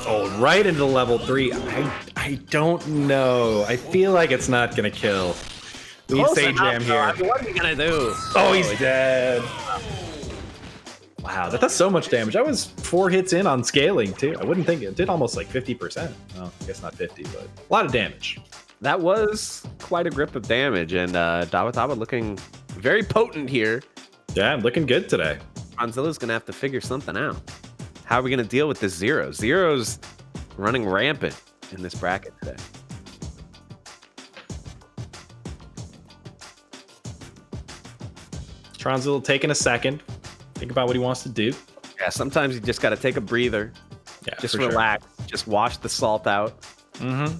Oh, right into level 3. I don't know. I feel like it's not gonna kill. We need Sage Jam here. I mean, what are we gonna do? Oh, he's dead. Wow, that does so much damage. I was 4 hits in on scaling too. I wouldn't think it did almost like 50%. Well, I guess not 50, but a lot of damage. That was quite a grip of damage, and Dawadawa looking very potent here. Yeah, looking good today. Tronzilla's gonna have to figure something out. How are we gonna deal with this Zero? Zero's running rampant in this bracket today. Tronzilla taking a second. Think about what he wants to do. Yeah, sometimes you just gotta take a breather. Yeah, just relax. Sure. Just wash the salt out. Mm-hmm.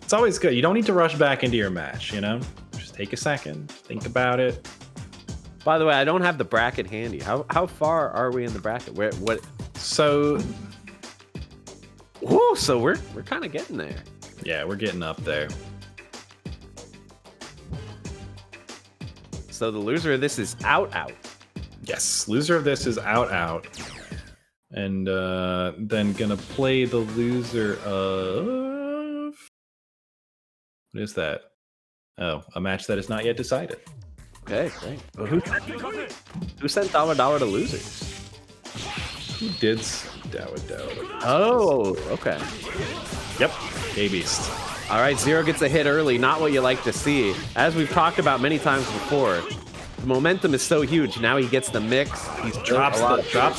It's always good. You don't need to rush back into your match, you know? Just take a second. Think about it. By the way, I don't have the bracket handy. How far are we in the bracket? What? So, whoa! So we're kind of getting there. Yeah, we're getting up there. So the loser of this is out. Yes, loser of this is out. And then gonna play the loser of... What is that? Oh, a match that is not yet decided. Okay, great. Well, who sent Dawadawa to losers? Who did Dawadawa? Oh, okay. Yep, KBeast. All right, Zero gets a hit early. Not what you like to see. As we've talked about many times before, the momentum is so huge. Now he gets the mix. He's drops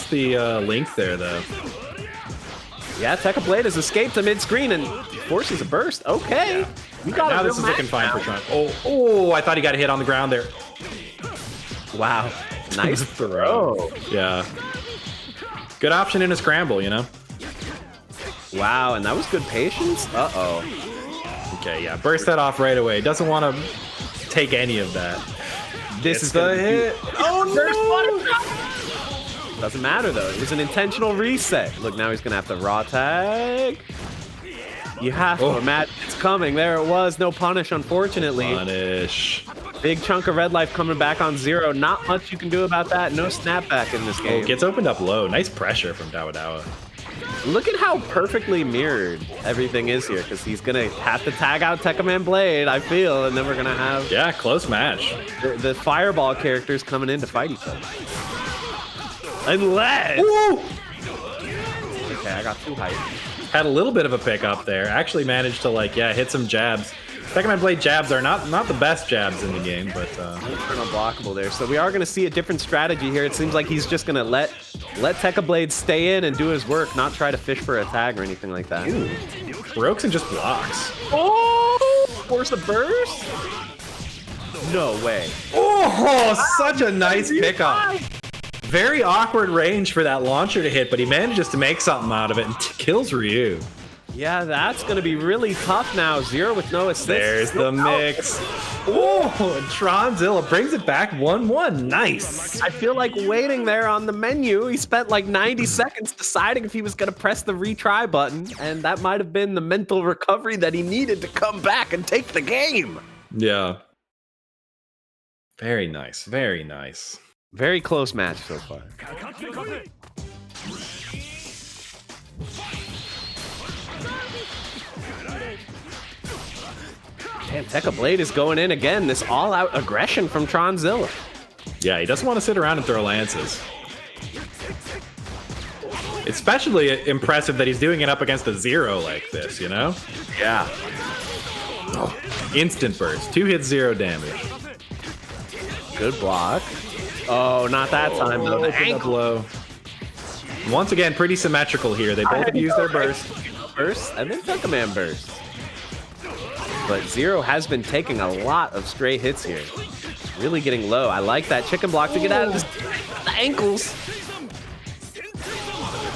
the link there, though. Yeah, Tekka Blade has escaped the mid-screen and forces a burst. Okay. Yeah. Now this is looking fine for Tron. Oh, I thought he got a hit on the ground there. Wow. Nice throw. Yeah. Good option in a scramble, you know? Wow, and that was good patience? Uh-oh. Okay, yeah. Burst that off right away. Doesn't want to take any of that. This is the hit. Oh, no! Doesn't matter, though. It was an intentional reset. Look, now he's going to have to raw tag. You have to imagine it's coming. There it was. No punish, unfortunately. Punish. Big chunk of red life coming back on Zero. Not much you can do about that. No snapback in this game. Oh, gets opened up low. Nice pressure from Dawadawa. Look at how perfectly mirrored everything is here, because he's going to have to tag out Tekkaman Blade, I feel, and then we're going to have... Yeah, close match. The Fireball characters coming in to fight each other. Unless... Woo! Okay, I got too hyped. Had a little bit of a pickup there. Actually managed to, like, yeah, hit some jabs. Tekkaman Blade jabs are not the best jabs in the game, but... Unblockable there. So we are going to see a different strategy here. It seems like he's just going to let Tekka Blade stay in and do his work, not try to fish for a tag or anything like that. Baroqueson just blocks. Oh! Force a burst? No way. Oh, such a nice pickup. Very awkward range for that launcher to hit, but he manages to make something out of it and kills Ryu. Yeah, that's going to be really tough now. Zero with no assist. There's the mix. Oh, Tronzilla brings it back 1-1. Nice. I feel like waiting there on the menu. He spent like 90 seconds deciding if he was going to press the retry button, and that might have been the mental recovery that he needed to come back and take the game. Yeah. Very nice. Very nice. Very close match so far. Damn, Tekka Blade is going in again. This all-out aggression from Tronzilla. Yeah, he doesn't want to sit around and throw lances. It's especially impressive that he's doing it up against a Zero like this, you know? Yeah. Oh, instant burst. 2 hits, 0 damage. Good block. Oh, not that time, though. The ankle. Low. Once again, pretty symmetrical here. They both have used their burst. Burst, and then Tekka Man burst. But Zero has been taking a lot of stray hits here. Really getting low. I like that chicken block to get out of the ankles.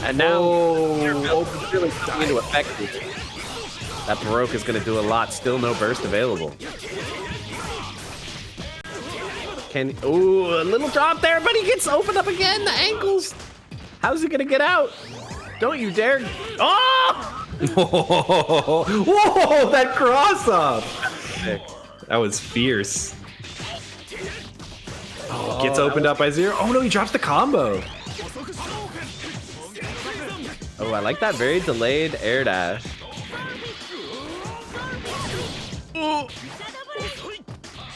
And now really starting into effect. That Baroque is going to do a lot. Still no burst available. Ooh, a little drop there, but he gets opened up again. The ankles. How's he going to get out? Don't you dare. Oh! Whoa, that cross up. That was fierce. Oh, gets opened up by Zero. Oh no, he drops the combo. Oh, I like that very delayed air dash. Ooh.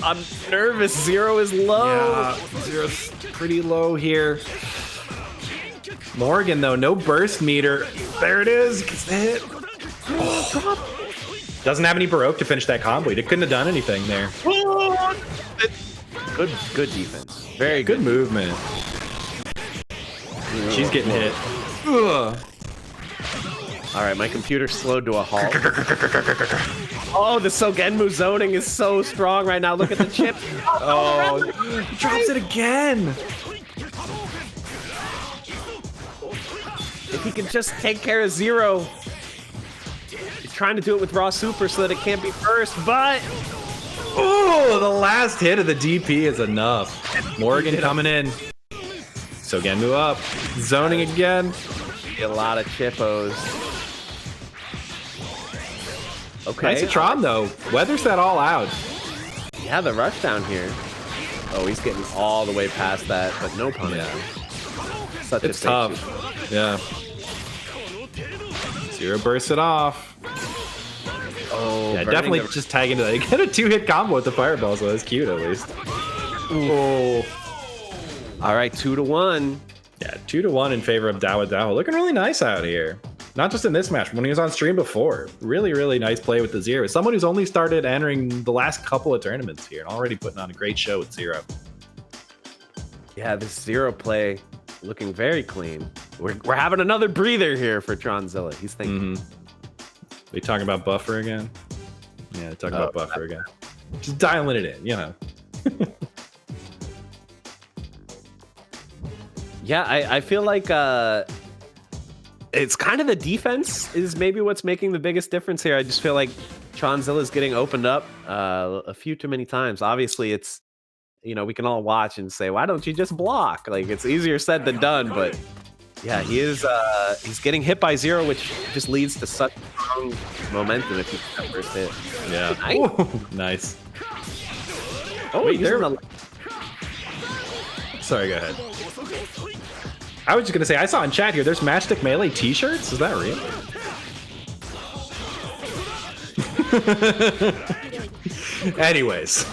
I'm nervous. Zero is low. Yeah, Zero's pretty low here. Morgan, though, no burst meter. There it is. Gets the hit. Oh. Doesn't have any Baroque to finish that combo. He couldn't have done anything there. Good defense. Very good movement. She's getting hit. Ugh. All right, my computer slowed to a halt. Oh, the Sogenmu zoning is so strong right now. Look at the chip. Oh, he drops it again. If he can just take care of Zero. He's trying to do it with raw super so that it can't be first, but... Oh, the last hit of the DP is enough. Morgan coming in. Sogenmu up. Zoning again. A lot of chippos. Okay. Nice Tron, though. Weathers that all out. Yeah, the rush down here. Oh, he's getting all the way past that, but no punish. Yeah. Such it's a tough. Yeah. Zero bursts it off. Oh, yeah, definitely just tag into that. You get a 2-hit combo with the fireball, so that's cute at least. Oh. All right, 2-1. Yeah, 2-1 in favor of Dawadawa. Looking really nice out here. Not just in this match, when he was on stream before. Really, really nice play with the Zero. Someone who's only started entering the last couple of tournaments here and already putting on a great show with Zero. Yeah, this Zero play looking very clean. We're having another breather here for Tronzilla. He's thinking. They talking about buffer again? Yeah, talking about buffer again. Just dialing it in, you know. Yeah, I feel like it's kind of the defense is maybe what's making the biggest difference here. I just feel like Tronzilla's getting opened up a few too many times. Obviously, it's, you know, we can all watch and say, why don't you just block? Like, it's easier said than done, but yeah, he's getting hit by Zero, which just leads to such strong momentum if you get that first hit. Yeah. Nice. Ooh, nice. Oh, wait, sorry, go ahead. I was just gonna say, I saw in chat here, there's Matchstick Melee t-shirts? Is that real? Anyways.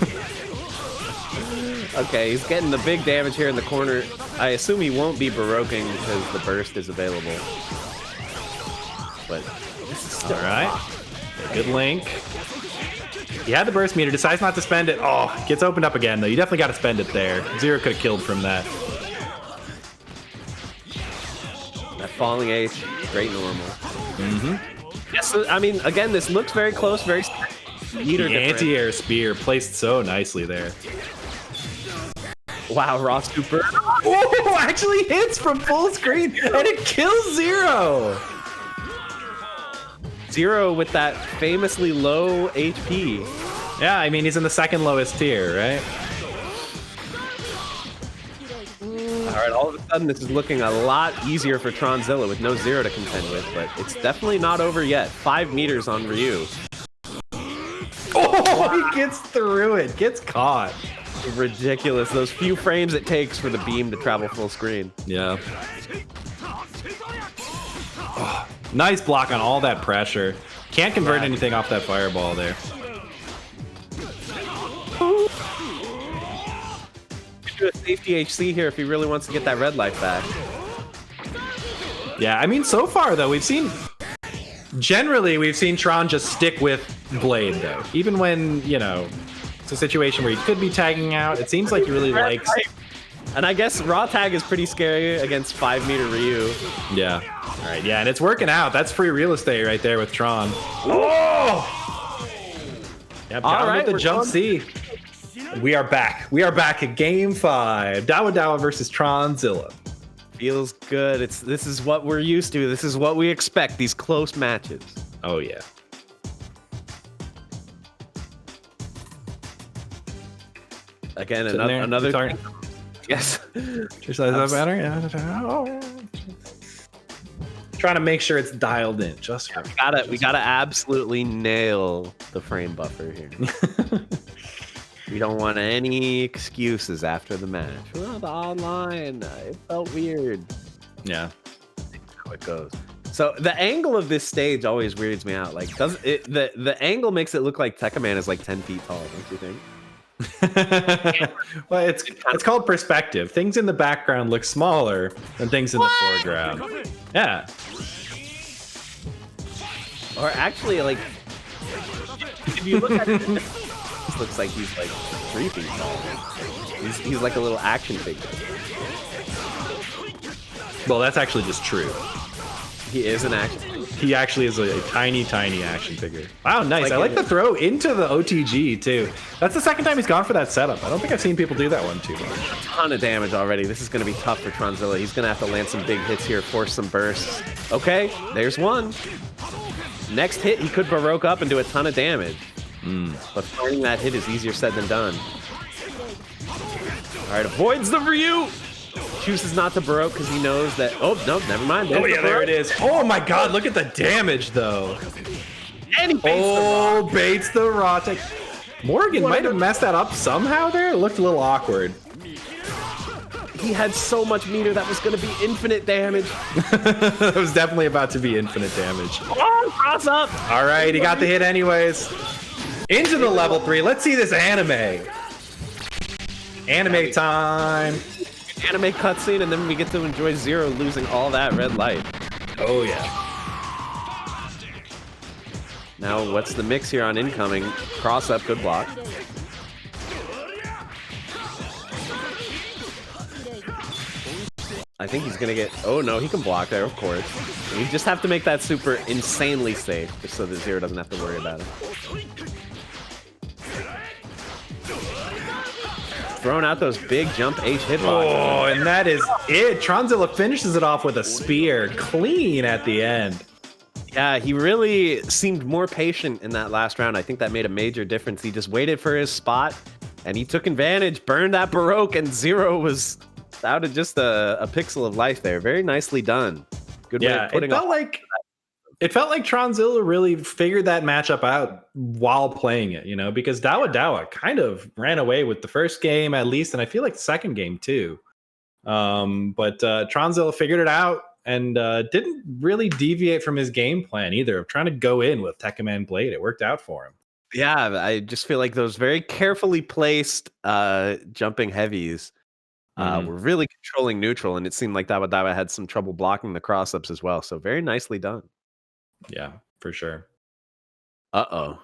Okay, he's getting the big damage here in the corner. I assume he won't be Baroquing because the burst is available. But this is still alright. Good link. He had the burst meter, decides not to spend it. Oh, gets opened up again though. You definitely gotta spend it there. Zero could have killed from that. That falling H, great normal. Yes, I mean, again, this looks very close, very the anti-air spear placed so nicely there. Wow, raw super. Oh, actually hits from full screen and it kills Zero. Zero with that famously low HP. Yeah, I mean, he's in the second lowest tier, right? All right, all of a sudden, this is looking a lot easier for Tronzilla with no Zero to contend with, but it's definitely not over yet. 5 meters on Ryu. Oh, he gets through it, gets caught. Ridiculous. Those few frames it takes for the beam to travel full screen. Yeah. Oh, nice block on all that pressure. Can't convert anything off that fireball there. Do a safety HC here if he really wants to get that red life back. Yeah, I mean, so far, though, we've seen Tron just stick with Blade, though. Even when, you know, it's a situation where he could be tagging out, it seems like he really likes... And I guess raw tag is pretty scary against 5 meter Ryu. Yeah. All right, yeah, and it's working out. That's free real estate right there with Tron. Oh! Yep, All right, with the jump C. We are back. We are back at Game 5. Dawadawa versus Tronzilla. Feels good. This is what we're used to. This is what we expect, these close matches. Oh, yeah. Again, another yes. Just that better? Yeah. Trying to make sure it's dialed in. Just we gotta absolutely nail the frame buffer here. We don't want any excuses after the match. Well, the online, it felt weird. Yeah. That's how it goes. So the angle of this stage always weirds me out. Like, the angle makes it look like Tekkaman is like 10 feet tall, don't you think? Well, it's called perspective. Things in the background look smaller than things in the foreground. Yeah. Or actually, like, if you look at it, this looks like he's like 3 feet tall. He's like a little action figure. Well, that's actually just true. He is an action figure. He actually is a tiny, tiny action figure. Wow, nice. Like I like the throw into the OTG, too. That's the second time he's gone for that setup. I don't think I've seen people do that one too much. A ton of damage already. This is going to be tough for Tronzilla. He's going to have to land some big hits here, force some bursts. Okay, there's one. Next hit, he could Baroque up and do a ton of damage. But finding that hit is easier said than done. All right, avoids the Ryu. Chooses not to Baroque because he knows that... Oh, no, never mind. Oh, yeah, there it is. Oh, my God, look at the damage, though. And he baits the raw tech. Morgan might have messed that up somehow there. It looked a little awkward. He had so much meter that was going to be infinite damage. It was definitely about to be infinite damage. Oh, cross up. All right, he got the hit anyways. Into the level 3. Let's see this anime. Anime time. Anime cutscene, and then we get to enjoy Zero losing all that red light. Oh, yeah. Now, what's the mix here on incoming? Cross up, good block. I think he's gonna get... Oh, no, he can block there, of course. You just have to make that super insanely safe, just so that Zero doesn't have to worry about it. Throwing out those big jump H hitboxes. Oh, and that is it. Tronzilla finishes it off with a spear. Clean at the end. Yeah, he really seemed more patient in that last round. I think that made a major difference. He just waited for his spot, and he took advantage, burned that Baroque, and Zero was out of just a pixel of life there. Very nicely done. Good way of putting it felt like Tronzilla really figured that matchup out while playing it, you know, because Dawadawa kind of ran away with the first game at least, and I feel like the second game too. But Tronzilla figured it out and didn't really deviate from his game plan either of trying to go in with Tekkaman Blade. It worked out for him. Yeah, I just feel like those very carefully placed jumping heavies were really controlling neutral, and it seemed like Dawadawa had some trouble blocking the cross-ups as well. So very nicely done. Yeah, for sure. Uh-oh.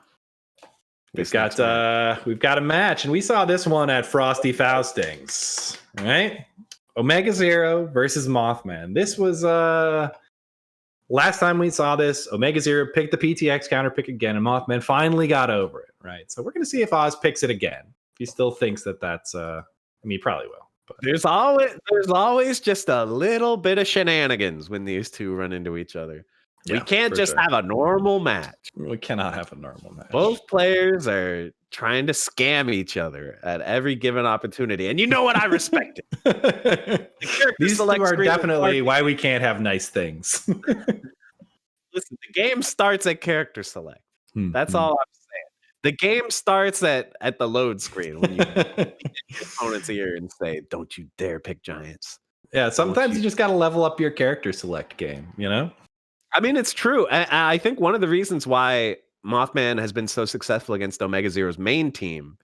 We've got a match, and we saw this one at Frosty Faustings, right? OmegaZero versus Mothman. This was last time we saw this, OmegaZero picked the PTX counter pick again, and Mothman finally got over it, right? So we're going to see if Oz picks it again. If he still thinks that that's I mean, he probably will. But There's always just a little bit of shenanigans when these two run into each other. We can't just have a normal match. We cannot have a normal match. Both players are trying to scam each other at every given opportunity. And you know what? I respect it. These two are definitely why we can't have nice things. Listen, the game starts at character select. That's all I'm saying. The game starts at the load screen when you get your opponent's ear and say, "Don't you dare pick giants." Yeah, sometimes you just got to level up your character select game, you know? I mean, it's true. I think one of the reasons why Mothman has been so successful against OmegaZero's main team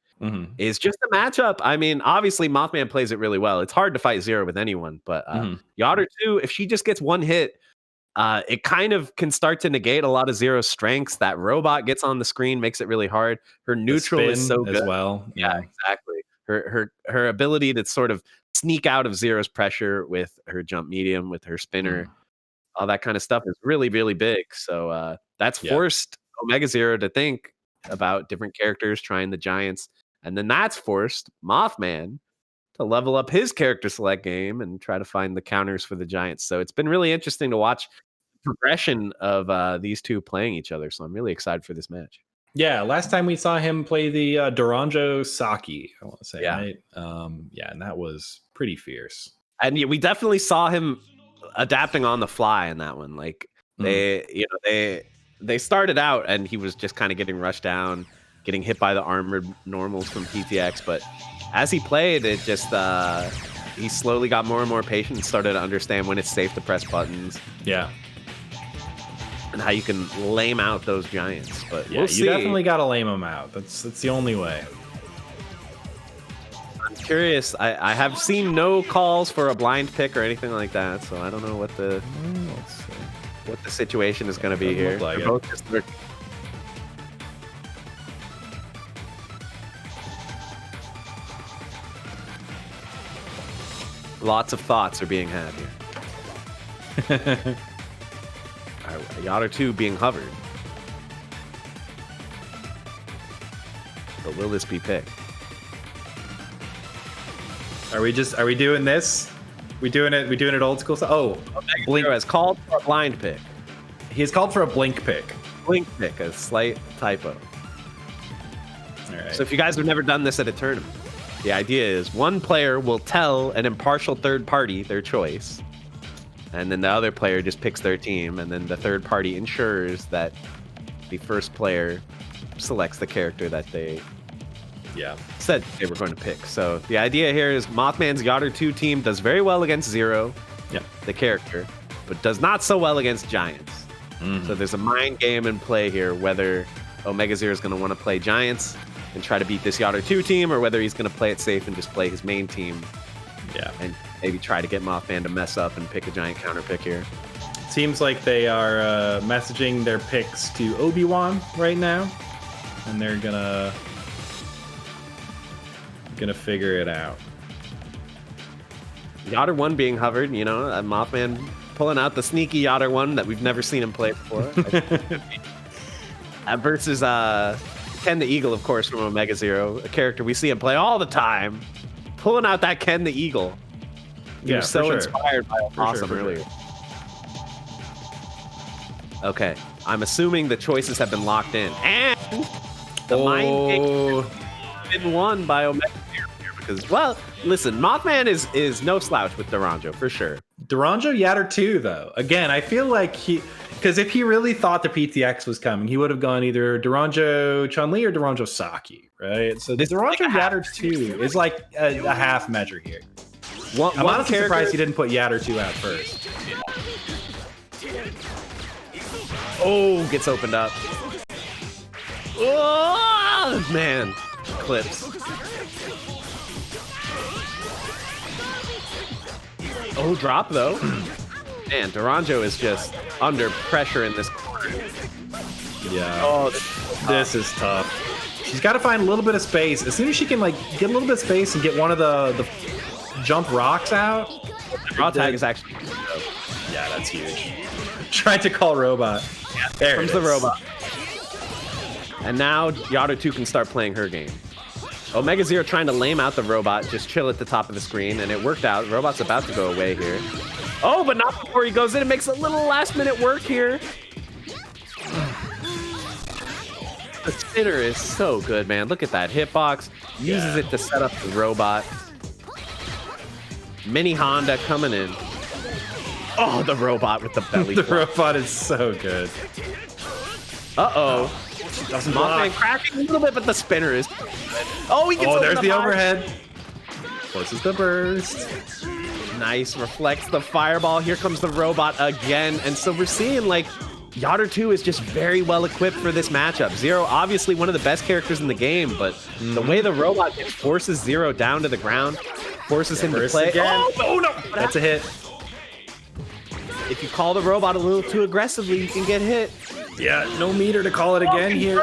is just the matchup. I mean, obviously, Mothman plays it really well. It's hard to fight Zero with anyone, but Yodder too, if she just gets one hit, it kind of can start to negate a lot of Zero's strengths. That robot gets on the screen, makes it really hard. Her neutral is so good as well. Yeah, exactly. Her ability to sort of sneak out of Zero's pressure with her jump medium, with her spinner, all that kind of stuff is really, really big. So that's forced OmegaZero to think about different characters trying the giants. And then that's forced Mothman to level up his character select game and try to find the counters for the giants. So it's been really interesting to watch the progression of these two playing each other. So I'm really excited for this match. Yeah, last time we saw him play the Doranjo Saki, I want to say, right? And that was pretty fierce. And we definitely saw him adapting on the fly in that one. Like they started out and he was just kind of getting rushed down, getting hit by the armored normals from PTX, but as he played, it just he slowly got more and more patient and started to understand when it's safe to press buttons. Yeah. And how you can lame out those giants. But yeah, you definitely got to lame them out. That's the only way. I'm curious. I have seen no calls for a blind pick or anything like that, so I don't know what the situation is going to be here. Like both just lots of thoughts are being had here. Yodder 2 being hovered. But will this be picked? Are we doing this? We doing it old school style? Oh, Blink has called for a blind pick. He has called for a blink pick. Blink pick, a slight typo. All right. So if you guys have never done this at a tournament, the idea is one player will tell an impartial third party their choice, and then the other player just picks their team, and then the third party ensures that the first player selects the character that they said they were going to pick. So the idea here is Mothman's Yodder 2 team does very well against Zero, the character, but does not so well against Giants. So there's a mind game in play here, whether OmegaZero is going to want to play Giants and try to beat this Yodder 2 team, or whether he's going to play it safe and just play his main team. And maybe try to get Mothman to mess up and pick a giant counter pick here. Seems like they are messaging their picks to Obi-Wan right now, and they're gonna figure it out. Yodder 1 being hovered, Mothman pulling out the sneaky Yodder 1 that we've never seen him play before. Versus Ken the Eagle, of course, from OmegaZero, a character we see him play all the time. Pulling out that Ken the Eagle. He was so inspired by Aopossom earlier. Okay, I'm assuming the choices have been locked in. And the mind game has been won by OmegaZero here because, well, listen, Mothman is no slouch with Doranjo, for sure. Doranjo Yodder 2, though. Again, I feel like because if he really thought the PTX was coming, he would have gone either Doranjo Chun-Li or Doranjo Saki, right? So the Doranjo Yodder 2 is like a half measure here. I'm honestly surprised he didn't put Yodder 2 out first. Oh, gets opened up. Oh, man. Clips. Oh, drop, though. Man, Doranjo is just under pressure in this corner. Yeah. Oh, this is tough. She's got to find a little bit of space. As soon as she can, get a little bit of space and get one of the jump rocks out. The raw tag is actually... Yeah, that's huge. Tried to call robot. Yeah, there comes the robot. And now Yodder 2 can start playing her game. OmegaZero trying to lame out the robot, just chill at the top of the screen, and it worked out. Robot's about to go away here. Oh, but not before he goes in. It makes a little last-minute work here. The spinner is so good, man. Look at that hitbox. Uses it to set up the robot. Mini Honda coming in. Oh, the robot with the belly. The robot is so good. Uh-oh. Doesn't Mothman block. cracking a little bit, but the spinner is... Oh, he gets Oh, over there's the fire. overhead. Forces the burst. Nice, reflects the fireball. Here comes the robot again. And so we're seeing, like, Yodder 2 is just very well equipped for this matchup. Zero, obviously one of the best characters in the game, but the way the robot gets forces Zero down to the ground, forces him to burst play. again. Oh, no! That's a hit. If you call the robot a little too aggressively, you can get hit. Yeah, no meter to call it again here.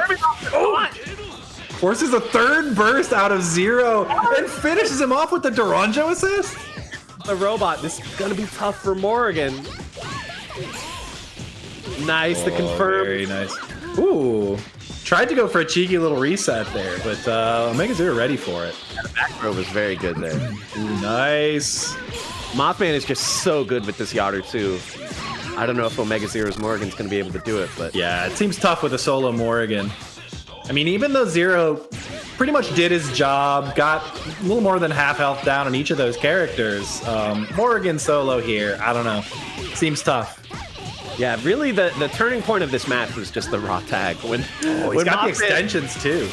Oh! Forces a third burst out of Zero and finishes him off with the Durango assist. The robot, this is gonna be tough for Morrigan. Nice to confirm. Very nice. Ooh. Tried to go for a cheeky little reset there, but OmegaZero ready for it. The back throw was very good there. Ooh, nice. Mothman is just so good with this Yodder too. I don't know if OmegaZero's Morrigan's gonna be able to do it, but Yeah, it seems tough with a solo Morrigan. I mean, even though Zero pretty much did his job, got a little more than half health down on each of those characters, Morrigan solo here, I don't know. Seems tough. yeah, really the turning point of this match was just the raw tag. When He's got the extensions too.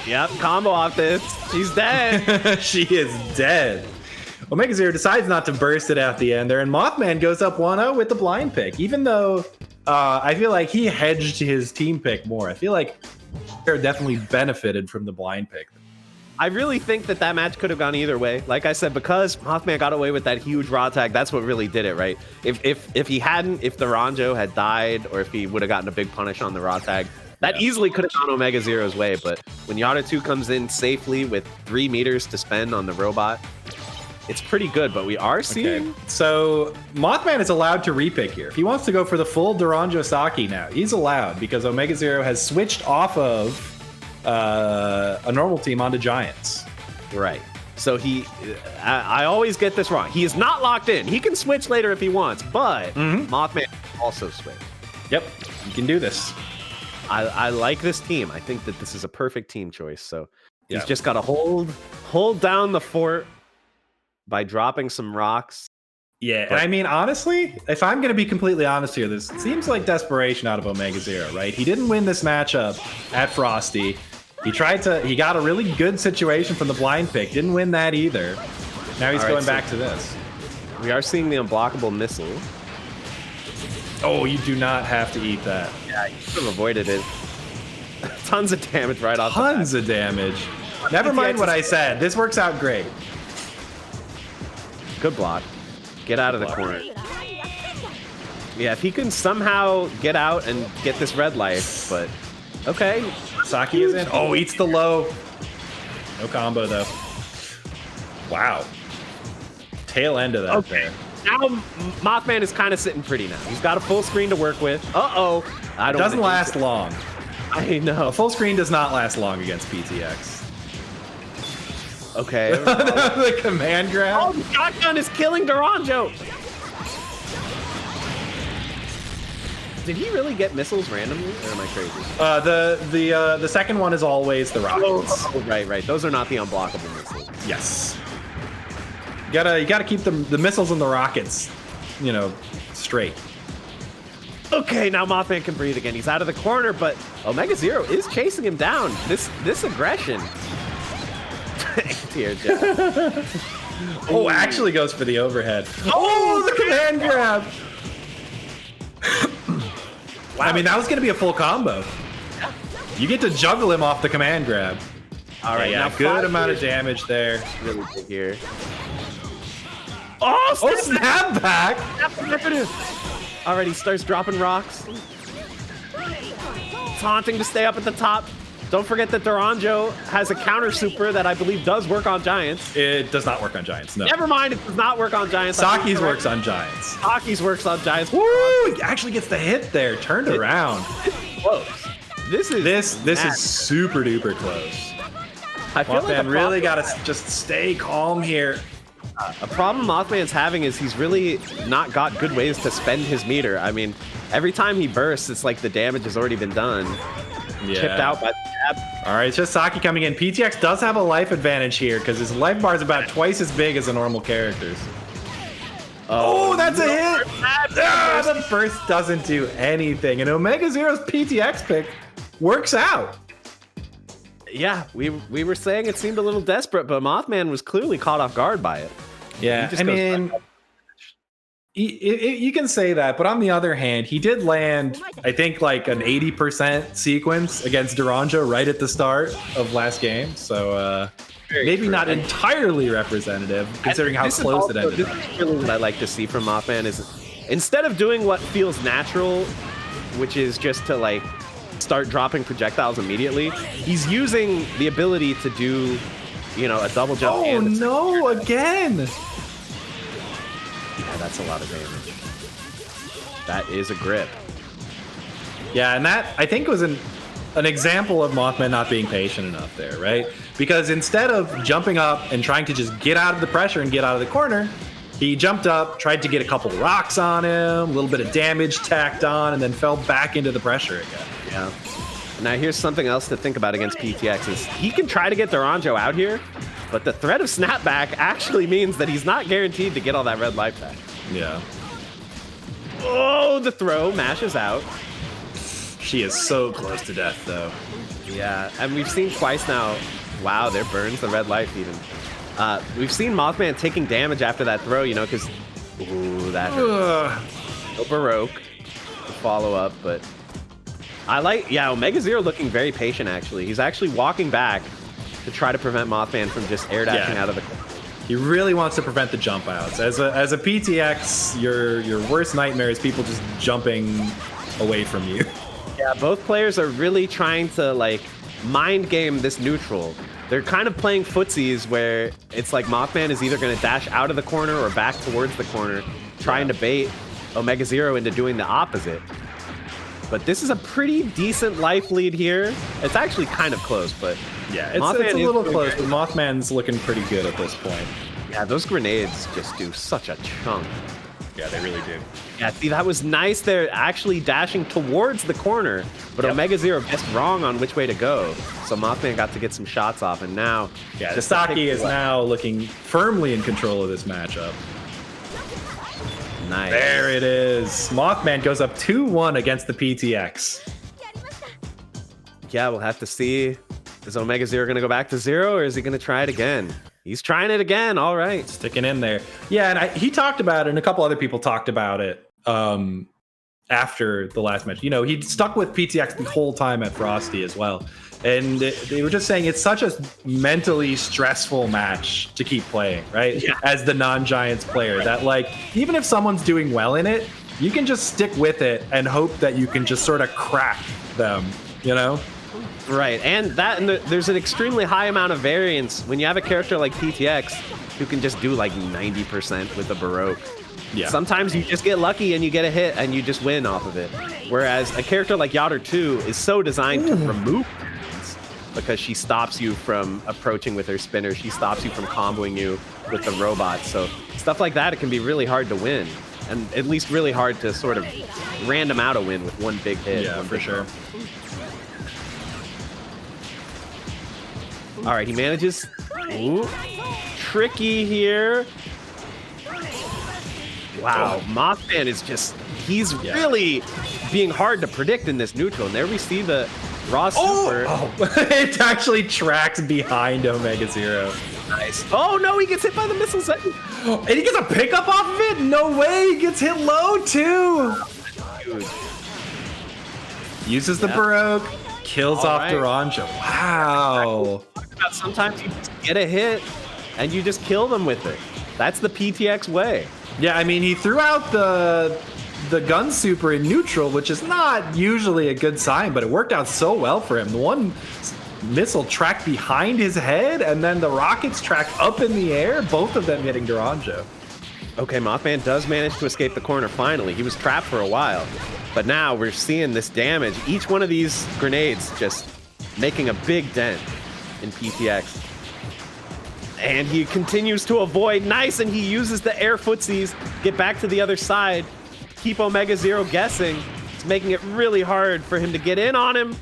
Yep, combo off this. She's dead. She is dead. OmegaZero decides not to burst it at the end there, and Mothman goes up 1-0 with the blind pick, even though I feel like he hedged his team pick more. I feel like they're definitely benefited from the blind pick. I really think that match could have gone either way. Like I said, because Mothman got away with that huge raw tag, that's what really did it, right? If he hadn't, if the Ronjo had died, or if he would have gotten a big punish on the raw tag, that easily could have gone OmegaZero's way. But when Yodder 2 comes in safely with 3 meters to spend on the robot, it's pretty good. But we are seeing... Okay. So Mothman is allowed to repick here. If he wants to go for the full Durango Saki now, he's allowed, because OmegaZero has switched off of a normal team onto Giants. Right. So I always get this wrong. He is not locked in. He can switch later if he wants, but Mothman can also switch. Yep, you can do this. I like this team. I think that this is a perfect team choice. So he's Yeah. just got to hold down the fort by dropping some rocks. Yeah, and I mean, honestly, if I'm going to be completely honest here, this seems like desperation out of OmegaZero, right? He didn't win this matchup at Frosty. He got a really good situation from the blind pick. Didn't win that either. Now he's All right, going so- back to this. We are seeing the unblockable missile. Oh, you do not have to eat that. Yeah, you could have avoided it. Tons of damage right off Tons of damage. Never mind what I said. This works out great. the bat. Good block. Get out of the corner. Yeah, if he can somehow get out and get this red life, but okay. Saki is in. Oh, eats the low. No combo, though. Wow. Tail end of that there. Now Mothman is kind of sitting pretty now. He's got a full screen to work with. Uh-oh. I It don't doesn't wanna last jinx long. it. I know. A full screen does not last long against PTX. Okay. The command grab. Oh, the shotgun is killing Durango. Did he really get missiles randomly, or am I crazy? The second one is always the rockets. Oh, right. Those are not the unblockable missiles. Yes. You gotta keep the missiles and the rockets, straight. Okay, now Mothman can breathe again. He's out of the corner, but OmegaZero is chasing him down. This aggression. Tear jab. Oh, actually goes for the overhead. Oh, the command grab. Wow. I mean, that was gonna be a full combo. You get to juggle him off the command grab. All right, Yeah, now good amount of damage there. really good here. Oh, Oh, snap back! Already starts dropping rocks. Taunting to stay up at the top. Don't forget that Durango has a counter super that I believe does work on Giants. It does not work on Giants, no. Never mind, it does not work on Giants. Saki's works on Giants. Saki's works on Giants. Woo! He actually gets the hit there, turned around. Close. This This is super duper close. I feel like Mothman really gotta just stay calm here. a problem Mothman's having is he's really not got good ways to spend his meter. I mean, every time he bursts, it's like the damage has already been done. chipped out by the jab. All right, it's just Saki coming in. PTX does have a life advantage here because his life bar is about twice as big as a normal character's. Oh, that's a hit! The burst doesn't do anything, and OmegaZero's PTX pick works out. Yeah, we were saying it seemed a little desperate, but Mothman was clearly caught off guard by it. Yeah, I mean, you can say that, but on the other hand, he did land, I think, like an 80% sequence against Duranjo right at the start of last game. So maybe not entirely representative, considering how close it ended up. This is really what I like to see from Mothman is instead of doing what feels natural, which is just to like start dropping projectiles immediately, he's using the ability to do, you know, a double jump. Oh no, again! Yeah, that's a lot of damage. That is a grip. Yeah, and that, I think, was an example of Mothman not being patient enough there, right? Because instead of jumping up and trying to just get out of the pressure and get out of the corner, he jumped up, tried to get a couple rocks on him, a little bit of damage tacked on, and then fell back into the pressure again. Yeah. Now here's something else to think about against PTX is he can try to get Duranjo out here, but the threat of snapback actually means that he's not guaranteed to get all that red life back. Yeah. Oh, the throw mashes out. She is so close to death, though. Yeah, and we've seen twice now. Wow, there burns the red life even. We've seen Mothman taking damage after that throw, you know, because... Ooh, that hurt. No Baroque to follow up, but... I like... Yeah, OmegaZero looking very patient, actually. He's actually walking back to try to prevent Mothman from just air dashing out of the corner. He really wants to prevent the jump outs. As a PTX, your worst nightmare is people just jumping away from you. Yeah, both players are really trying to, like, mind game this neutral. They're kind of playing footsies where it's like Mothman is either going to dash out of the corner or back towards the corner, trying to bait OmegaZero into doing the opposite. But this is a pretty decent life lead here. It's actually kind of close, but yeah, it's a little close, but Mothman's looking pretty good at this point. Yeah, those grenades just do such a chunk. Yeah, they really do. Yeah, see, that was nice. They're actually dashing towards the corner, but OmegaZero guessed wrong on which way to go. So Mothman got to get some shots off, and now... Yeah, Saki is now looking firmly in control of this matchup. Nice. There it is. Mothman goes up 2-1 against the PTX. Yeah, we'll have to see. Is OmegaZero going to go back to 0, or is he going to try it again? He's trying it again. All right. Sticking in there. Yeah, and he talked about it, and a couple other people talked about it after the last match. You know, he stuck with PTX the whole time at Frosty as well. And they were just saying it's such a mentally stressful match to keep playing, right? Yeah. As the non-Giants player, that like, even if someone's doing well in it, you can just stick with it and hope that you can just sort of crack them, you know? Right, and there's an extremely high amount of variance when you have a character like PTX who can just do like 90% with a Baroque. Yeah. Sometimes you just get lucky and you get a hit and you just win off of it. Whereas a character like Yater 2 is so designed to remove because she stops you from approaching with her spinner. She stops you from comboing you with the robot. So stuff like that, it can be really hard to win. And at least really hard to sort of random out a win with one big hit. Yeah, for sure. All right, he manages. Ooh, tricky here. Wow, Mothman is just, he's really being hard to predict in this neutral. And there we see the raw super. It actually tracks behind OmegaZero. Nice. Oh no, he gets hit by the missile set. And he gets a pickup off of it? No way, he gets hit low too. Dude. Uses the Baroque, kills off Duranjo. Wow. Sometimes you just get a hit and you just kill them with it. That's the PTX way. Yeah, I mean, he threw out the gun super in neutral, which is not usually a good sign, but it worked out so well for him. The one missile tracked behind his head, and then the rockets tracked up in the air, both of them hitting Duranjo. Okay, Mothman does manage to escape the corner finally. He was trapped for a while, but now we're seeing this damage. Each one of these grenades just making a big dent in PTX. And he continues to avoid. Nice, and he uses the air footsies, get back to the other side, keep OmegaZero guessing. It's making it really hard for him to get in on him.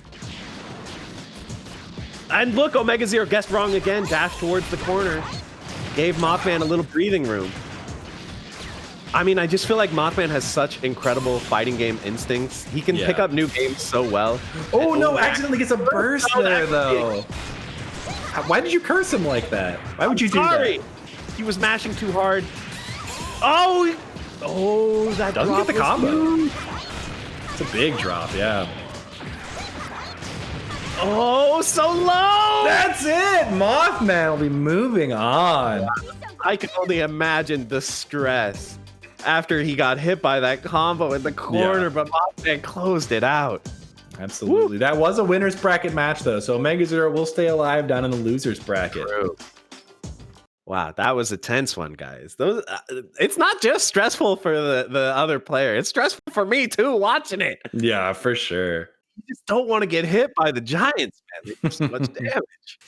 And look, OmegaZero guessed wrong again. Dashed towards the corner. Gave Mothman a little breathing room. I mean, I just feel like Mothman has such incredible fighting game instincts. He can pick up new games so well. Oh, no, accidentally gets a burst there, though. Why did you curse him like that? Why would you do that? He was mashing too hard. Oh, that doesn't get the combo. Huge. It's a big drop, yeah. Oh, so low! That's it! Mothman will be moving on. I can only imagine the stress after he got hit by that combo in the corner, but Mothman closed it out. Absolutely. Woo. That was a winner's bracket match, though, so OmegaZero will stay alive down in the loser's bracket. True. Wow, that was a tense one, guys. Those, it's not just stressful for the other player. It's stressful for me, too, watching it. Yeah, for sure. You just don't want to get hit by the Giants, man. They do so much damage.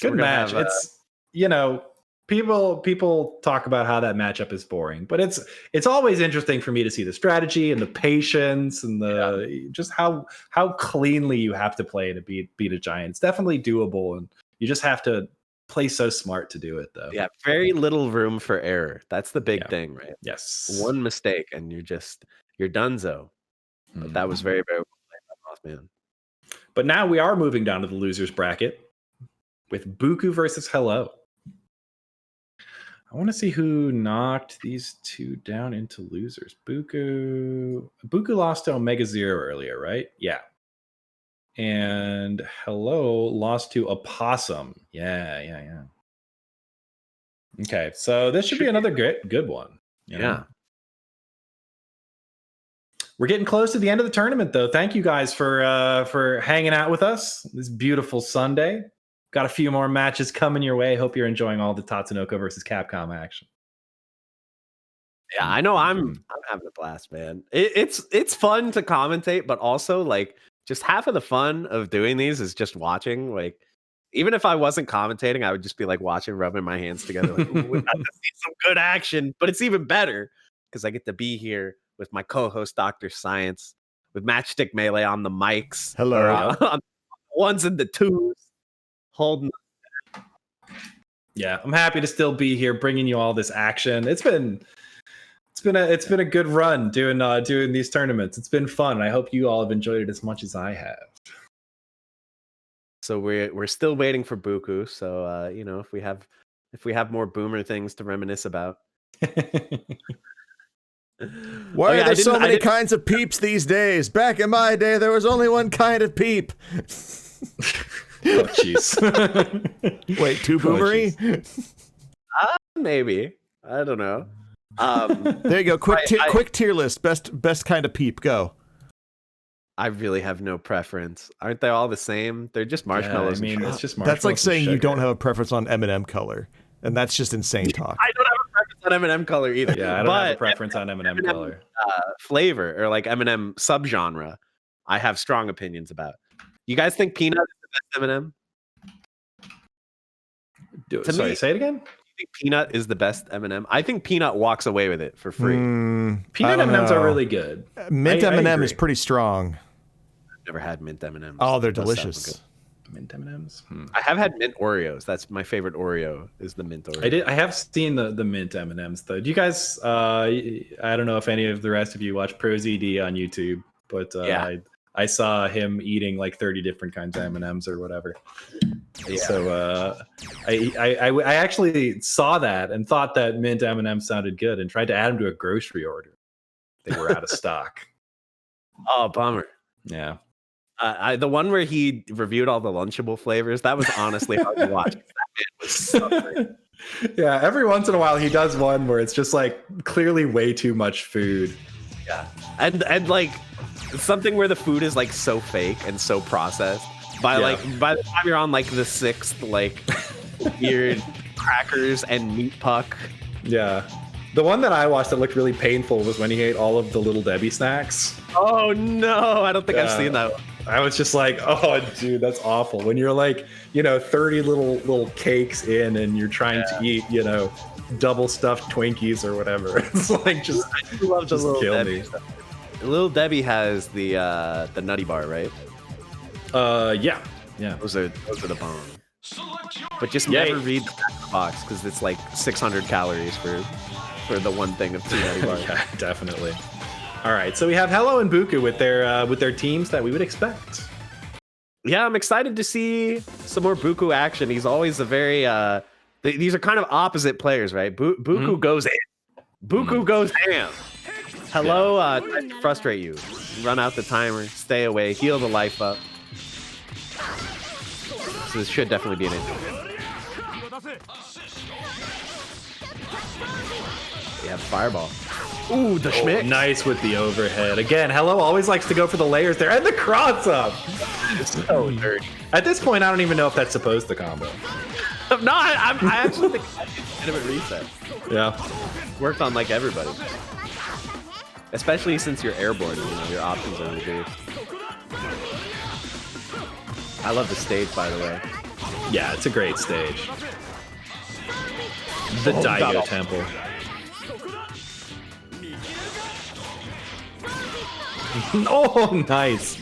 Good match. It's, people talk about how that matchup is boring, but it's always interesting for me to see the strategy and the patience and the just how cleanly you have to play to beat a giant. It's definitely doable, and you just have to play so smart to do it, though. Yeah, very little room for error. That's the big thing, right? Yes. One mistake and you're donezo. But that was very, very well played by Mothman. But now we are moving down to the losers bracket with Bookoo versus Hello. I want to see who knocked these two down into losers. Bookoo lost to OmegaZero earlier, right? Yeah. And Hello lost to Aopossom. Yeah. Okay, so this should be another good one. You know? We're getting close to the end of the tournament, though. Thank you guys for hanging out with us this beautiful Sunday. Got a few more matches coming your way. Hope you're enjoying all the Tatsunoko versus Capcom action. Yeah, I know I'm having a blast, man. It's fun to commentate, but also like just half of the fun of doing these is just watching. Like, even if I wasn't commentating, I would just be like watching, rubbing my hands together. Like, we got to see some good action, but it's even better because I get to be here with my co-host Doctor Sc1ence, with Matchstick Melee on the mics. Hello. On the ones and the twos, holding. Yeah, I'm happy to still be here, bringing you all this action. It's been a good run doing these tournaments. It's been fun. I hope you all have enjoyed it as much as I have. So we're still waiting for Bookoo. So if we have more boomer things to reminisce about. Why are there so many kinds of peeps these days? Back in my day, there was only one kind of peep. Oh, jeez. Wait, too boomery? Maybe. I don't know. There you go. Quick tier list. Best kind of peep. Go. I really have no preference. Aren't they all the same? They're just marshmallows. Yeah, I mean, it's just marshmallows. That's like saying you don't have a preference on M&M color, and that's just insane talk. I don't have a preference on M&M color either. Yeah, I don't have a preference on M&M color. Flavor or like M&M subgenre, I have strong opinions about. You guys think peanut is the best M&M? Sorry, say it again. You think peanut is the best M&M? I think peanut walks away with it for free. Peanut M&Ms are really good. Mint M&M is pretty strong. I've never had mint M&Ms. Oh, they're delicious. Mint M&Ms. I have had mint Oreos. That's my favorite Oreo. Is the mint Oreo. I have seen the mint M&Ms though. Do you guys? I don't know if any of the rest of you watch ProZD on YouTube, but I saw him eating like 30 different kinds of M&Ms or whatever. Yeah. So I actually saw that and thought that mint M&M sounded good and tried to add them to a grocery order. They were out of stock. Oh, bummer. Yeah. The one where he reviewed all the Lunchable flavors, that was honestly hard to watch. That man was suffering. Yeah, every once in a while he does one where it's just like clearly way too much food. Yeah. And like something where the food is like so fake and so processed. By the time you're on like the sixth like weird crackers and meat puck. Yeah. The one that I watched that looked really painful was when he ate all of the Little Debbie snacks. Oh no, I don't think I've seen that one. I was just like, oh dude, that's awful. When you're like, 30 little cakes in and you're trying to eat, double stuffed Twinkies or whatever. It's like just I love the Little Debbie stuff. Little Debbie has the Nutty Bar, right? Yeah. Those are the bomb. But just never read the back of the box because it's like 600 calories for the one thing of 290 bars. Yeah, definitely. All right, so we have Hello and Bookoo with their teams that we would expect. Yeah, I'm excited to see some more Bookoo action. He's always a very these are kind of opposite players, right? Bookoo goes in. Bookoo goes ham. Hello, tries to frustrate you. Run out the timer, stay away, heal the life up. So this should definitely be an intro. We have Fireball. Ooh, the Schmick. Nice with the overhead. Again, Hello always likes to go for the layers there. And the cross up. It's so dirty. At this point, I don't even know if that's supposed to combo. No, I actually think it's a legitimate reset. Yeah. Worked on like everybody. Especially since you're airborne, you know, your options are reduced. I love the stage, by the way. Yeah, it's a great stage. The Daigo Temple. Oh, nice.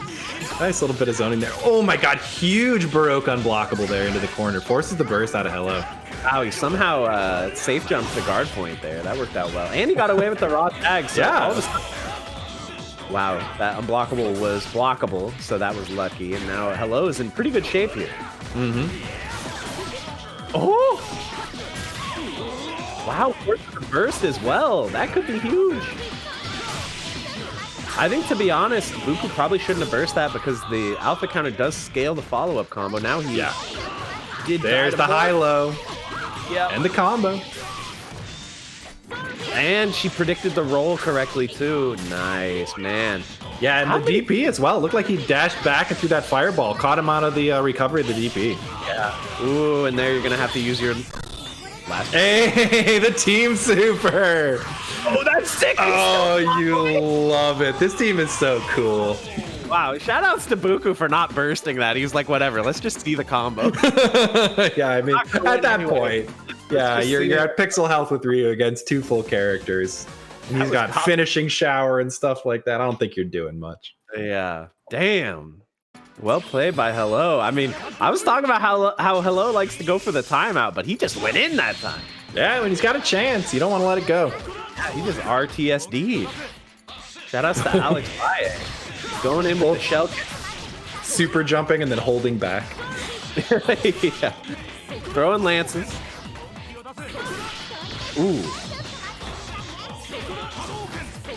Nice little bit of zoning there. Oh my god, huge Baroque unblockable there into the corner. Forces the burst out of Hello. Wow, he somehow safe jumped the guard point there. That worked out well. And he got away with the raw tag. So yeah. Wow, that unblockable was blockable, so that was lucky. And now Hello is in pretty good shape here. Oh! Wow, forces the burst as well. That could be huge. I think, to be honest, Bookoo probably shouldn't have burst that because the alpha counter does scale the follow-up combo. Now he did. There's the high-low. Yeah. And the combo. And she predicted the roll correctly, too. Nice, man. Yeah, and the DP as well. Looked like he dashed back and threw that fireball. Caught him out of the recovery of the DP. Yeah. Ooh, and there you're going to have to use your last. Hey, the team super. Oh, that's sick. Oh, you love it. This team is so cool. Wow, shout outs to Bookoo for not bursting that. He was like, whatever, let's just see the combo. Yeah, I mean, at that point, yeah, you're at pixel health with Ryu against 2 full characters. And he's got finishing shower and stuff like that. I don't think you're doing much. Yeah. Damn. Well played by Hello. I mean, I was talking about how Hello likes to go for the timeout, but he just went in that time. Yeah, when he's got a chance, you don't want to let it go. Yeah, he just RTSD'd. Shout outs to Alex Valle. Going in with the shell kick. Super jumping and then holding back. Yeah. Throwing lances. Ooh.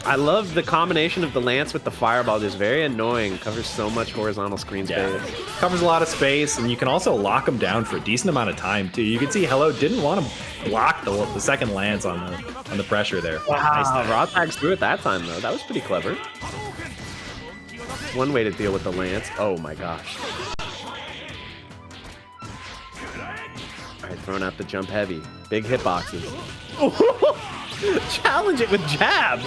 I love the combination of the lance with the fireball. Just very annoying. Covers so much horizontal screen space. Covers a lot of space, and you can also lock him down for a decent amount of time too. You can see Hello didn't want to block the second lance on the pressure there. Wow, nice. Raw tags through at that time though. That was pretty clever. One way to deal with the lance. Oh my gosh. All right, throwing out the jump heavy. Big hitboxes. Challenge it with jab.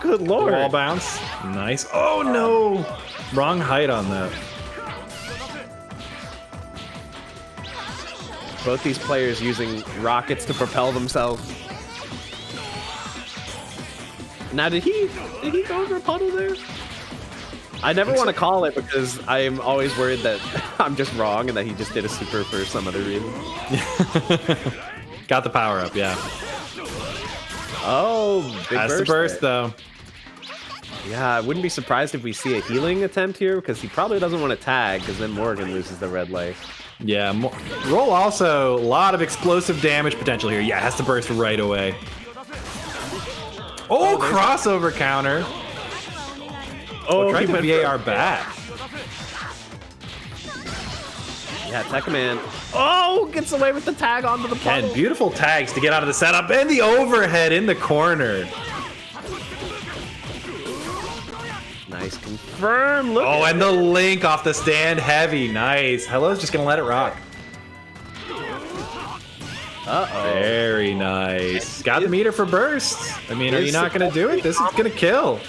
Good lord. Wall bounce. Nice. Oh no. Wrong height on that. Both these players using rockets to propel themselves. Now, did he go over a puddle there? I never want to call it because I'm always worried that I'm just wrong and that he just did a super for some other reason. Got the power up, yeah. Oh, big That's burst the burst though. Yeah, I wouldn't be surprised if we see a healing attempt here because he probably doesn't want to tag because then Morgan loses the red life. Yeah, roll also a lot of explosive damage potential here. Yeah, it has to burst right away. Oh, crossover counter. Oh, tried to VAR back. Yeah, tech command. Oh, gets away with the tag onto the puddle. And beautiful tags to get out of the setup and the overhead in the corner. Nice confirm. Look and the link off the stand heavy. Nice. Hello's just going to let it rock. Uh-oh. Very nice. Got the meter for burst. I mean, are you not going to do it? This is going to kill.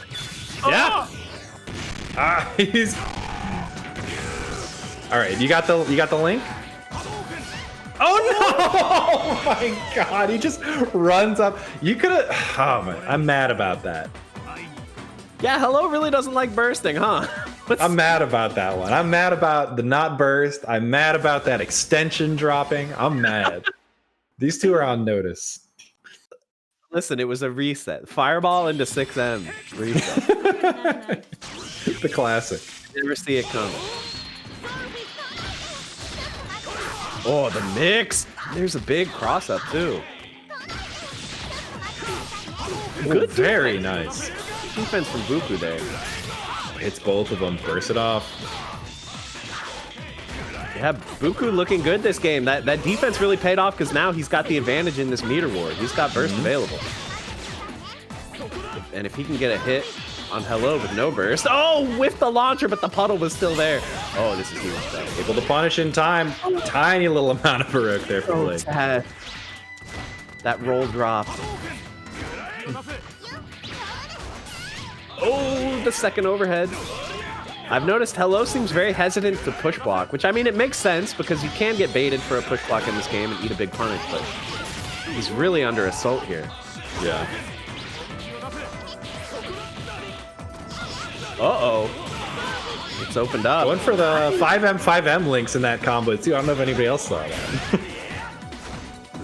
Yeah. He's... All right, you got the link? Oh no! Oh my god, he just runs up. You could have... Oh man, I'm mad about that. Yeah, Hello really doesn't like bursting, huh? I'm mad about that one. I'm mad about the not burst. I'm mad about that extension dropping. I'm mad. These two are on notice. Listen, it was a reset. Fireball into 6M. Reset. The classic. Never see it coming. Oh, the mix. There's a big cross up too. Good, very nice. Defense from Bookoo there. Hits both of them. Burst it off. Yeah, Bookoo looking good this game. That defense really paid off because now he's got the advantage in this meter war. He's got burst available. And if he can get a hit on Hello with no burst. Oh, with the launcher, but the puddle was still there. Oh, this is huge. Able to punish in time. Tiny little amount of Baroque there for Blade. Sad. That roll drop. Oh, the second overhead. I've noticed Hello seems very hesitant to push block, which I mean, it makes sense because you can get baited for a push block in this game and eat a big punish, but he's really under assault here. Yeah. Uh-oh. It's opened up. Going for the 5M links in that combo too. I don't know if anybody else saw that.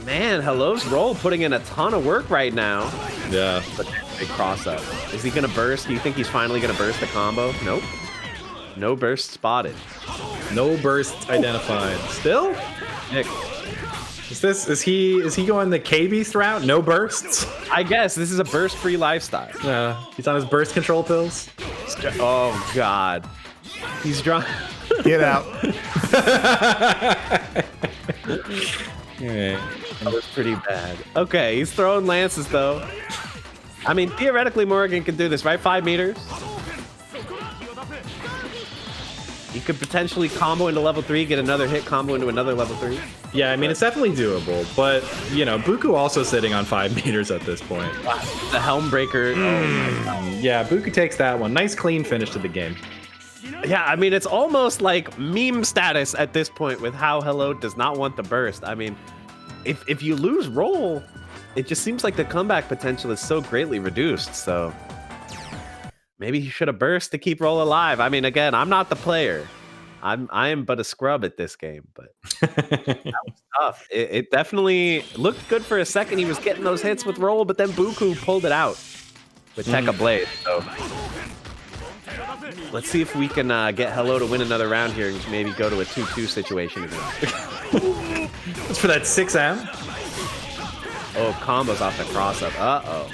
Man, Hello's roll putting in a ton of work right now. Yeah. But big cross up. Is he gonna burst? Do you think he's finally gonna burst the combo? Nope. No burst spotted. No burst identified. Still? Nick. Is he going the KBeast route? No bursts? I guess this is a burst-free lifestyle. Yeah. He's on his burst control pills. Oh God. He's drunk. Get out. Yeah. That was pretty bad. Okay, he's throwing lances though. I mean, theoretically, Morgan can do this, right? 5 meters. He could potentially combo into level 3, get another hit, combo into another level 3. Yeah, I mean, it's definitely doable, but, you know, Bookoo also sitting on 5 meters at this point. The Helm Breaker. Yeah, Bookoo takes that one. Nice, clean finish to the game. Yeah, I mean, it's almost like meme status at this point with how Hello does not want the burst. I mean, if you lose roll, it just seems like the comeback potential is so greatly reduced, so maybe he should have burst to keep roll alive. I mean, again, I'm not the player. I am but a scrub at this game, but that was tough. It definitely looked good for a second. He was getting those hits with roll, but then Bookoo pulled it out with Tekka Blade. So let's see if we can get Hello to win another round here and maybe go to a 2-2 situation again. It's for that 6M. Oh, combos off the cross up. Uh-oh.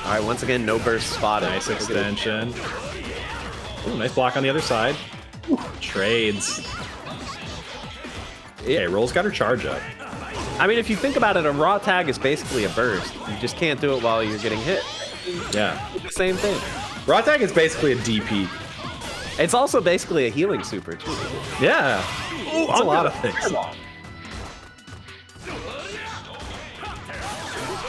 All right, once again, no burst spotted. Nice extension. Ooh, nice block on the other side. Trades. Okay, Roll's got her charge up. I mean, if you think about it, a raw tag is basically a burst. You just can't do it while you're getting hit. Yeah. It's the same thing. Raw tag is basically a DP. It's also basically a healing super, too. Yeah. It's a lot of things.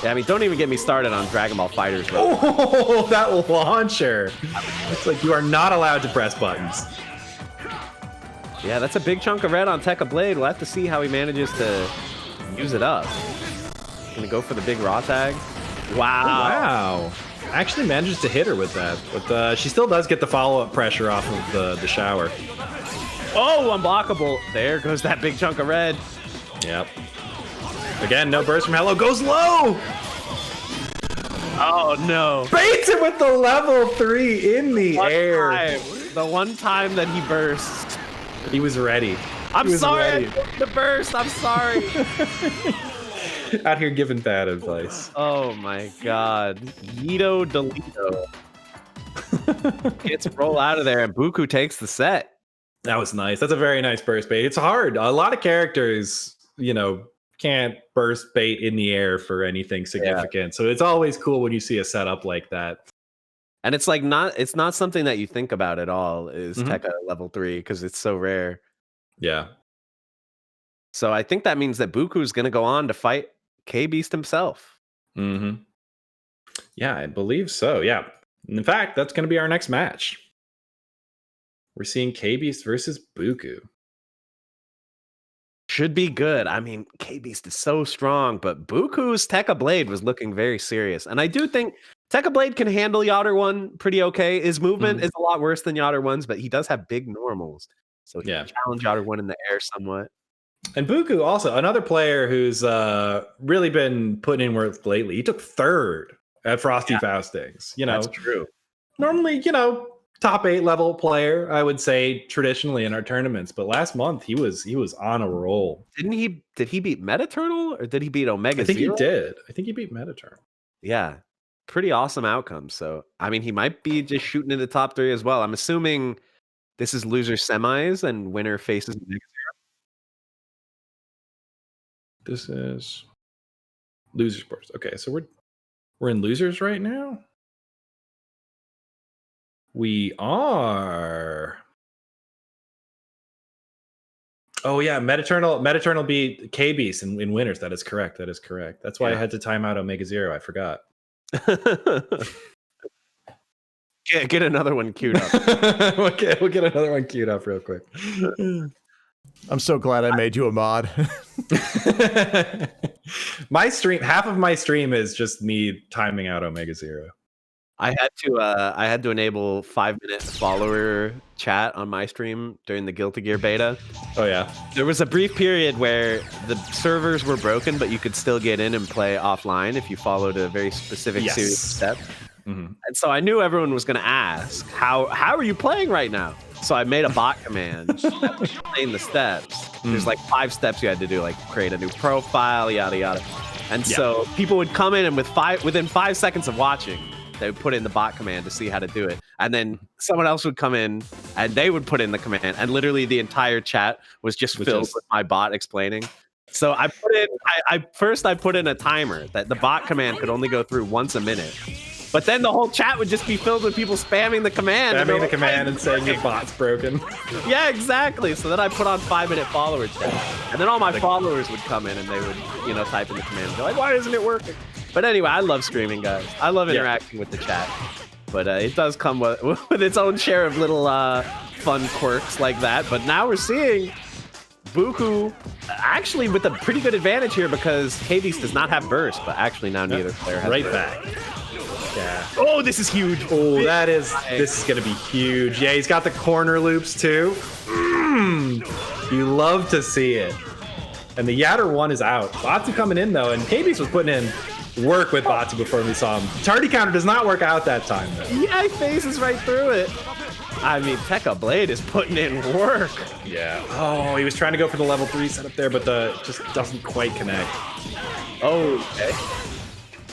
Yeah, I mean, don't even get me started on Dragon Ball FighterZ. Oh, that launcher. It's like you are not allowed to press buttons. Yeah, that's a big chunk of red on Tekka Blade. We'll have to see how he manages to use it up. Gonna go for the big raw tag. Wow. Wow. Actually manages to hit her with that. But she still does get the follow-up pressure off of the shower. Oh, unblockable. There goes that big chunk of red. Yep. Again, no burst from Hello. Goes low! Oh, no. Baits it with the level 3 in the air. The one time that he bursts. He was ready. I'm sorry. Ready. The burst. I'm sorry. Out here giving bad advice. Oh my God. Yito Delito. Gets roll out of there and Bookoo takes the set. That was nice. That's a very nice burst bait. It's hard. A lot of characters, you know, can't burst bait in the air for anything significant. Yeah. So it's always cool when you see a setup like that. And it's like it's not something that you think about at all is Tekka level 3 because it's so rare. Yeah. So I think that means that Bookoo's going to go on to fight KBeast himself. Mm-hmm. Yeah, I believe so. Yeah. In fact, that's going to be our next match. We're seeing KBeast versus Bookoo. Should be good. I mean, KBeast is so strong, but Bookoo's Tekka Blade was looking very serious. And I do think Tekka Blade can handle Yotter 1 pretty okay. His movement is a lot worse than Yotter 1's, but he does have big normals. So he can challenge Yotter 1 in the air somewhat. And Bookoo also, another player who's really been putting in work lately. He took 3rd at Frosty Faustings. You know, that's true. Normally, top 8 level player, I would say traditionally in our tournaments. But last month he was on a roll. Did he beat Metaternal or did he beat OmegaZero? I think he did. I think he beat Metaternal. Yeah. Pretty awesome outcome. So, I mean, he might be just shooting in the top 3 as well. I'm assuming this is loser semis and winner faces OmegaZero. This is loser sports. Okay, so we're in losers right now. We are. Oh yeah, Metaternal beat KBeast in winners. That is correct. That's why I had to time out OmegaZero. I forgot. Get another one queued up. We'll get another one queued up real quick. I'm so glad I made you a mod. My stream, half of my stream is just me timing out OmegaZero. I had to enable 5-minute follower chat on my stream during the Guilty Gear beta. Oh yeah. There was a brief period where the servers were broken, but you could still get in and play offline if you followed a very specific series of steps. And so I knew everyone was going to ask, how are you playing right now? So I made a bot command explain the steps. There's like 5 steps you had to do, like create a new profile, yada yada. And so people would come in and within 5 seconds of watching, they would put in the bot command to see how to do it. And then someone else would come in and they would put in the command. And literally the entire chat was just filled with my bot explaining. So I put in a timer that the bot command could only go through once a minute. But then the whole chat would just be filled with people spamming the command. And saying your bot's broken. Yeah, exactly. So then I put on 5-minute follower chat. And then all my followers would come in and they would, type in the command and be like, why isn't it working? But anyway, I love streaming, guys. I love interacting with the chat. But it does come with its own share of little fun quirks like that. But now we're seeing Bookoo actually with a pretty good advantage here because KBeast does not have burst, but actually now neither player has burst. Back. Yeah. Oh, this is huge. Oh, this is going to be huge. Yeah, he's got the corner loops too. You love to see it. And the Yatter 1 is out. Batsu coming in though, and KBeast was putting in work with Batsu before we saw him. Tardy counter does not work out that time though. Yeah, he phases right through it. I mean, Tekka Blade is putting in work. Yeah. Oh, he was trying to go for the level 3 setup there, but just doesn't quite connect. Oh, okay.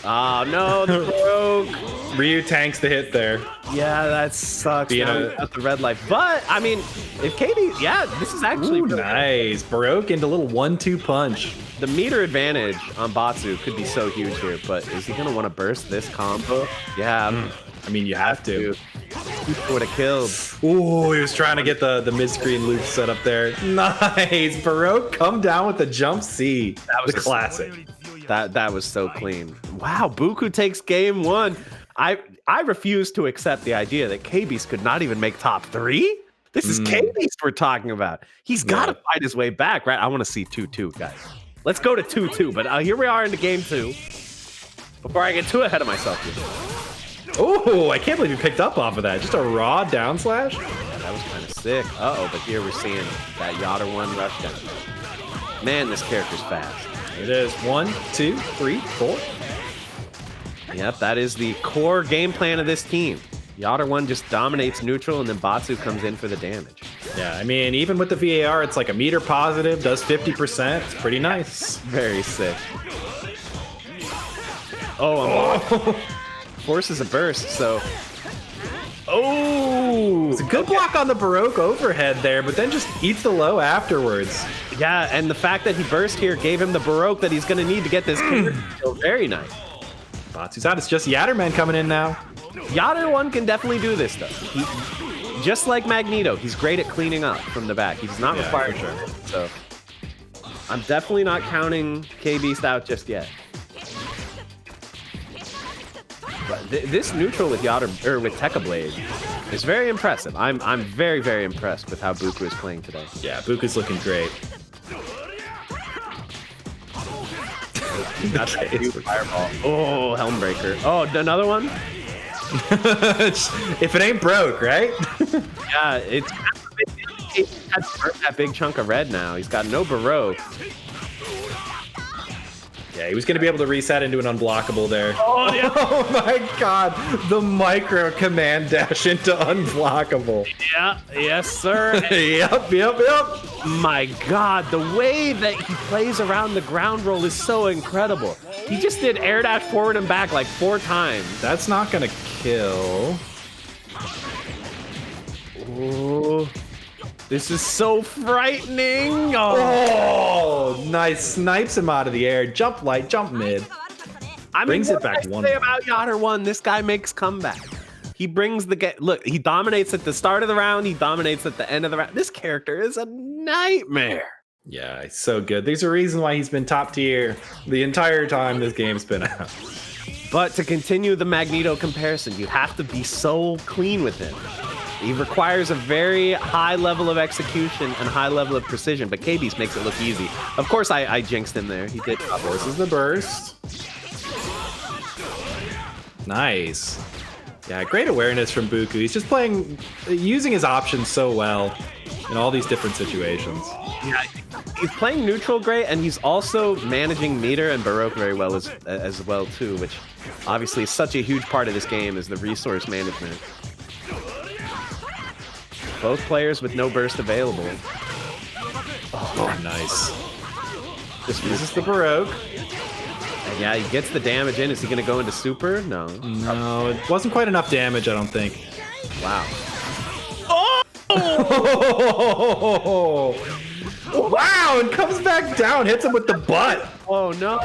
Oh, no, the broke. Ryu tanks the hit there. Yeah, that sucks. Got the red life. But, I mean, if KD, this is actually nice. Baroque into a little 1-2 punch. The meter advantage on Batsu could be so huge here, but is he going to want to burst this combo? Yeah. I mean, you have to. He would have killed. Ooh, he was trying to get the mid-screen loop set up there. Nice. Baroque come down with the jump C. That was classic. That was so clean. Wow, Bookoo takes game 1. I refuse to accept the idea that KBeast could not even make top 3. This is KBeast we're talking about. He's got to fight his way back, right? I want to see 2-2, guys. Let's go to 2-2. But here we are into game 2. Before I get too ahead of myself here. Oh, I can't believe he picked up off of that. Just a raw down slash. That was kind of sick. Uh-oh, but here we're seeing that Yotter 1 rush down. Man, this character's fast. It is 1, 2, 3, 4. Yep, that is the core game plan of this team. Yotter 1 just dominates neutral, and then Batsu comes in for the damage. Yeah, I mean, even with the VAR, it's like a meter positive, does 50%. It's pretty nice. Very sick. Oh, forces a burst, so... Oh! It's a good block on the Baroque overhead there, but then just eats the low afterwards. Yeah, and the fact that he burst here gave him the Baroque that he's going to need to get this kill. So very nice. Batsu's out. It's just Yatterman coming in now. Yotter 1 can definitely do this, though. Just like Magneto, he's great at cleaning up from the back. He's not required for it. So I'm definitely not counting KBeast out just yet. But this neutral with with Tekka Blade is very impressive. I'm very, very impressed with how Bookoo is playing today. Yeah, Bookoo's looking great. That's a new fireball. Oh, Helmbreaker. Oh, another one? If it ain't broke, right? Yeah, it's he had to burn that big chunk of red now. He's got no Baroque. Yeah, he was going to be able to reset into an unblockable there. Oh, yeah. Oh my god, the micro command dash into unblockable. Yeah, yes, sir. Yep. My god, the way that he plays around the ground roll is so incredible. He just did air dash forward and back like 4 times. That's not going to kill. Ooh. This is so frightening. Oh, nice. Snipes him out of the air. Jump light, jump mid. Brings it back one. Say about Yachter 1, this guy makes comeback. He brings the game. Look, he dominates at the start of the round. He dominates at the end of the round. This character is a nightmare. Yeah, it's so good. There's a reason why he's been top tier the entire time this game's been out. But to continue the Magneto comparison, you have to be so clean with him. He requires a very high level of execution and high level of precision, but KBeast makes it look easy. Of course, I jinxed him there. He did. Forces the burst. Nice. Yeah, great awareness from Bookoo. He's just using his options so well in all these different situations. Yeah, he's playing neutral great, and he's also managing meter and Baroque very well as well too, which obviously is such a huge part of this game is the resource management. Both players with no burst available. Oh, nice. Just uses the Baroque. And yeah, he gets the damage in. Is he going to go into super? No. No, it wasn't quite enough damage, I don't think. Wow. Oh! Wow, and comes back down, hits him with the butt. Oh, no.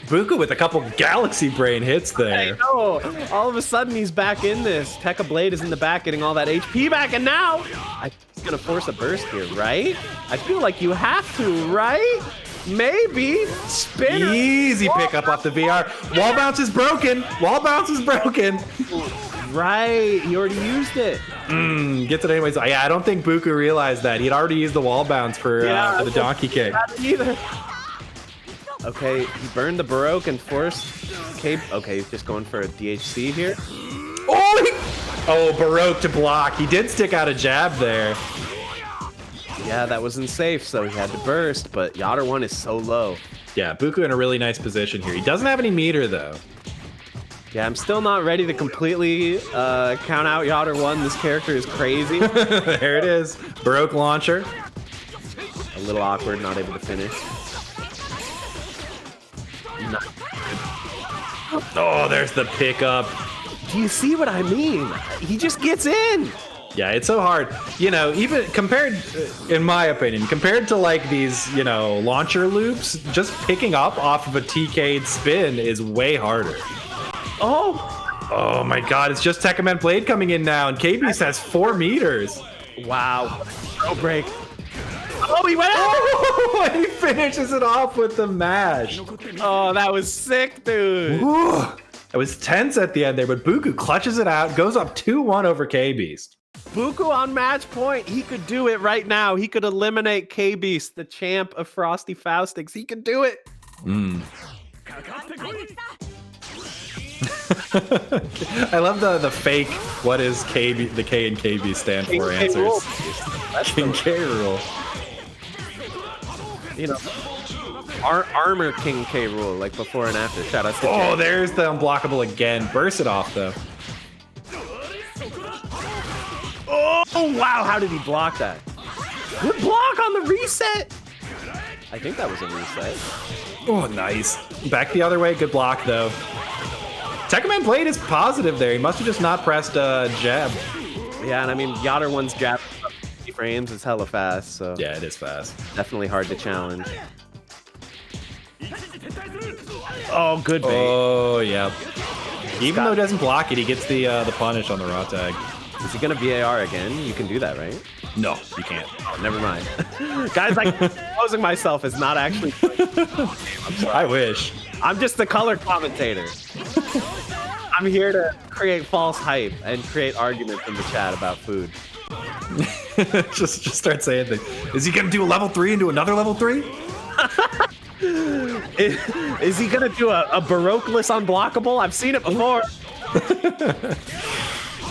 Bookoo with a couple Galaxy Brain hits there. I know. All of a sudden, he's back in this. Tekka Blade is in the back, getting all that HP back, and now he's going to force a burst here, right? I feel like you have to, right? Maybe. Spinner. Easy pickup off the VR. Wall bounce is broken. Wall bounce is broken. Right. He already used it. Gets it anyways. Yeah, I don't think Bookoo realized that. He'd already used the wall bounce for the donkey kick. Not either. Okay, he burned the Baroque and forced Cape. Okay, he's just going for a DHC here. Oh, Baroque to block. He did stick out a jab there. Yeah, that wasn't safe, so he had to burst, but Yachter 1 is so low. Yeah, Bookoo in a really nice position here. He doesn't have any meter, though. Yeah, I'm still not ready to completely count out Yachter 1. This character is crazy. There it is. Baroque launcher. A little awkward, not able to finish. Oh, there's the pickup. Do you see what I mean? He just gets in. Yeah, it's so hard. You know, even compared, in my opinion, compared to like these, launcher loops, just picking up off of a TK'd spin is way harder. Oh my god, it's just Tekka Blade coming in now, and KBeast has 4 meters. Wow. No break. Oh, he went out! Oh, and he finishes it off with the mash. Oh, that was sick, dude. Ooh, it was tense at the end there, but Bookoo clutches it out, goes up 2-1 over KBeast. Bookoo on match point. He could do it right now. He could eliminate KBeast, the champ of Frosty Faustix. He could do it. I love the fake, what is the K and KB stand for answers. King K rule. Armor King K rule, like before and after. Shout out to Jay. There's the unblockable again. Burst it off, though. Oh, wow. How did he block that? Good block on the reset. I think that was a reset. Oh, nice. Back the other way. Good block, though. Tekka Blade is positive there. He must have just not pressed jab. Yeah, and I mean, Yachter 1's jab frames is hella fast, so yeah, it is fast. Definitely hard to challenge. Oh, good bait. Oh, yeah. Even though he doesn't block it, he gets the punish on the raw tag. Is he gonna VAR again? You can do that, right? No, you can't. Oh, never mind. Guys, like, exposing myself is not actually I'm sorry. I wish. I'm just the color commentator. I'm here to create false hype and create arguments in the chat about food. just start saying things. Is he gonna do a level 3 into another level 3? Is he gonna do a Baroqueless unblockable? I've seen it before.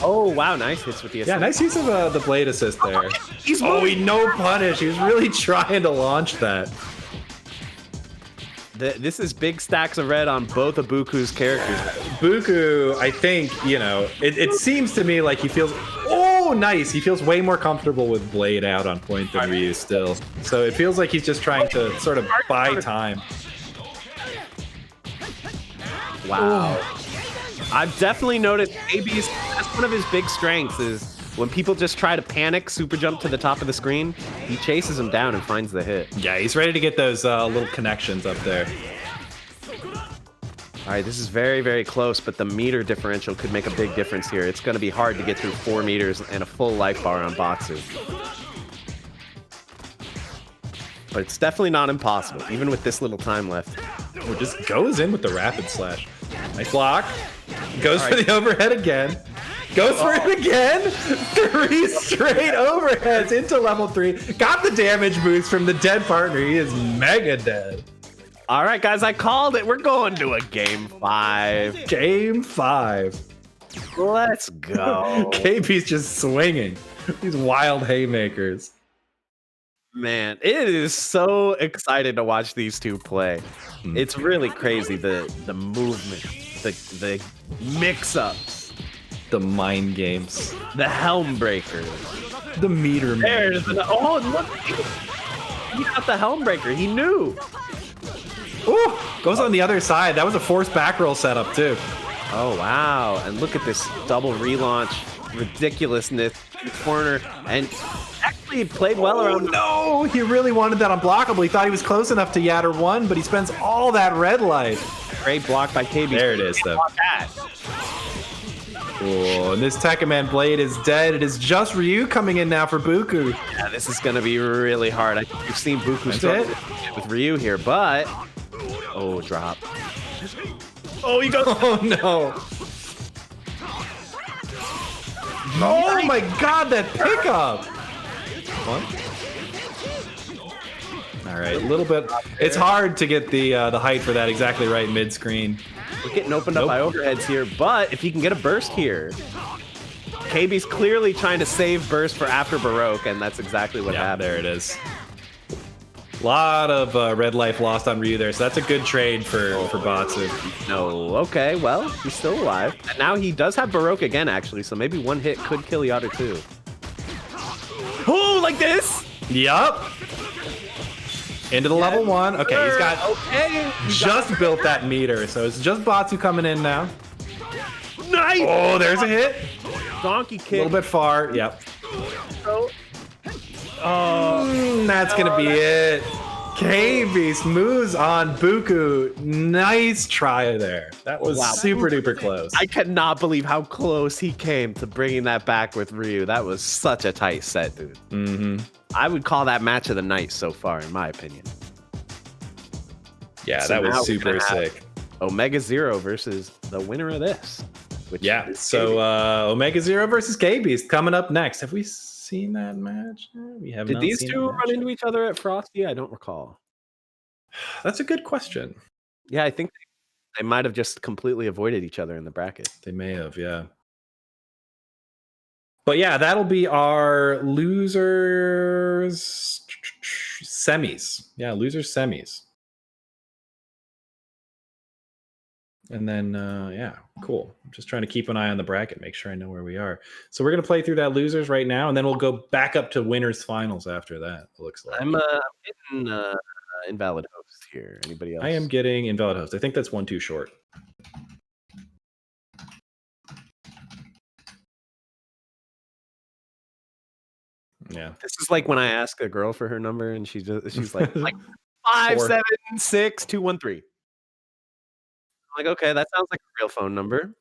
Oh wow, nice hits with the assist. Yeah, nice use of the blade assist there. He's Oh, moving. he no punish. He was really trying to launch that. This is big stacks of red on both of Bookoo's characters. Bookoo, I think, it seems to me like he feels... Oh, nice. He feels way more comfortable with blade out on point than Ryu still. So it feels like he's just trying to sort of buy time. Wow. I've definitely noticed KBeast, that's one of his big strengths is when people just try to panic, super jump to the top of the screen, he chases them down and finds the hit. Yeah, he's ready to get those little connections up there. All right, this is very, very close, but the meter differential could make a big difference here. It's going to be hard to get through 4 meters and a full life bar on Batsu. But it's definitely not impossible, even with this little time left. Or just goes in with the rapid slash. Nice block. Goes for the overhead again. Goes for it again. 3 straight overheads into level 3. Got the damage boost from the dead partner. He is mega dead. All right, guys, I called it. We're going to a game 5. Game 5. Let's go. KBeast just swinging. These wild haymakers. Man, it is so excited to watch these two play. It's really crazy, the movement, the mix-ups, The mind games. the helm breakers. The meter man. There's oh, look, he got the helm breaker. He knew. Ooh, goes on the other side. That was a forced back roll setup too. Oh wow! And look at this double relaunch, ridiculousness in the corner, and actually played well around. No, he really wanted that unblockable. He thought he was close enough to Yatter 1, but he spends all that red life. Great block by KBeast. There it is, though. Oh, and this Tekkaman blade is dead. It is just Ryu coming in now for Bookoo. Yeah, this is gonna be really hard. I think we've seen Bookoo struggle with Ryu here, but oh, drop. Oh, he goes. Oh no. Oh my god, that pickup. What? All right, a little bit. It's hard to get the height for that exactly right mid-screen. We're getting opened up by overheads here, but if he can get a burst here, KB's clearly trying to save burst for after Baroque, and that's exactly what happened. There it is. A lot of red life lost on Ryu there, so that's a good trade for Batsu. No, okay, well, he's still alive. And now he does have Baroque again, actually, so maybe one hit could kill Yatter too. Oh, like this? Yup. Into the level 1. Okay, he's got just built that meter, so it's just Batsu coming in now. Nice! Oh, there's a hit. Donkey A kick. little bit far. Yep. Oh, That's gonna be it. KBeast moves on Bookoo. Nice try there. That was super duper close. I cannot believe how close he came to bringing that back with Ryu. That was such a tight set, dude. Mm-hmm. I would call that match of the night so far, in my opinion. Yeah, So that now was we're super gonna have sick. OmegaZero versus the winner of this. Which Yeah, is so KBeast. OmegaZero versus KBeast coming up next. Have we seen that match? We have Did not these seen two that run match into each other at Frosty? I don't recall. yet. That's a good question. Yeah, I think they might have just completely avoided each other in the bracket. They may have, yeah. But yeah, that'll be our losers semis. Yeah, losers semis. And then, yeah, cool. I'm just trying to keep an eye on the bracket, make sure I know where we are. So we're going to play through that losers right now, and then we'll go back up to winners finals after that, it looks like. I'm getting invalid host here. Anybody else? I am getting invalid host. I think that's one too short. Yeah. This is like when I ask a girl for her number and she's like 576-213. I'm like, okay, that sounds like a real phone number.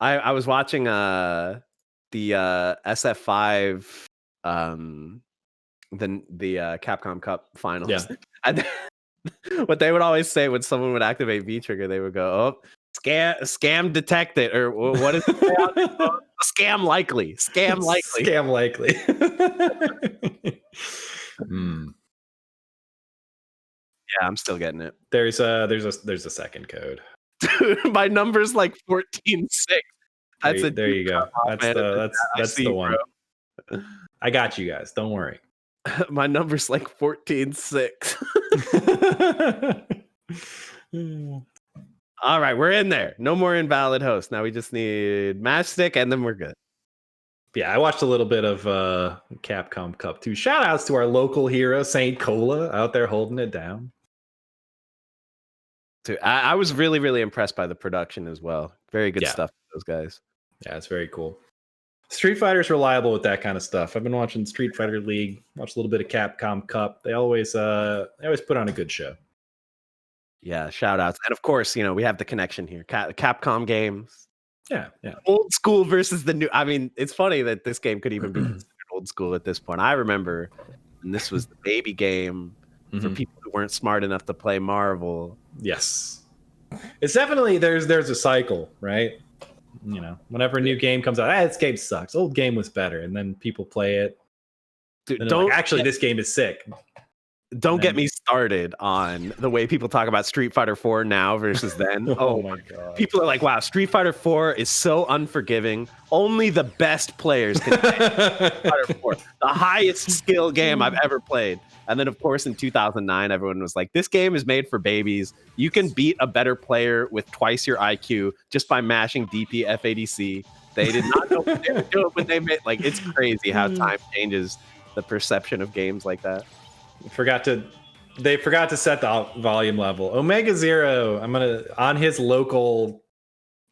I was watching the SF5 the Capcom Cup finals. Yeah. And what they would always say when someone would activate V Trigger, they would go, "Oh, scam detected," or what is it? Scam likely. Scam likely. Scam likely. Yeah, I'm still getting it. There's a second code. Dude, my number's like 14.6. There you go. That's the one. Bro. I got you guys. Don't worry. My number's like 14.6. All right, we're in there. No more invalid hosts. Now we just need Matchstick, and then we're good. Yeah, I watched a little bit of Capcom Cup 2. Shout outs to our local hero, Saint Cola, out there holding it down. Dude, I was really, really impressed by the production as well. Very good stuff with those guys. Yeah, it's very cool. Street Fighter's reliable with that kind of stuff. I've been watching Street Fighter League, watched a little bit of Capcom Cup. They always put on a good show. Yeah, shout outs. And of course, we have the connection here. Capcom games. Yeah. Old school versus the new. I mean, it's funny that this game could even be considered old school at this point. I remember when this was the baby game for people who weren't smart enough to play Marvel. Yes. It's definitely, there's a cycle, right? Whenever a new game comes out, this game sucks. Old game was better. And then people play it. Dude, this game is sick. Don't get me started on the way people talk about Street Fighter 4 now versus then. Oh my god. People are like, wow, Street Fighter 4 is so unforgiving. Only the best players can play Street Fighter 4. The highest skill game I've ever played. And then, of course, in 2009, everyone was like, this game is made for babies. You can beat a better player with twice your IQ just by mashing DP FADC. They did not know what they were doing when they made, it's crazy how time changes the perception of games like that. They forgot to set the volume level. OmegaZero, on his local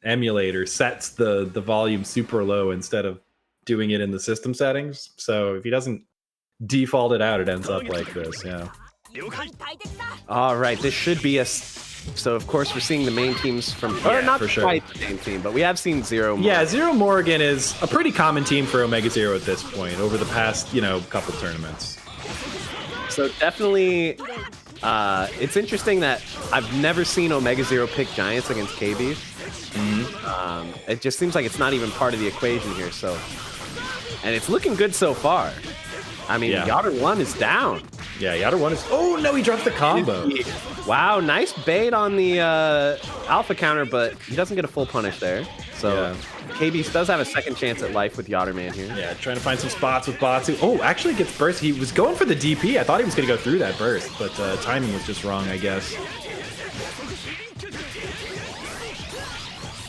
emulator, sets the volume super low instead of doing it in the system settings. So if he doesn't default it out, it ends up like this. Yeah. All right, this should be so of course we're seeing the main teams from not for sure. Quite the same team, but we have seen Zero Morgan. Yeah, Zero Morgan is a pretty common team for OmegaZero at this point over the past couple tournaments. So definitely, it's interesting that I've never seen OmegaZero pick Giants against KBeast. It just seems like it's not even part of the equation here. So, and it's looking good so far. I mean, Yotter 1 is down. Yeah, Yotter 1 is... Oh, no, he dropped the combo. Wow, nice bait on the alpha counter, but he doesn't get a full punish there. So KBeast does have a second chance at life with Yotterman here. Yeah, trying to find some spots with Batu. Oh, actually gets burst. He was going for the DP. I thought he was going to go through that burst, but timing was just wrong, I guess.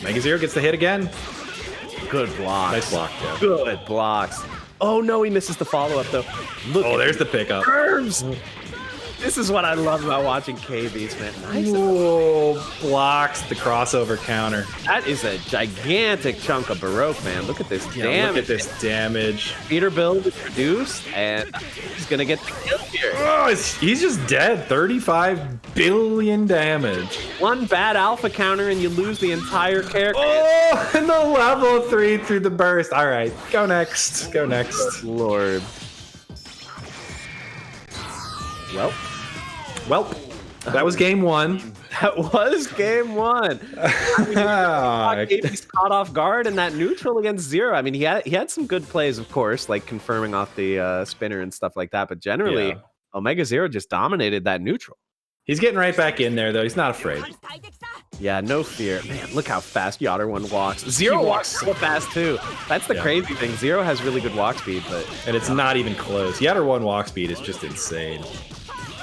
OmegaZero gets the hit again. Good block. Nice block, yeah. Good blocks. Oh, no, he misses the follow-up, though. Look there's the pickup. Curves. This is what I love about watching KBeast, man. Nice. Whoa, blocks the crossover counter. That is a gigantic chunk of Baroque, man. Look at this damage. Look at this damage. Peter build is reduced, and he's going to get the kill here. Oh, he's just dead. 35 billion damage. One bad alpha counter, and you lose the entire character. Oh, and the level 3 through the burst. All right, go next. Go next. Lord. Well, that was game one. That was game one. KBeast caught off guard in that neutral against Zero. I mean, he had some good plays, of course, like confirming off the spinner and stuff like that. But generally, OmegaZero just dominated that neutral. He's getting right back in there, though. He's not afraid. Yeah, no fear. Man, look how fast Yotter 1 walks. Zero walks so fast, too. That's the crazy thing. Zero has really good walk speed, and it's not even close. Yotter 1 walk speed is just insane.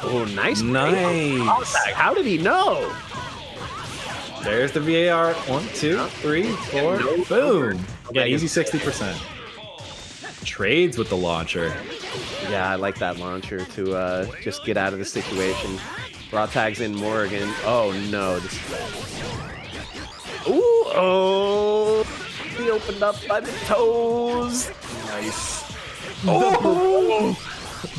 Oh, nice. Nice. How did he know? There's the VAR. 1, 2, 3, 4. Boom. Yeah, easy 60%. Trades with the launcher. Yeah, I like that launcher to just get out of the situation. Raw tags in Morgan. Oh, no. Ooh, oh. He opened up by the toes. Nice. Oh.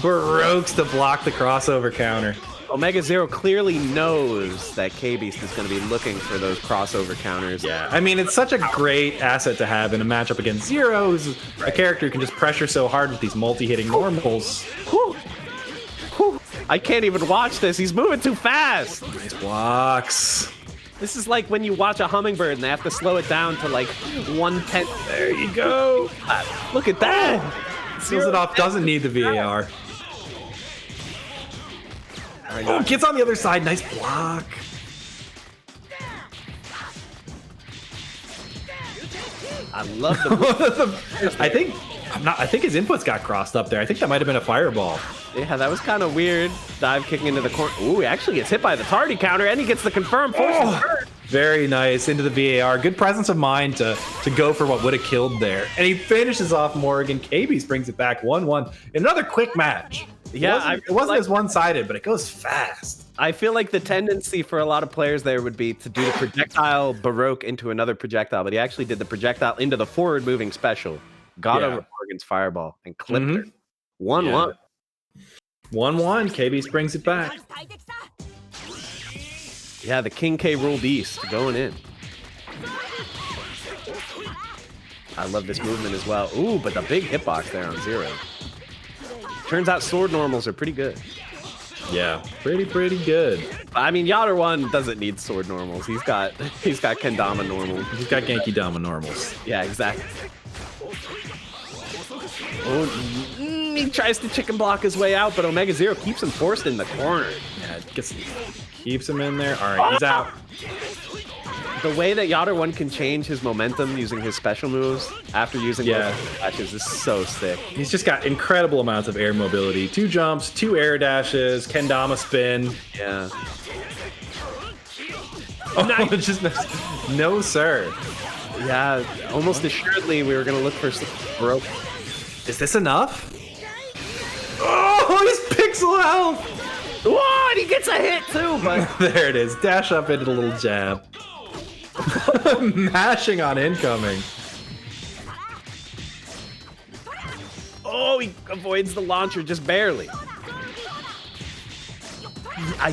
Baroques to block the crossover counter. OmegaZero clearly knows that KBeast is going to be looking for those crossover counters. Yeah, I mean, it's such a great asset to have in a matchup against Zero, who's a character who can just pressure so hard with these multi-hitting normals. I can't even watch this. He's moving too fast. Nice blocks. This is like when you watch a hummingbird and they have to slow it down to like 1/10. There you go. Look at that. Seals it off, doesn't need the VAR. Oh, gets on the other side. Nice block. I love the. I think his inputs got crossed up there. I think that might have been a fireball. Yeah, that was kind of weird. Dive kicking into the corner. Ooh, he actually gets hit by the tardy counter, and he gets the confirm. Very nice into the VAR. Good presence of mind to go for what would have killed there. And he finishes off Morgan. KBeast brings it back 1-1. Another quick match. Yeah, it wasn't as one-sided, but it goes fast. I feel like the tendency for a lot of players there would be to do the projectile Baroque into another projectile, but he actually did the projectile into the forward-moving special. Got over Morgan's fireball and clipped her. 1-1. 1-1. KBeast brings it back. Yeah, the King K ruled East going in. I love this movement as well. Ooh, but the big hitbox there on Zero. Turns out sword normals are pretty good. Yeah, pretty good. I mean, Yachter 1 doesn't need sword normals. He's got Kendama normals. He's got Genki Dama normals. Yeah, exactly. Oh, he tries to chicken block his way out, but OmegaZero keeps him forced in the corner. Yeah, keeps him in there. All right, he's out. The way that Yachter 1 can change his momentum using his special moves after using those dashes is so sick. He's just got incredible amounts of air mobility. 2 jumps, 2 air dashes, Kendama spin. Yeah. Oh, nice. Just no, sir. Yeah, almost assuredly we were going to look for some broke. Is this enough? Oh, he's pixel health. Whoa, and he gets a hit too, but there it is. Dash up into the little jab. Mashing on incoming. Oh, he avoids the launcher just barely.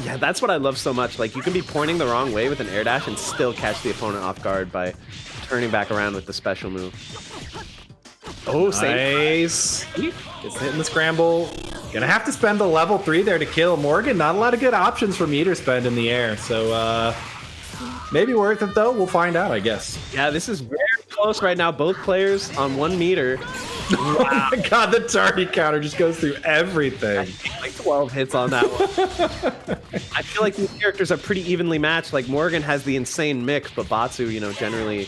Yeah, that's what I love so much. Like, you can be pointing the wrong way with an air dash and still catch the opponent off guard by turning back around with the special move. Oh, nice. Gets hit in the scramble. Gonna have to spend the level 3 there to kill Morgan. Not a lot of good options for meter spend in the air, so maybe worth it though. We'll find out, I guess. Yeah, this is very close right now. Both players on 1 meter. Wow. God, the tardy counter just goes through everything. Like 12 hits on that one. I feel like these characters are pretty evenly matched. Like, Morgan has the insane mix, but Batsu, you know, generally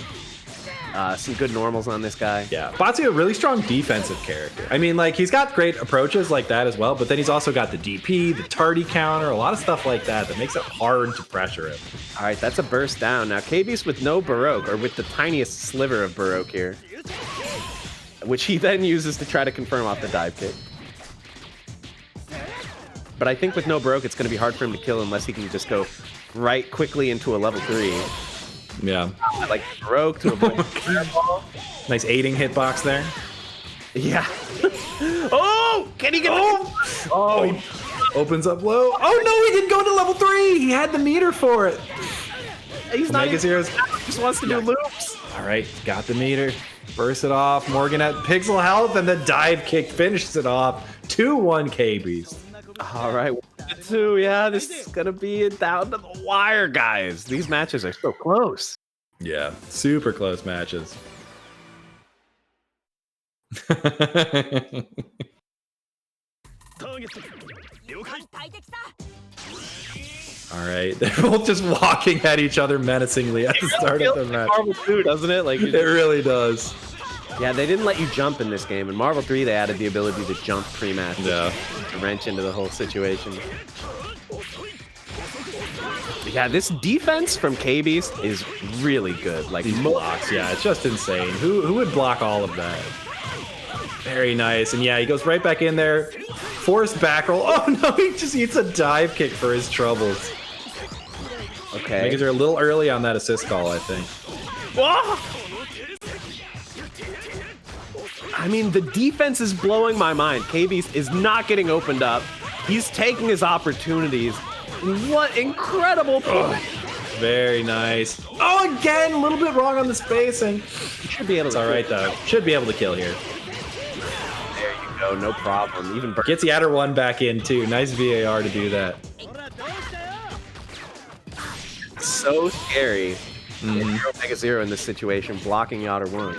some good normals on this guy. Yeah, Batsu, a really strong defensive character. I mean, like, he's got great approaches like that as well, but then he's also got the DP, the tardy counter, a lot of stuff like that makes it hard to pressure him. All right, that's a burst down. Now, KBeast with no Baroque, or with the tiniest sliver of Baroque here, which he then uses to try to confirm off the dive kick. But I think with no Baroque, it's going to be hard for him to kill unless he can just go right quickly into a level 3. Yeah. Like Baroque to avoid fireball. Nice aiding hitbox there. Yeah. Oh! Can he get he opens up low. Oh no, he didn't go into level 3! He had the meter for it. He's not OmegaZero's just wants to do loops. Alright, got the meter. Burst it off. Morgan at pixel health, and the dive kick finishes it off. 2-1 KBeast. All right, 2. Yeah, this is gonna be down to the wire, guys. These matches are so close. Yeah, super close matches. All right, they're both just walking at each other menacingly at the start of the match. Marvel 2, doesn't it? Like, it really does. Yeah, they didn't let you jump in this game. In Marvel 3, they added the ability to jump pre-match. Yeah. To wrench into the whole situation. Yeah, this defense from KBeast is really good. Like, these blocks, yeah, it's just insane. Who would block all of that? Very nice. And yeah, he goes right back in there. Forced back roll. Oh no, he just eats a dive kick for his troubles. Okay. Because they're a little early on that assist call, I think. Whoa! I mean, the defense is blowing my mind. KBeast is not getting opened up. He's taking his opportunities. What incredible play. Very nice. Oh, again, a little bit wrong on the spacing. He should be able to. It's all right, though. Should be able to kill here. There you go, no problem. Even gets the outer 1 back in, too. Nice VAR to do that. So scary. OmegaZero in this situation, blocking Yachter 1.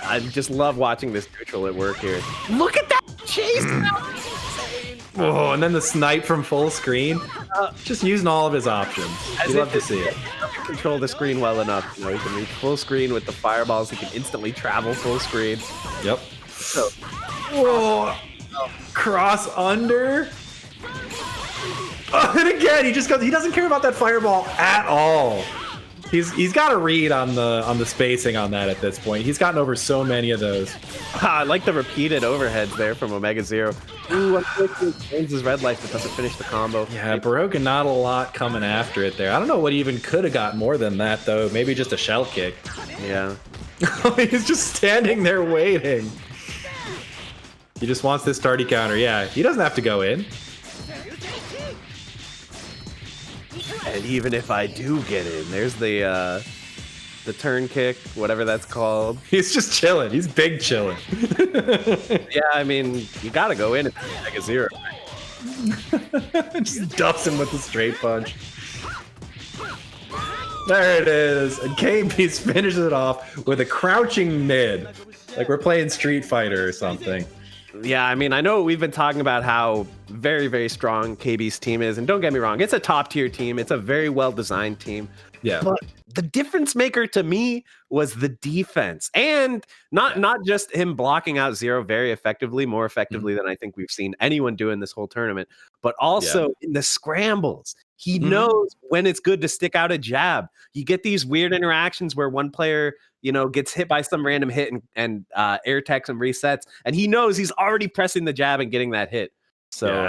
I just love watching this neutral at work here. Look at that chase! Oh, and then the snipe from full screen. Just using all of his options. You'd love to see it. Control the screen well enough. You know, he can reach full screen with the fireballs. He can instantly travel full screen. Yep. So, whoa. Cross under. Oh, and again, he doesn't care about that fireball at all. He's got a read on the spacing on that at this point. He's gotten over so many of those. I like the repeated overheads there from OmegaZero. Ooh, unfortunately, gains his red life but doesn't finish the combo. Yeah, Baroka not a lot coming after it there. I don't know what he even could have got more than that though. Maybe just a shell kick. Yeah. He's just standing there waiting. He just wants this starty counter. Yeah, he doesn't have to go in. And even if I do get in, there's the turn kick, whatever that's called. He's just chilling. He's big chilling. Yeah, I mean, you gotta go in at OmegaZero. Just duffs him with the straight punch. There it is. And KBeast finishes it off with a crouching mid. Like we're playing Street Fighter or something. Yeah, I mean, I know we've been talking about how very, very strong KBeast team is, and don't get me wrong, it's a top tier team. It's a very well designed team. Yeah. But the difference maker to me was the defense, and not just him blocking out Zero very effectively, more effectively than I think we've seen anyone do in this whole tournament, but also in the scrambles. He knows when it's good to stick out a jab. You get these weird interactions where one player, you know, gets hit by some random hit and air techs and resets, and he knows he's already pressing the jab and getting that hit. So yeah,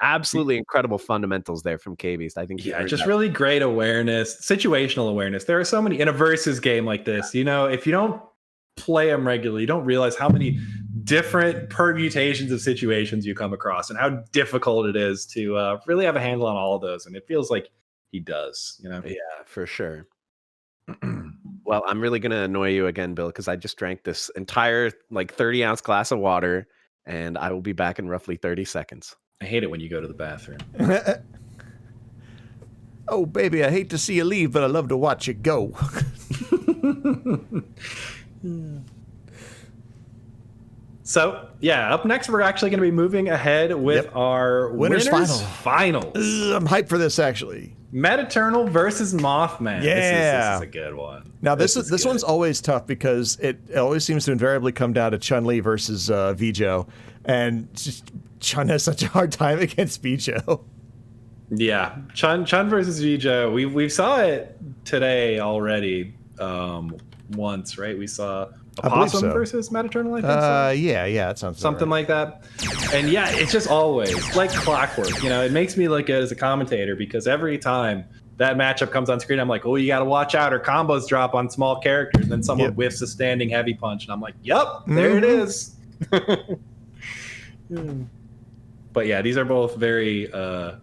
absolutely incredible fundamentals there from KBeast. I think just really great awareness, situational awareness. There are so many in a versus game like this. You know, if you don't play them regularly, you don't realize how many different permutations of situations you come across and how difficult it is to really have a handle on all of those. And it feels like he does, you know? Yeah, for sure. Well, I'm really going to annoy you again, Bill, because I just drank this entire 30-ounce glass of water, and I will be back in roughly 30 seconds. I hate it when you go to the bathroom. Oh, baby, I hate to see you leave, but I love to watch you go. So, yeah, up next, we're actually going to be moving ahead with our Winners Finals. I'm hyped for this, actually. Metaternal versus Mothman. Yeah. This is a good one. Now, this one's always tough because it always seems to invariably come down to Chun-Li versus Vijo. And just Chun has such a hard time against Vijo. Yeah, Chun versus Vijo. We saw it today already once, right? We saw Aopossom versus Metaternal, I think so. Yeah, that sounds something right. like that. And yeah, it's just always like clockwork. You know, it makes me look good as a commentator because every time that matchup comes on screen, I'm like, oh, you got to watch out, or combos drop on small characters. And then someone whiffs a standing heavy punch, and I'm like, yep, there it is. But yeah, these are both very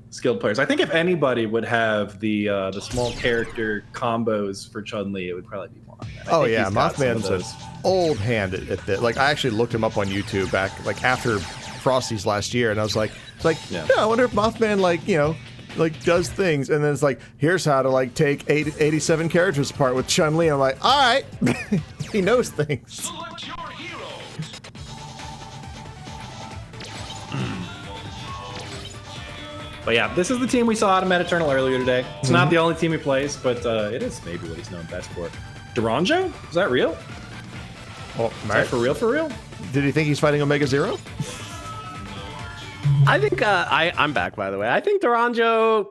skilled players. I think if anybody would have the small character combos for Chun-Li, it would probably be Mothman. Oh yeah, Mothman's an old hand at that. Like I actually looked him up on YouTube back after Frosty's last year, and I was like, yeah, I wonder if Mothman does things, and then it's like, here's how to take 87 characters apart with Chun-Li. I'm like, all right, he knows things. But yeah, this is the team we saw out of Metaternal earlier today. It's not the only team he plays, but it is maybe what he's known best for. Duranjo? Is that real? Oh, is that for real? Did he think he's fighting OmegaZero? I think I'm back, by the way. I think Duranjo,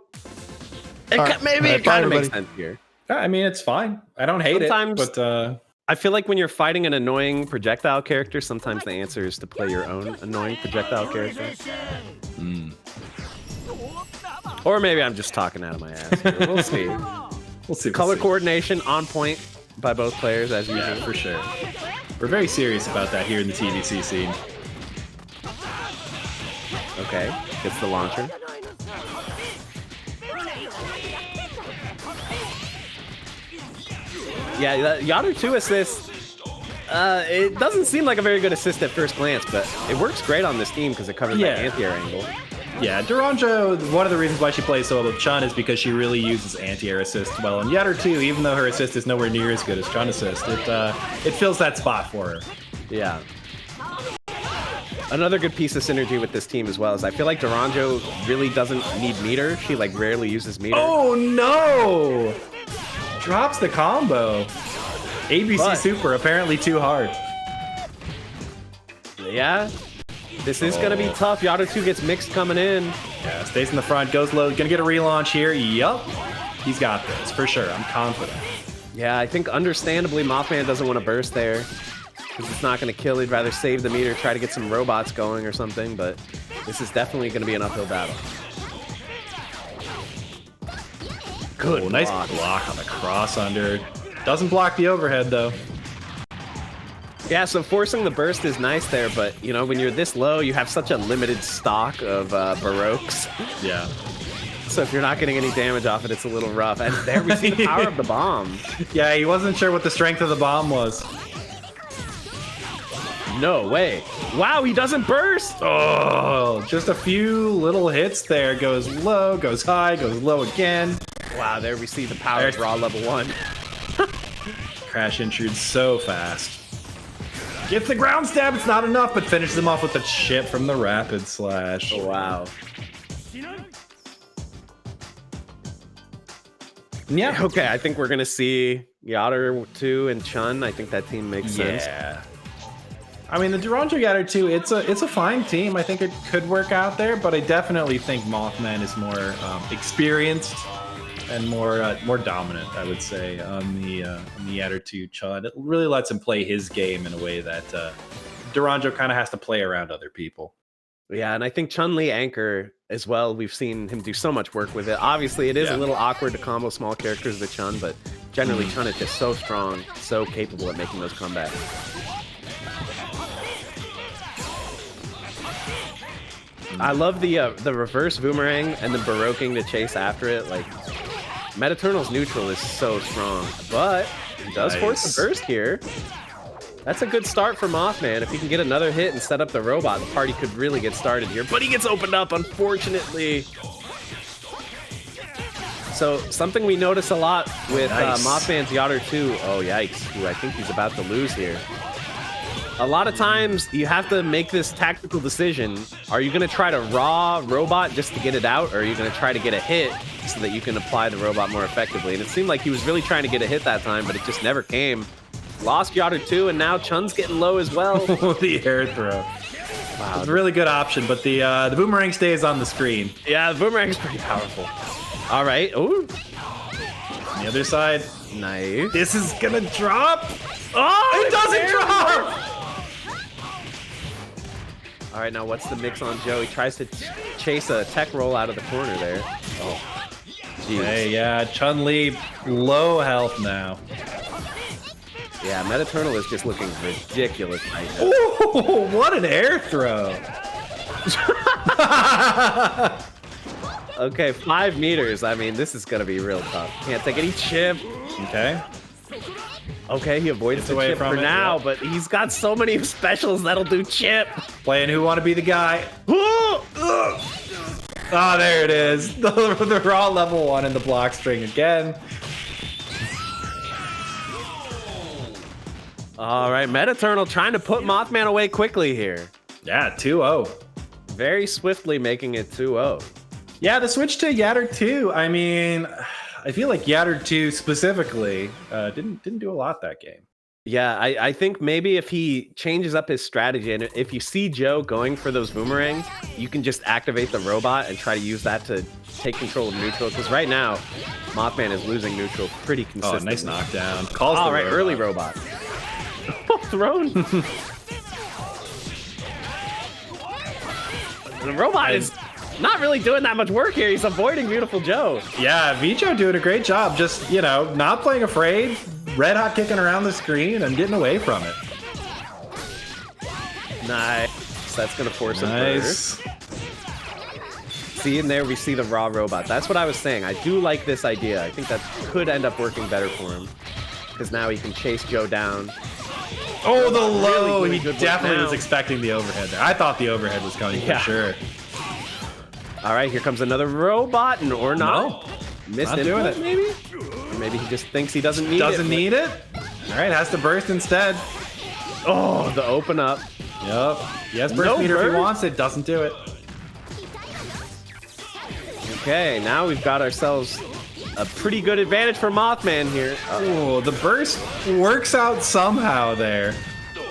it kind of makes sense here. I mean, it's fine. I don't hate it, but I feel like when you're fighting an annoying projectile character, sometimes the answer is to play your own annoying projectile character. Or maybe I'm just talking out of my ass here. We'll see. We'll see. Color coordination on point by both players, as usual. Yeah, for sure. We're very serious about that here in the TVC scene. Okay, gets the launcher. Yeah, Yaru 2 assist. It doesn't seem like a very good assist at first glance, but it works great on this team because it covers that anti-air angle. Yeah, Duranjo, one of the reasons why she plays so well with Chun is because she really uses anti-air assist well. And Yaru too, even though her assist is nowhere near as good as Chun assist, it fills that spot for her. Yeah. Another good piece of synergy with this team as well is I feel like Duranjo really doesn't need meter. She like rarely uses meter. Oh no! Drops the combo. ABC Super apparently too hard. Yeah, this is gonna be tough. Yato 2 gets mixed coming in. Yeah, stays in the front, goes low. Gonna get a relaunch here. Yup. He's got this for sure. I'm confident. Yeah, I think understandably Mothman doesn't want to burst there. Because it's not going to kill. He'd rather save the meter, try to get some robots going or something, but this is definitely going to be an uphill battle. Good nice block on the cross under. Doesn't block the overhead, though. Yeah, so forcing the burst is nice there, but, you know, when you're this low, you have such a limited stock of Baroques. Yeah. So if you're not getting any damage off it, it's a little rough. And there we see the power of the bomb. Yeah, he wasn't sure what the strength of the bomb was. No way. Wow, he doesn't burst. Oh, just a few little hits there. Goes low, goes high, goes low again. Wow, there we see the power of raw level 1. Crash intrudes so fast. Gets the ground stab, it's not enough, but finishes him off with the chip from the rapid slash. Oh, wow. Yeah. Okay, I think we're going to see Yato 2 and Chun. I think that team makes sense. Yeah. I mean, the Duranjo Yato 2, it's a fine team. I think it could work out there, but I definitely think Mothman is more experienced and more dominant, I would say, on the Yato 2 Chun. It really lets him play his game in a way that Duranjo kind of has to play around other people. Yeah, and I think Chun-Li Anchor as well, we've seen him do so much work with it. Obviously, it is a little awkward to combo small characters with Chun, but generally Chun is just so strong, so capable at making those comebacks. I love the reverse boomerang and the Baroquing to chase after it. Like, Metaternal's neutral is so strong, but he does force the burst here. That's a good start for Mothman. If he can get another hit and set up the robot, the party could really get started here. But he gets opened up, unfortunately. So something we notice a lot with Mothman's Yato 2. Oh, yikes. Ooh, I think he's about to lose here. A lot of times you have to make this tactical decision. Are you going to try to raw robot just to get it out, or are you going to try to get a hit so that you can apply the robot more effectively? And it seemed like he was really trying to get a hit that time, but it just never came. Lost Yato 2, and now Chun's getting low as well. The air throw. Wow, it's a really good option, but the boomerang stays on the screen. Yeah, the boomerang's pretty powerful. All right. Ooh. On the other side. Nice. This is going to drop. Oh, it doesn't drop! All right, now what's the mix on Joe? He tries to chase a tech roll out of the corner there. Oh, geez. Hey, yeah, Chun-Li, low health now. Yeah, Metaternal is just looking ridiculous right now. Ooh, what an air throw. Okay, 5 meters. I mean, this is going to be real tough. Can't take any chip. Okay. Okay, he avoids the chip for now, but he's got so many specials that'll do chip. Playing Who Want to Be the Guy. Oh, there it is. The raw level 1 in the block string again. All right, Metaternal trying to put Mothman away quickly here. Yeah, 2-0. Very swiftly making it 2-0. Yeah, the switch to Yato 2, I mean, I feel like Yato 2 specifically didn't do a lot that game. Yeah, I think maybe if he changes up his strategy, and if you see Joe going for those boomerangs, you can just activate the robot and try to use that to take control of neutral. Because right now, Mothman is losing neutral pretty consistently. Oh, nice knockdown. Calls all the right, robot. Early robot. Thrown. The robot is not really doing that much work here. He's avoiding Beautiful Joe. Yeah, Vijo doing a great job. Just, you know, not playing afraid, red hot kicking around the screen and getting away from it. Nice. That's going to force him Nice. first. See, in there we see the raw robot. That's what I was saying. I do like this idea. I think that could end up working better for him. Because now he can chase Joe down. Oh, the low. Really he good definitely now. was expecting the overhead there. I thought the overhead was coming for sure. All right, here comes another robot, or not. No, Missed not input, doing it. maybe? Or maybe he just thinks he doesn't need it. Doesn't need it? All right, has to burst instead. Oh, the open up. Yep. Yes, burst No meter if he burst? wants it. Doesn't do it. Okay, now we've got ourselves a pretty good advantage for Mothman here. Oh, the burst works out somehow there.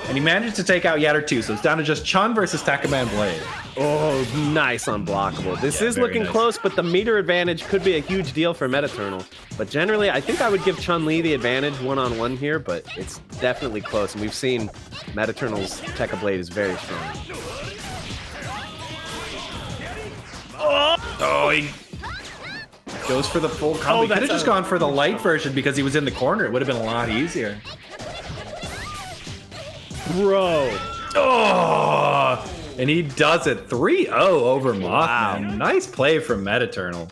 And he managed to take out Yatter too, so it's down to just Chun versus Takaman Blade. Oh, nice unblockable. This is very looking nice. close, but the meter advantage could be a huge deal for Metaternal. But generally, I think I would give Chun-Li the advantage one-on-one here, but it's definitely close. And we've seen Metaternal's Tekka Blade is very strong. Oh, he goes for the full combo. He could have just gone for the light version because he was in the corner. It would have been a lot easier. Bro. Oh, and he does it 3-0 over Mothman. Wow. Nice play from Metaternal.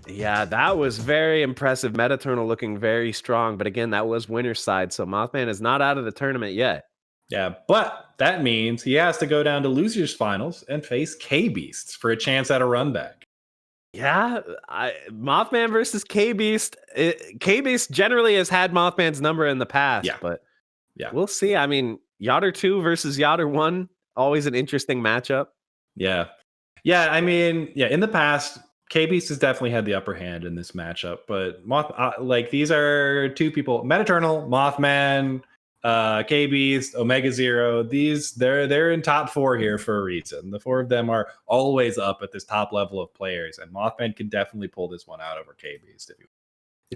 Yeah, that was very impressive. Metaternal looking very strong, but again, that was winner's side, so Mothman is not out of the tournament yet. Yeah, but that means he has to go down to losers finals and face KBeast for a chance at a run back. Yeah, Mothman versus KBeast. KBeast generally has had Mothman's number in the past, but yeah, we'll see. I mean, Yatter 2 versus Yatter 1, always an interesting matchup. Yeah. Yeah, I mean, yeah, in the past, KBeast has definitely had the upper hand in this matchup, but these are two people, Metaternal, Mothman, KBeast, OmegaZero. They're in top 4 here for a reason. The 4 of them are always up at this top level of players, and Mothman can definitely pull this one out over KBeast if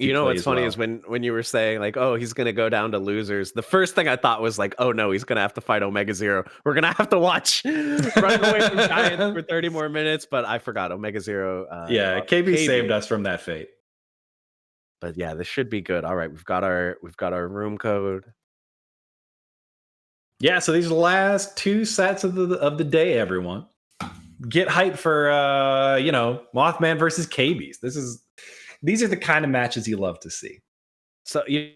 You know what's funny well. is when you were saying like, oh, he's gonna go down to losers. The first thing I thought was like, oh no, he's gonna have to fight OmegaZero. We're gonna have to watch Running Away from Giants for 30 more minutes. But I forgot OmegaZero. KB saved us from that fate. But yeah, this should be good. All right, we've got our room code. Yeah, so these are the last 2 sets of the day, everyone. Get hyped for Mothman versus KBeast. These are the kind of matches you love to see. So you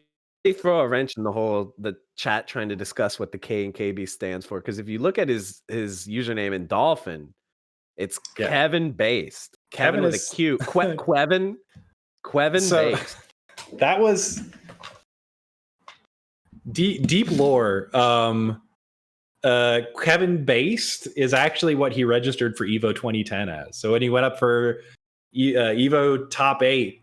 throw a wrench in the chat trying to discuss what the K and KB stands for. Because if you look at his username in Dolphin, it's Kevin based. Kevin with a Q. Quevin based. That was deep lore. Kevin based is actually what he registered for Evo 2010 as. So when he went up for Evo top 8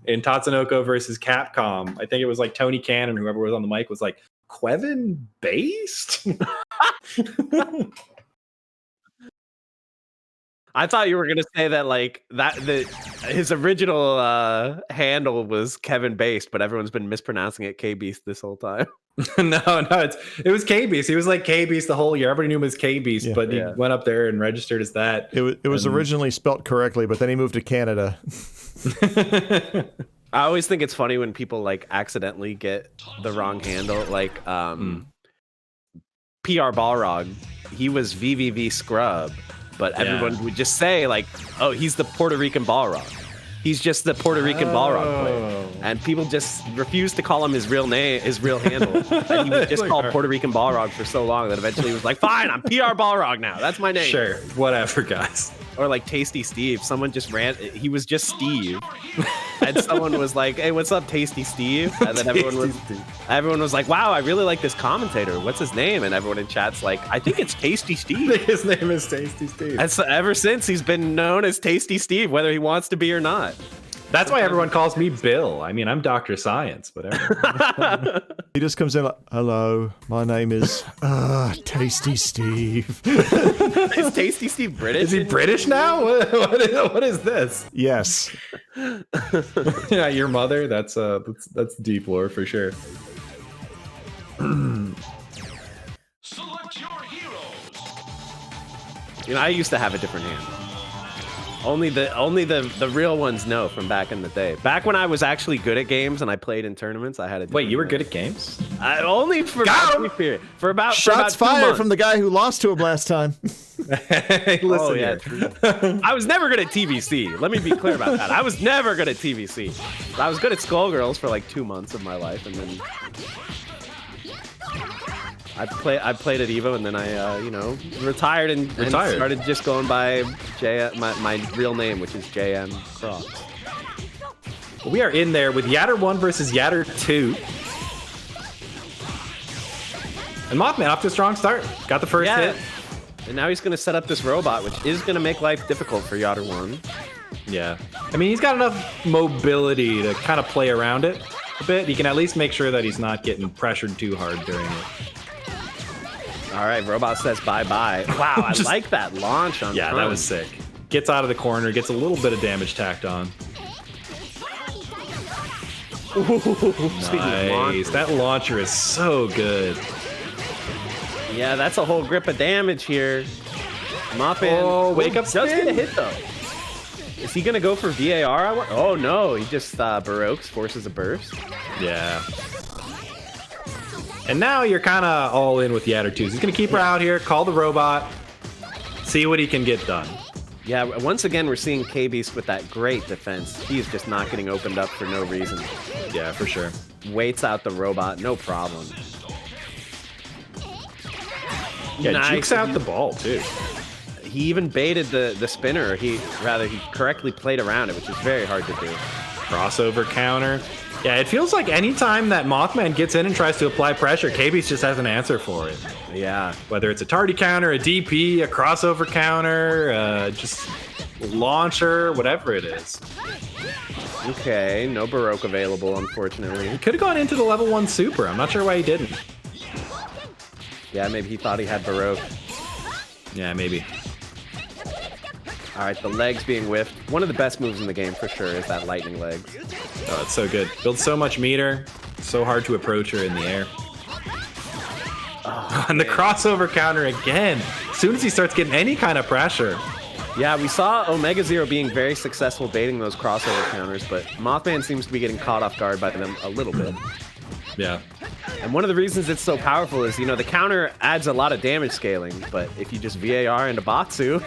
in Tatsunoko versus Capcom, I think it was like Tony Cannon, whoever was on the mic, was like, Quevin based? I thought you were gonna say that his original handle was Kevin based, but everyone's been mispronouncing it KBeast this whole time. No, it was KBeast. He was like KBeast the whole year. Everybody knew him as KBeast, but he went up there and registered as that. It was originally spelt correctly, but then he moved to Canada. I always think it's funny when people like accidentally get the wrong handle. Like PR Balrog, he was VVV Scrub, but everyone would just say like, oh, he's the Puerto Rican Balrog. He's just the Puerto Rican Balrog player. And people just refused to call him his real name, his real handle. And he was just called Puerto Rican Balrog for so long that eventually he was like, fine, I'm PR Balrog now. That's my name. Sure, whatever, guys. Or like Tasty Steve. Someone just he was just Steve. And someone was like, hey, what's up, Tasty Steve? And then everyone was like, wow, I really like this commentator. What's his name? And everyone in chat's like, I think it's Tasty Steve. His name is Tasty Steve. And so ever since, he's been known as Tasty Steve, whether he wants to be or not. That's why everyone calls me Bill. I mean, I'm Dr. Science, whatever. He just comes in like, hello, my name is Tasty Steve. Is Tasty Steve British? Is he British now? What is this? Yes. Yeah, your mother? That's deep lore for sure. Select your heroes. You know, I used to have a different hand. Only the real ones know from back in the day. Back when I was actually good at games and I played in tournaments, I had a Wait, you were good at games? only for about a brief period. For about Shots for about 2 fired months. from the guy who lost to him last time. Hey, listen Oh yeah, here. true. I was never good at TVC. Let me be clear about that. I was never good at TVC. I was good at Skullgirls for like 2 months of my life, and then I played at Evo, and then I retired and started just going by my real name, which is JMCrofts. We are in there with Yatter 1 versus Yatter 2. And Mothman off to a strong start. Got the first hit. And now he's going to set up this robot, which is going to make life difficult for Yater 1. Yeah. I mean, he's got enough mobility to kind of play around it a bit. He can at least make sure that he's not getting pressured too hard during it. All right, robot says bye-bye. Wow, I like that launch on Yeah, Tron. that was sick. Gets out of the corner, gets a little bit of damage tacked on. Nice. That launcher is so good. Yeah, that's a whole grip of damage here. Mothman wake up does get a hit, though. Is he going to go for VAR? Oh, no. He just Baroques, forces a burst. Yeah. And now you're kind of all in with Yatter 2. He's going to keep her out here, call the robot, see what he can get done. Yeah, once again, we're seeing KBeast with that great defense. He's just not getting opened up for no reason. Yeah, for sure. Waits out the robot, no problem. Yeah, Nice. jukes out the ball, too. He even baited the spinner. He correctly played around it, which is very hard to do. Crossover counter. Yeah, it feels like anytime that Mothman gets in and tries to apply pressure, KBeast just has an answer for it. Yeah. Whether it's a tardy counter, a DP, a crossover counter, just launcher, whatever it is. Okay, no Baroque available, unfortunately. He could have gone into the level 1 Supra. I'm not sure why he didn't. Yeah, maybe he thought he had Baroque. Yeah, maybe. All right, the legs being whiffed. One of the best moves in the game for sure is that lightning legs. Oh, it's so good. Builds so much meter. So hard to approach her in the air. Oh, and the man. crossover counter again. As soon as he starts getting any kind of pressure. Yeah, we saw OmegaZero being very successful baiting those crossover counters, but Mothman seems to be getting caught off guard by them a little bit. Yeah. And one of the reasons it's so powerful is, the counter adds a lot of damage scaling, but if you just VAR into Botsu,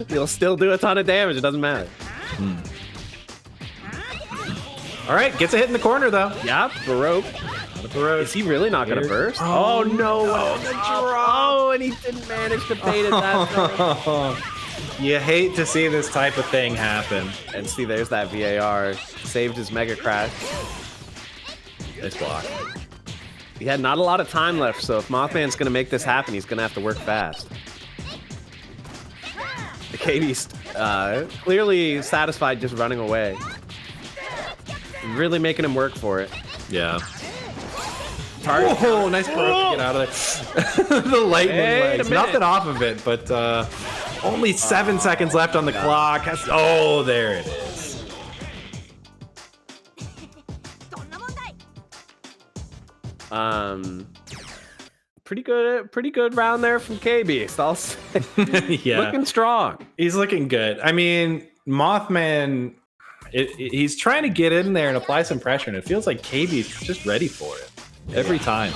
you'll still do a ton of damage. It doesn't matter. All right, gets a hit in the corner, though. Yeah, Baroque. Is he really not going to burst? Oh, no. The drop. Oh, and he didn't manage to bait it that time. You hate to see this type of thing happen. And see, there's that VAR. Saved his Mega Crash. Nice block. He had not a lot of time left, so if Mothman's going to make this happen, he's going to have to work fast. The KBeast clearly satisfied just running away. Really making him work for it. Yeah. Target. Oh, nice Baroque to get out of there. The lightning legs. Nothing off of it, but only 7 seconds left on the clock. Oh, there it is. Pretty good round there from KBeast. I'll say. Yeah. Looking strong. He's looking good. I mean, Mothman, he's trying to get in there and apply some pressure, and it feels like KBeast is just ready for it every time.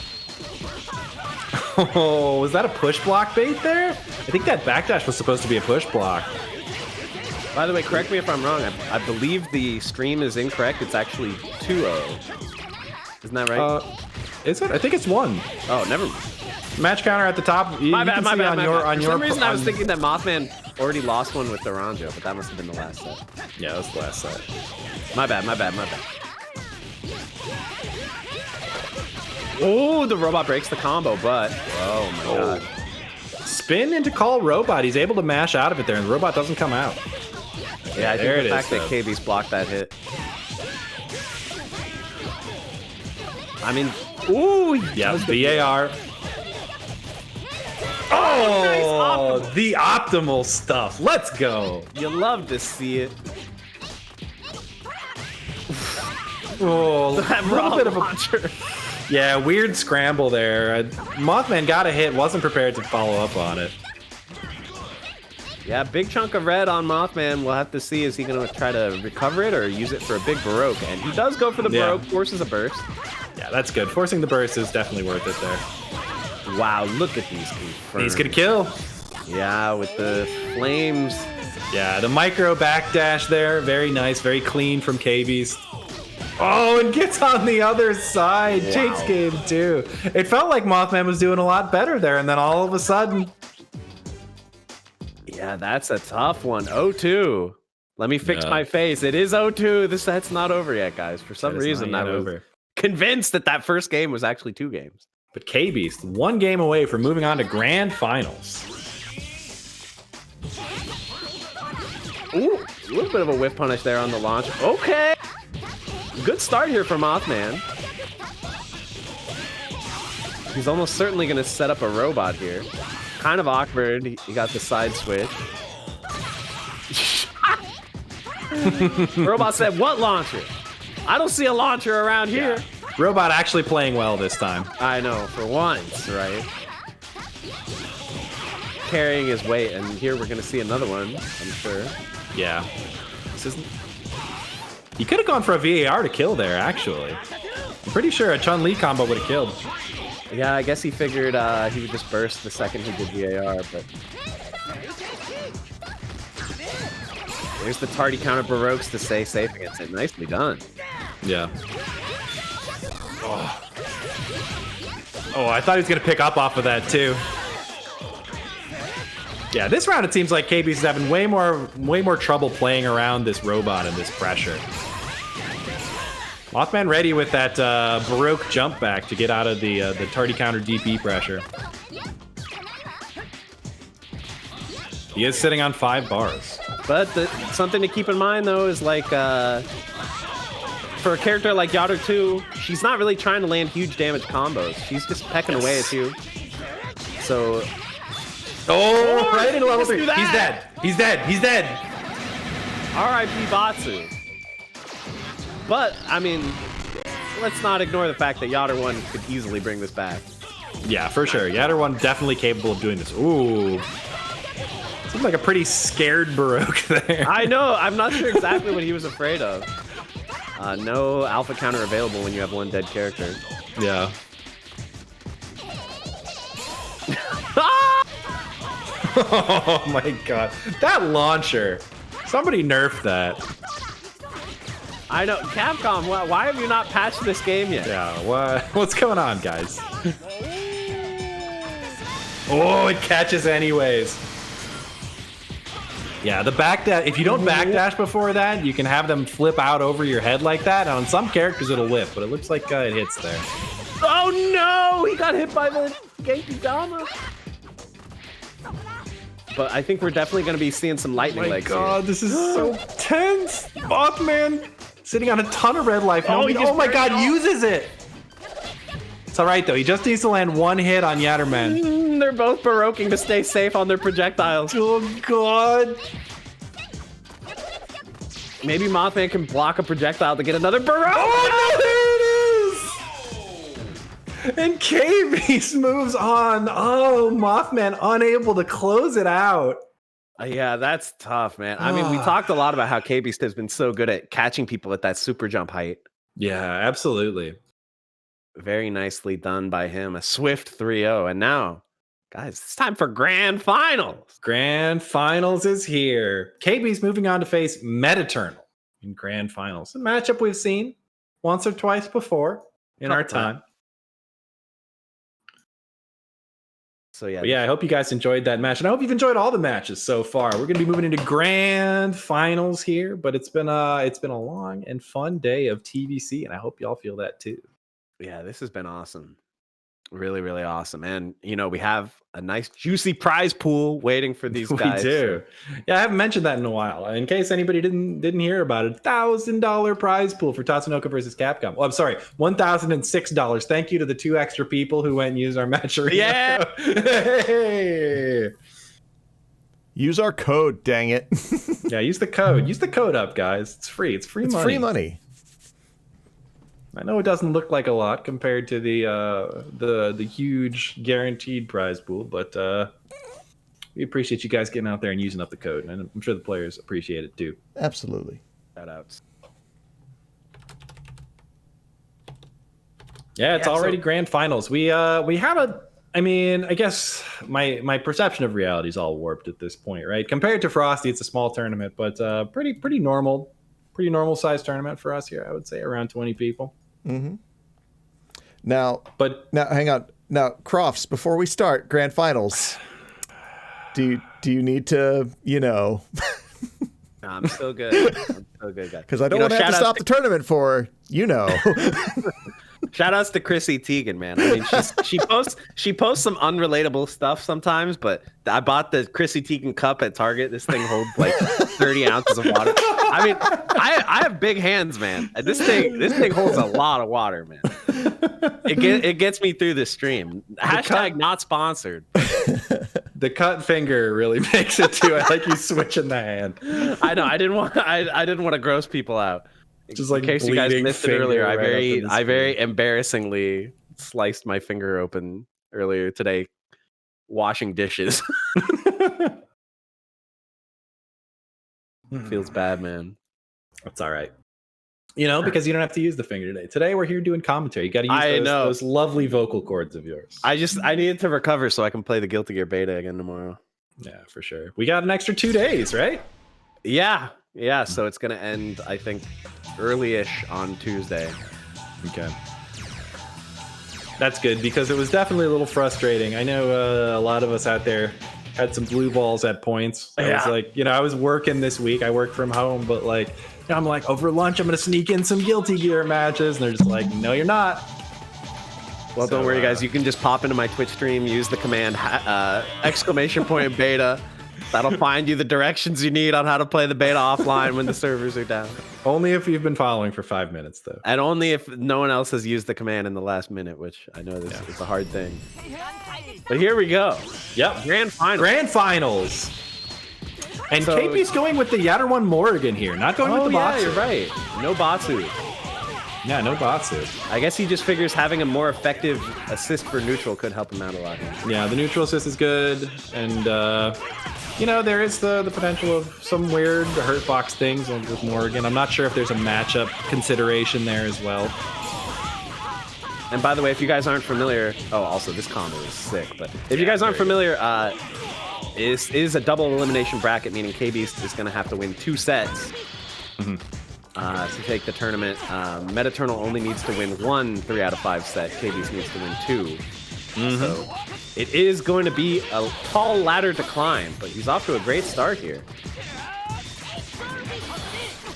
Oh, was that a push block bait there? I think that backdash was supposed to be a push block. By the way, correct me if I'm wrong. I believe the stream is incorrect. It's actually 2-0. Isn't that right? Is it? I think it's 1. Oh, never mind. Match counter at the top. My bad. For some reason, I was thinking that Mothman already lost one with the Ranjo, but that must have been the last set. Yeah, that was the last set. My bad. Oh, the robot breaks the combo, but oh my god. Spin into call robot. He's able to mash out of it there, and the robot doesn't come out. Yeah, I there think it the fact is, that KBeast blocked that hit. I mean, ooh, yeah, VAR. Oh, nice the optimal stuff. Let's go. You love to see it. Oh, That a little bit of a launcher. yeah, weird scramble there. Mothman got a hit, wasn't prepared to follow up on it. Yeah, big chunk of red on Mothman. We'll have to see, is he going to try to recover it or use it for a big Baroque? And he does go for the Baroque, forces a burst. Yeah, that's good. Forcing the burst is definitely worth it there. Wow, look at these confirms. He's gonna kill. Yeah, with the flames. Yeah, the micro backdash there. Very nice, very clean from KBeast. Oh, and gets on the other side. Wow. Takes game 2. It felt like Mothman was doing a lot better there, and then all of a sudden... Yeah, that's a tough one. 0-2. Let me fix my face. It is 0-2. This set's not over yet, guys. For some reason, I was convinced that first game was actually 2 games. But KBeast, one game away from moving on to grand finals. Ooh, a little bit of a whiff punish there on the launch. Okay. Good start here for Mothman. He's almost certainly going to set up a robot here. Kind of awkward. He got the side switch. Robot said, what launcher? I don't see a launcher around here. Yeah. Robot actually playing well this time. I know, for once, right? Carrying his weight, and here we're going to see another one, I'm sure. Yeah. This isn't... He could have gone for a VAR to kill there, actually. I'm pretty sure a Chun-Li combo would have killed. Yeah, I guess he figured he would just burst the second he did VAR, but... There's the tardy counter Baroques to stay safe against it. Nicely done. Yeah. Oh, I thought he was going to pick up off of that, too. Yeah, this round it seems like KBeast is having way more trouble playing around this robot and this pressure. Mothman ready with that Baroque jump back to get out of the tardy counter DP pressure. He is sitting on 5 bars. But something to keep in mind, though, is like, for a character like Yader 2, she's not really trying to land huge damage combos. She's just pecking away at you. So... Oh, right into level 3. He's dead. He's dead. He's dead. R.I.P. Batsu. But, I mean, let's not ignore the fact that Yader 1 could easily bring this back. Yeah, for sure. Yader 1 definitely capable of doing this. Ooh. Seems like a pretty scared Baroque there. I know. I'm not sure exactly what he was afraid of. No alpha counter available when you have one dead character. Yeah. Oh my god. That launcher. Somebody nerfed that. I know. Capcom, why have you not patched this game yet? Yeah, what's going on, guys? Oh, it catches anyways. Yeah, the backdash. If you don't backdash before that, you can have them flip out over your head like that. And on some characters, it'll whip, but it looks like it hits there. Oh no! He got hit by the Genki Dama. But I think we're definitely going to be seeing some lightning legs here. Oh my god, this is so tense. Mothman sitting on a ton of red life. Oh my god, uses it. It's all right though. He just needs to land one hit on Yatterman. They're both Baroquing to stay safe on their projectiles. Oh god. Maybe Mothman can block a projectile to get another Baroque. Oh no, there it is. And KBeast moves on. Oh, Mothman unable to close it out. Yeah, that's tough, man. I mean, we talked a lot about how KBeast has been so good at catching people at that super jump height. Yeah, absolutely. Very nicely done by him. A swift 3-0. And now, guys, it's time for grand finals. Grand finals is here. KBeast moving on to face Metaternal in grand finals. A matchup we've seen once or twice before in our time. So yeah, I hope you guys enjoyed that match, and I hope you've enjoyed all the matches so far. We're going to be moving into grand finals here, but it's been a long and fun day of TVC, and I hope y'all feel that too. Yeah, this has been awesome. Really, really awesome. And, you know, we have a nice, juicy prize pool waiting for these guys. We do. Yeah, I haven't mentioned that in a while. In case anybody didn't hear about it, $1,000 prize pool for Tatsunoko versus Capcom. Oh, I'm sorry, $1,006. Thank you to the 2 extra people who went and used our match arena. Yeah. Hey. Use our code, dang it. Yeah, use the code. Use the code up, guys. It's free. It's free money. It's free money. I know it doesn't look like a lot compared to the huge guaranteed prize pool, but we appreciate you guys getting out there and using up the code, and I'm sure the players appreciate it too. Absolutely. Shout outs. Yeah, it's already grand finals. We have I guess my perception of reality is all warped at this point, right? Compared to Frosty, it's a small tournament, but pretty normal sized tournament for us here. I would say around 20 people. Mm-hmm. Now, but hang on. Now, Crofts, before we start grand finals, do you need to, No, I'm still good. I'm still good, guys. Because I don't want to have to stop the tournament for, Shout outs to Chrissy Teigen, man. I mean, she posts some unrelatable stuff sometimes, but I bought the Chrissy Teigen cup at Target. This thing holds like 30 ounces of water. I mean, I have big hands, man. This thing holds a lot of water, man. It gets me through the stream. Hashtag not sponsored. The cut finger really makes it too. I like you switching the hand. I know. I didn't want to gross people out. Just like in case you guys missed it earlier, I right very embarrassingly sliced my finger open earlier today, washing dishes. Feels bad, man. That's all right. You know, because you don't have to use the finger today. Today we're here doing commentary. You got to use those lovely vocal cords of yours. I needed to recover so I can play the Guilty Gear beta again tomorrow. Yeah, for sure. We got an extra 2 days, right? Yeah. So it's gonna end, I think, early-ish on Tuesday. Okay. That's good because it was definitely a little frustrating. I know a lot of us out there had some blue balls at points. I was like, I was working this week. I work from home, but like, I'm like, over lunch, I'm going to sneak in some Guilty Gear matches. And they're just like, no, you're not. Well, don't worry, guys. You can just pop into my Twitch stream, use the command !beta. That'll find you the directions you need on how to play the beta offline when the servers are down. Only if you've been following for 5 minutes, though. And only if no one else has used the command in the last minute, which I know is a hard thing. But here we go. Yep. Grand finals. And so, KBeast going with the Yatter1 Morrigan here, not going with the Batsu. You're right. No Batsu. Yeah, no Batsu. I guess he just figures having a more effective assist for neutral could help him out a lot. Yeah, the neutral assist is good, and there is the potential of some weird hurtbox things with Morrigan. I'm not sure if there's a matchup consideration there as well. And by the way, if you guys aren't familiar, also this combo is sick. But if you guys aren't familiar, is a double elimination bracket, meaning KBeast is going to have to win 2 sets. To take the tournament. Metaternal only needs to win 1 3 out of 5 set. KBeast needs to win 2. So it is going to be a tall ladder to climb, but he's off to a great start here.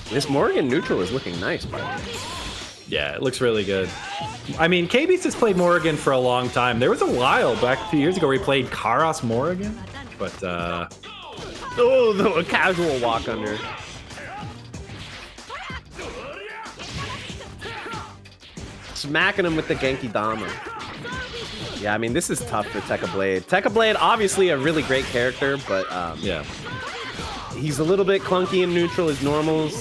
This Morrigan neutral is looking nice, by the way. Yeah, it looks really good. I mean, KBeast has played Morrigan for a long time. There was a while back a few years ago where he played Karos Morrigan, but the casual walk under. Smacking him with the Genki Dama. Yeah, I mean, this is tough for Tekka Blade. Tekka Blade, obviously a really great character, but he's a little bit clunky in neutral. His normals,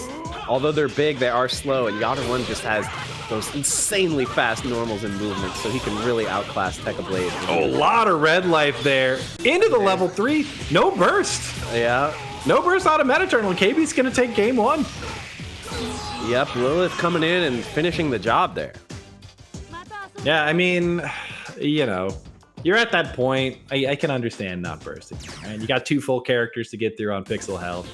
although they're big, they are slow, and Yatter1 just has those insanely fast normals and movements, so he can really outclass Tekka Blade. A lot of red life there. Into the level 3. No burst. Yeah. No burst out of Metaternal. KB's going to take game 1. Yep, Lilith coming in and finishing the job there. Yeah, I mean, you're at that point. I can understand not bursting. Right? You got 2 full characters to get through on pixel health.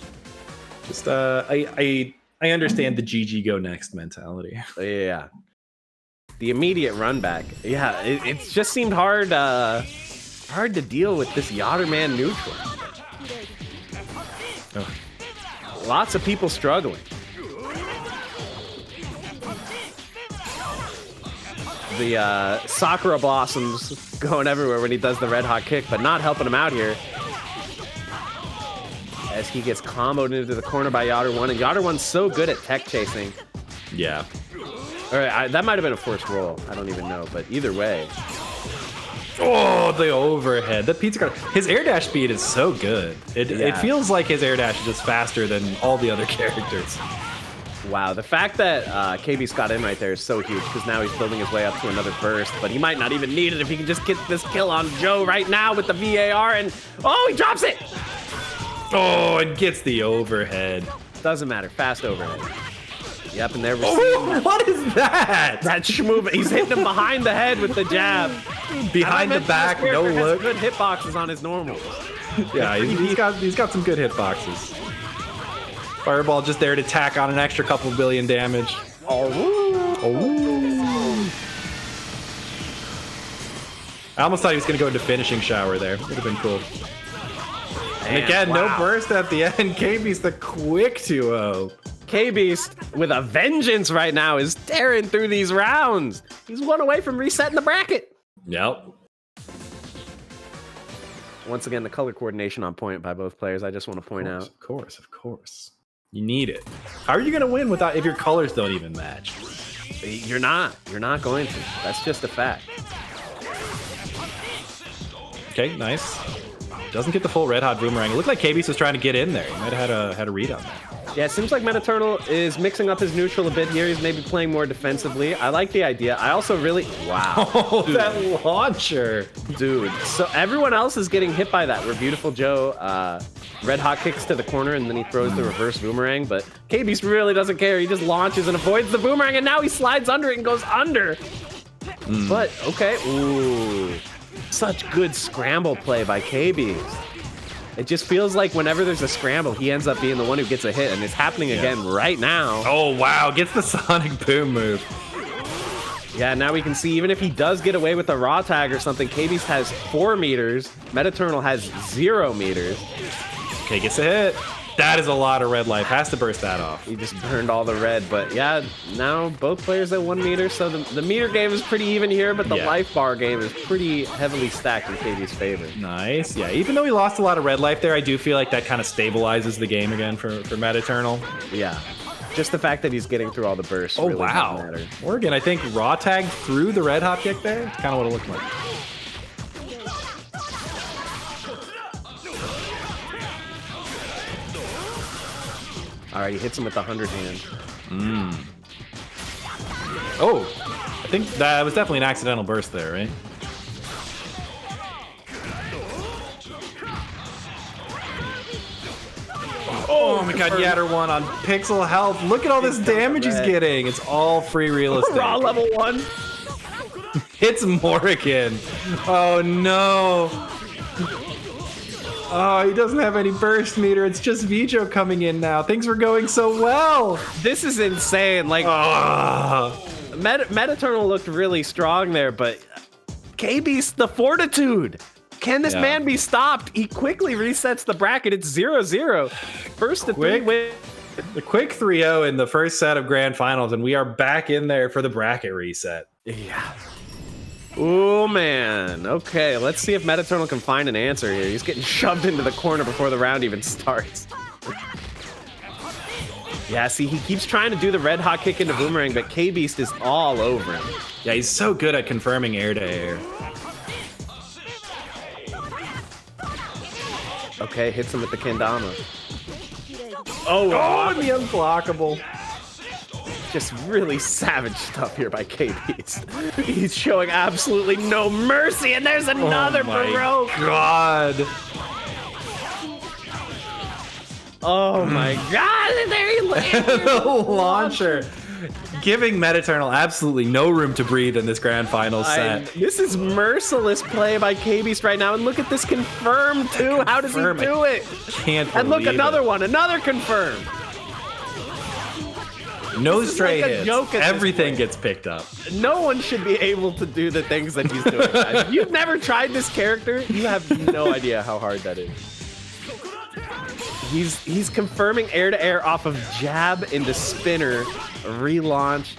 Just, I understand the GG go next mentality. Yeah. The immediate run back. Yeah, it just seemed hard to deal with this Yatterman neutral. Lots of people struggling. The Sakura Blossoms going everywhere when he does the red hot kick, but not helping him out here. As he gets comboed into the corner by Yatter1, and Yatter1's so good at tech chasing. Yeah. All right, that might have been a forced roll. I don't even know, but either way. Oh, the overhead. The pizza cart. His air dash speed is so good. It feels like his air dash is just faster than all the other characters. Wow, the fact that KBeast got in right there is so huge because now he's building his way up to another burst, but he might not even need it if he can just get this kill on Joe right now with the VAR, and he drops it! Oh, it gets the overhead. Doesn't matter, fast overhead. Yep, and there we see. What is that? That shmove. He's hitting him behind the head with the jab. Behind the back, no look. Good hitboxes on his normals. Yeah, he's got some good hitboxes. Fireball just there to tack on an extra couple billion damage. I almost thought he was going to go into finishing shower there. Would have been cool. And again, no burst at the end. KBeast the quick 2-0. KBeast with a vengeance right now is tearing through these rounds. He's one away from resetting the bracket. Yep. Once again, the color coordination on point by both players. I just want to point out. Of course. You need it. How are you going to win without if your colors don't even match? You're not going to. That's just a fact. Okay, nice. Doesn't get the full red hot boomerang. It looked like KBeast was trying to get in there. He might have had a read on that. Yeah, it seems like Metaternal is mixing up his neutral a bit here. He's maybe playing more defensively. I like the idea. I also really... Wow. Oh, that launcher. Dude. So everyone else is getting hit by that, where Beautiful Joe red hot kicks to the corner and then he throws the reverse boomerang. But KBeast really doesn't care. He just launches and avoids the boomerang, and now he slides under it and goes under. But, okay. Ooh. Such good scramble play by KBeast. It just feels like whenever there's a scramble, he ends up being the one who gets a hit, and it's happening again right now. Oh, wow. Gets the Sonic Boom move. Yeah, now we can see, even if he does get away with a raw tag or something, KBeast has 4 meters. Metaternal has 0 meters. Okay, gets a hit. That is a lot of red life. Has to burst that off. He just burned all the red, but yeah, now both players at 1 meter, so the meter game is pretty even here, but the life bar game is pretty heavily stacked in KB's favor. Nice. Yeah, even though he lost a lot of red life there, I do feel like that kind of stabilizes the game again for Metaternal. Yeah. Just the fact that he's getting through all the bursts. Oh, really wow. doesn't matter. Morgan, I think raw tag through the red hot kick there. It's kind of what it looked like. All right, he hits him with the 100 hand. Oh, I think that was definitely an accidental burst there, right? Oh my god, Yatter won on pixel health. Look at all this damage he's getting. It's all free real estate. Raw level 1. Hits Morgan. Oh no. Oh, he doesn't have any burst meter. It's just Vijo coming in now. Things were going so well. This is insane. Like, Metaternal looked really strong there, but KBeast, the fortitude. Can this man be stopped? He quickly resets the bracket. It's 0-0. First to 3 win. The quick 3-0 in the first set of grand finals, and we are back in there for the bracket reset. Yeah. Oh man. Okay, let's see if Metaternal can find an answer here. He's getting shoved into the corner before the round even starts. Yeah, see, he keeps trying to do the red hot kick into boomerang, but KBeast is all over him. Yeah, he's so good at confirming air to air. Okay, hits him with the kendama. Oh, and the unblockable. Just really savage stuff here by KBeast. He's showing absolutely no mercy, and there's another Baroque. God. Oh my god, and there he lands. The launcher. Giving Metaternal absolutely no room to breathe in this grand final set. This is merciless play by KBeast right now, and look at this confirmed too. How does he do it? Can't believe And look, another it. one, another confirmed. No stray like a joke hits. at this Everything point. gets picked up. No one should be able to do the things that he's doing, guys. If you've never tried this character, you have no idea how hard that is. He's confirming air-to-air off of jab into spinner, relaunch.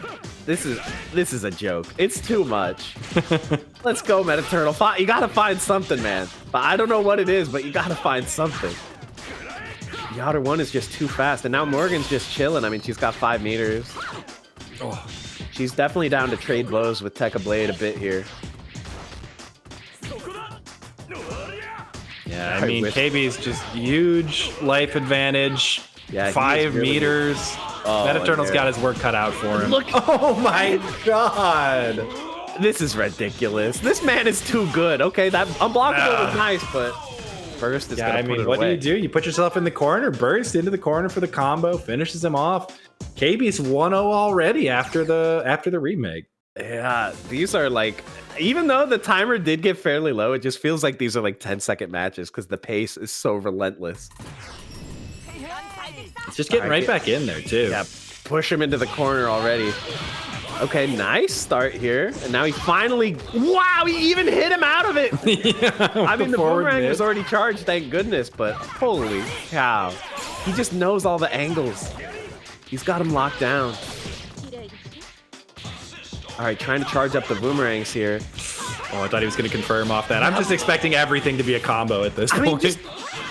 This is a joke. It's too much. Let's go, Metaternal. You gotta find something, man. But I don't know what it is, but you gotta find something. Yatter 1 is just too fast, and now Morgan's just chilling. I mean, she's got 5 meters. Oh. She's definitely down to trade blows with Tekka Blade a bit here. Yeah, I mean, KB's just huge life advantage. Yeah, 5 really meters. Metaternal's got his work cut out for him. Look! Oh my god! This is ridiculous. This man is too good. Okay, that unblockable was nice, but burst is gonna put it what away. do? You put yourself in the corner, burst into the corner for the combo, finishes him off. KB's 1-0 already after the remake. Yeah, these are like, even though the timer did get fairly low, it just feels like these are like 10-second matches because the pace is so relentless. It's just getting right back in there too. Yeah, push him into the corner already. Okay, nice start here. And now he finally, wow, he even hit him out of it. Yeah, I mean, the boomerang mid. was already charged, thank goodness, but holy cow. He just knows all the angles. He's got him locked down. All right, trying to charge up the boomerangs here. Oh, I thought he was going to confirm off that. I'm just expecting everything to be a combo at this point. Just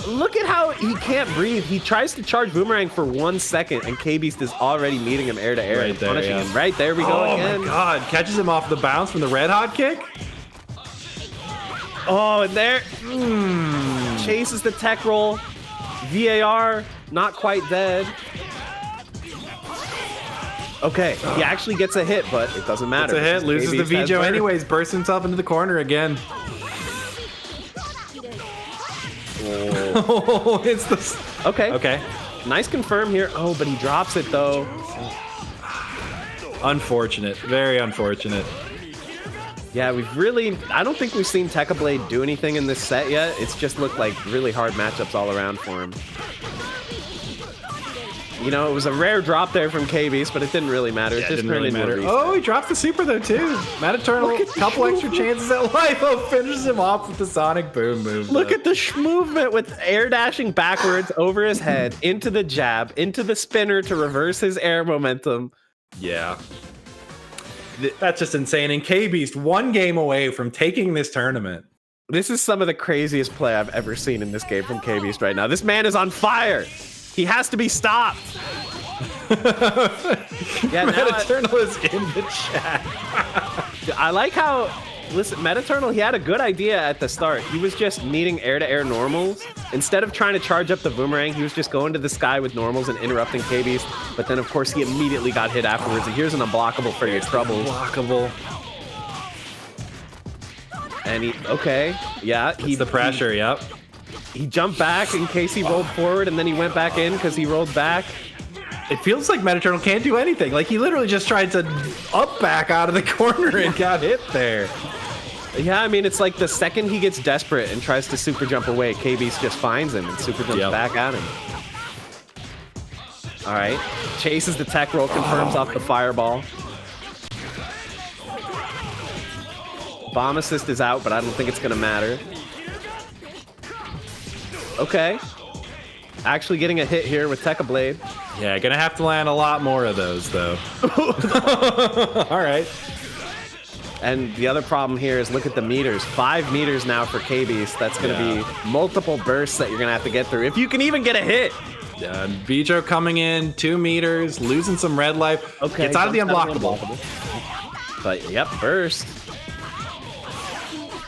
look at how he can't breathe. He tries to charge boomerang for 1 second, and KBeast is already meeting him air to air and punishing him. Right there we go again. Oh my god, catches him off the bounce from the red hot kick. Oh, and there, chases the tech roll. VAR, not quite dead. Okay, he actually gets a hit, but it doesn't matter. It's a hit, loses the VJo anyways, bursts himself into the corner again. Oh, it's the... Okay. Okay. Nice confirm here. Oh, but he drops it though. Unfortunate, very unfortunate. Yeah, I don't think we've seen Tekka Blade do anything in this set yet. It's just looked like really hard matchups all around for him. You know, it was a rare drop there from KBeast, but it didn't really matter. It just turned into a reset. Oh, he drops the Supra though too. Metaternal, couple extra chances at life. Oh, finishes him off with the Sonic Boom move. Look at the movement with air dashing backwards over his head, into the jab, into the spinner to reverse his air momentum. Yeah. That's just insane. And KBeast 1 game away from taking this tournament. This is some of the craziest play I've ever seen in this game from KBeast right now. This man is on fire. He has to be stopped. Yeah, Metaternal is in the chat. I like how, listen, Metaternal, he had a good idea at the start. He was just meeting air-to-air normals. Instead of trying to charge up the boomerang, he was just going to the sky with normals and interrupting KBeast. But then, of course, he immediately got hit afterwards. And here's an unblockable for your troubles. Unblockable. And he's the pressure, yep. He jumped back in case he rolled forward, and then he went back in because he rolled back. It feels like Metaternal can't do anything. Like, he literally just tried to up back out of the corner and got hit there. Yeah, I mean, it's like the second he gets desperate and tries to super jump away, KBeast just finds him and super jumps back at him. All right, chases the tech roll, confirms off the fireball. Bomb assist is out, but I don't think it's going to matter. Okay. Actually getting a hit here with Tekka Blade. Yeah, gonna have to land a lot more of those, though. All right. And the other problem here is look at the meters. 5 meters now for KBeast. That's going to be multiple bursts that you're going to have to get through. If you can even get a hit. Yeah, VJo coming in, 2 meters, losing some red life. Okay, gets out of the unblockable. But, yep, burst.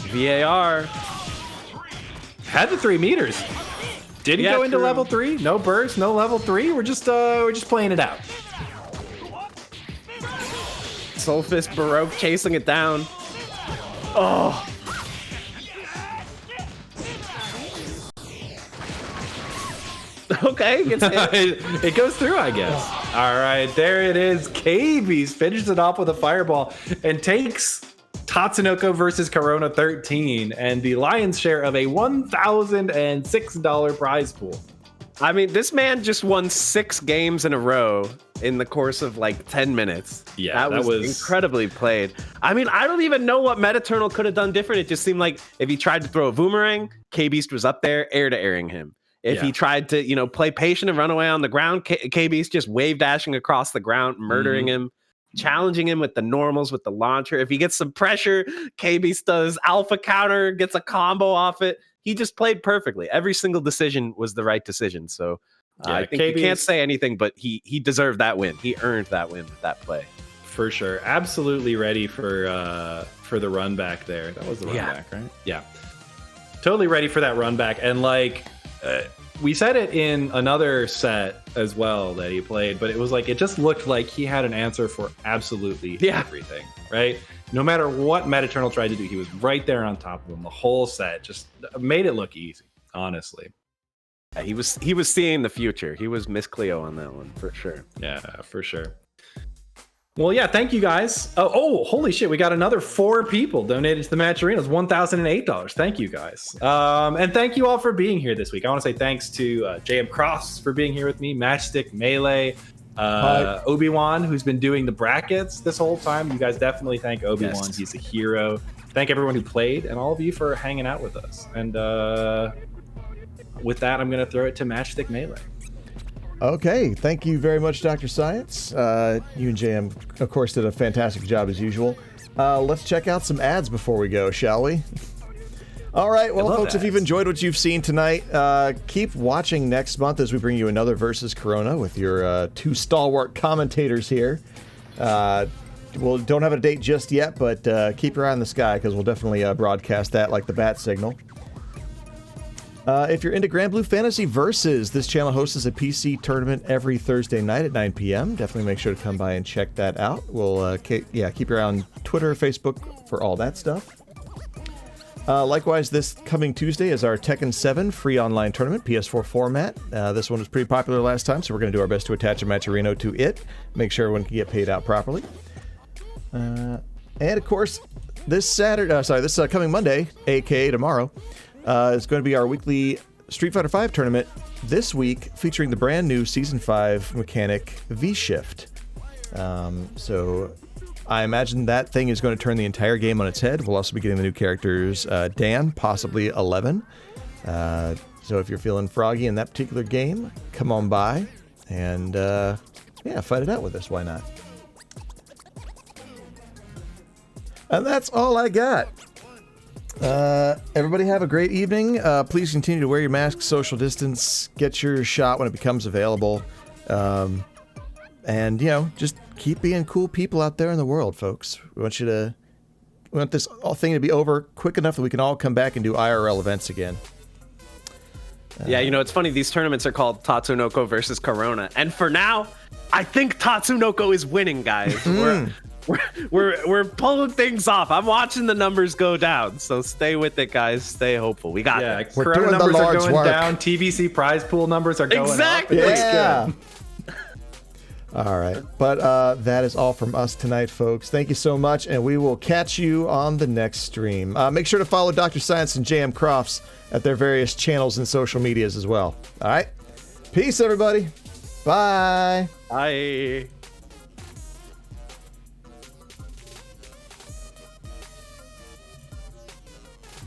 VAR. Had the 3 meters. Did he go into level 3? No burst, no level 3. We're just playing it out. Soulfist Baroque chasing it down. Oh. Okay, gets hit. It goes through, I guess. All right, there it is. KBeast finishes it off with a fireball and takes Tatsunoko versus Corona 13 and the lion's share of a $1,006 prize pool. I mean, this man just won 6 games in a row in the course of like 10 minutes. Yeah, that was incredibly played. I mean, I don't even know what Metaternal could have done different. It just seemed like if he tried to throw a boomerang, KBeast was up there air to airing him. If he tried to, play patient and run away on the ground, KBeast just wave dashing across the ground, murdering him. Challenging him with the normals, with the launcher. If he gets some pressure, KBeast does alpha counter, gets a combo off it. He just played perfectly. Every single decision was the right decision. So I think you can't say anything, but he deserved that win. He earned that win with that play. For sure. Absolutely ready for the run back there. That was the run back, right? Yeah. Totally ready for that run back. And we said it in another set as well that he played, but it was like, it just looked like he had an answer for absolutely everything, right? No matter what Metaternal tried to do, he was right there on top of him the whole set. Just made it look easy, honestly. Yeah, he was seeing the future. He was Miss Cleo on that one, for sure. Yeah, for sure. Well, yeah, thank you guys. Oh, holy shit, we got another 4 people donated to the match arena. It's $1,008. Thank you guys. And thank you all for being here this week. I want to say thanks to JMCrofts for being here with me, Matchstick Melee, Obi-Wan, who's been doing the brackets this whole time. You guys definitely thank Obi-Wan. Yes. He's a hero. Thank everyone who played and all of you for hanging out with us. And with that, I'm going to throw it to Matchstick Melee. Okay, thank you very much, Dr. Science. You and JM, of course, did a fantastic job as usual. Let's check out some ads before we go, shall we? All right, well, folks, if you've enjoyed what you've seen tonight, keep watching next month as we bring you another Versus Corona with your two stalwart commentators here. Well, don't have a date just yet, but keep your eye on the sky because we'll definitely broadcast that like the bat signal. If you're into Grand Blue Fantasy Versus, this channel hosts a PC tournament every Thursday night at 9 p.m. Definitely make sure to come by and check that out. We'll keep your eye on Twitter, Facebook for all that stuff. Likewise, this coming Tuesday is our Tekken 7 free online tournament, PS4 format. This one was pretty popular last time, so we're going to do our best to attach a Matcherino to it. Make sure everyone can get paid out properly. And of course, this coming Monday, aka tomorrow, is going to be our weekly Street Fighter V tournament. This week, featuring the brand new Season 5 mechanic V-Shift. So I imagine that thing is going to turn the entire game on its head. We'll also be getting the new characters, Dan, possibly 11. So if you're feeling froggy in that particular game, come on by and fight it out with us. Why not? And that's all I got. Everybody have a great evening. Please continue to wear your mask, social distance, get your shot when it becomes available. And, just keep being cool people out there in the world, folks. We want this thing to be over quick enough that we can all come back and do IRL events again. Yeah, it's funny. These tournaments are called Tatsunoko versus Corona. And for now, I think Tatsunoko is winning, guys. We're pulling things off. I'm watching the numbers go down, so stay with it, guys. Stay hopeful. We got it. We're Corona doing numbers the are Lord's going work. down. TBC prize pool numbers are going Exactly. up. Yeah. All right. But that is all from us tonight, folks. Thank you so much, and we will catch you on the next stream. Make sure to follow Doctor Sc1ence and JMCrofts at their various channels and social medias as well. All right. Peace, everybody. Bye. Bye.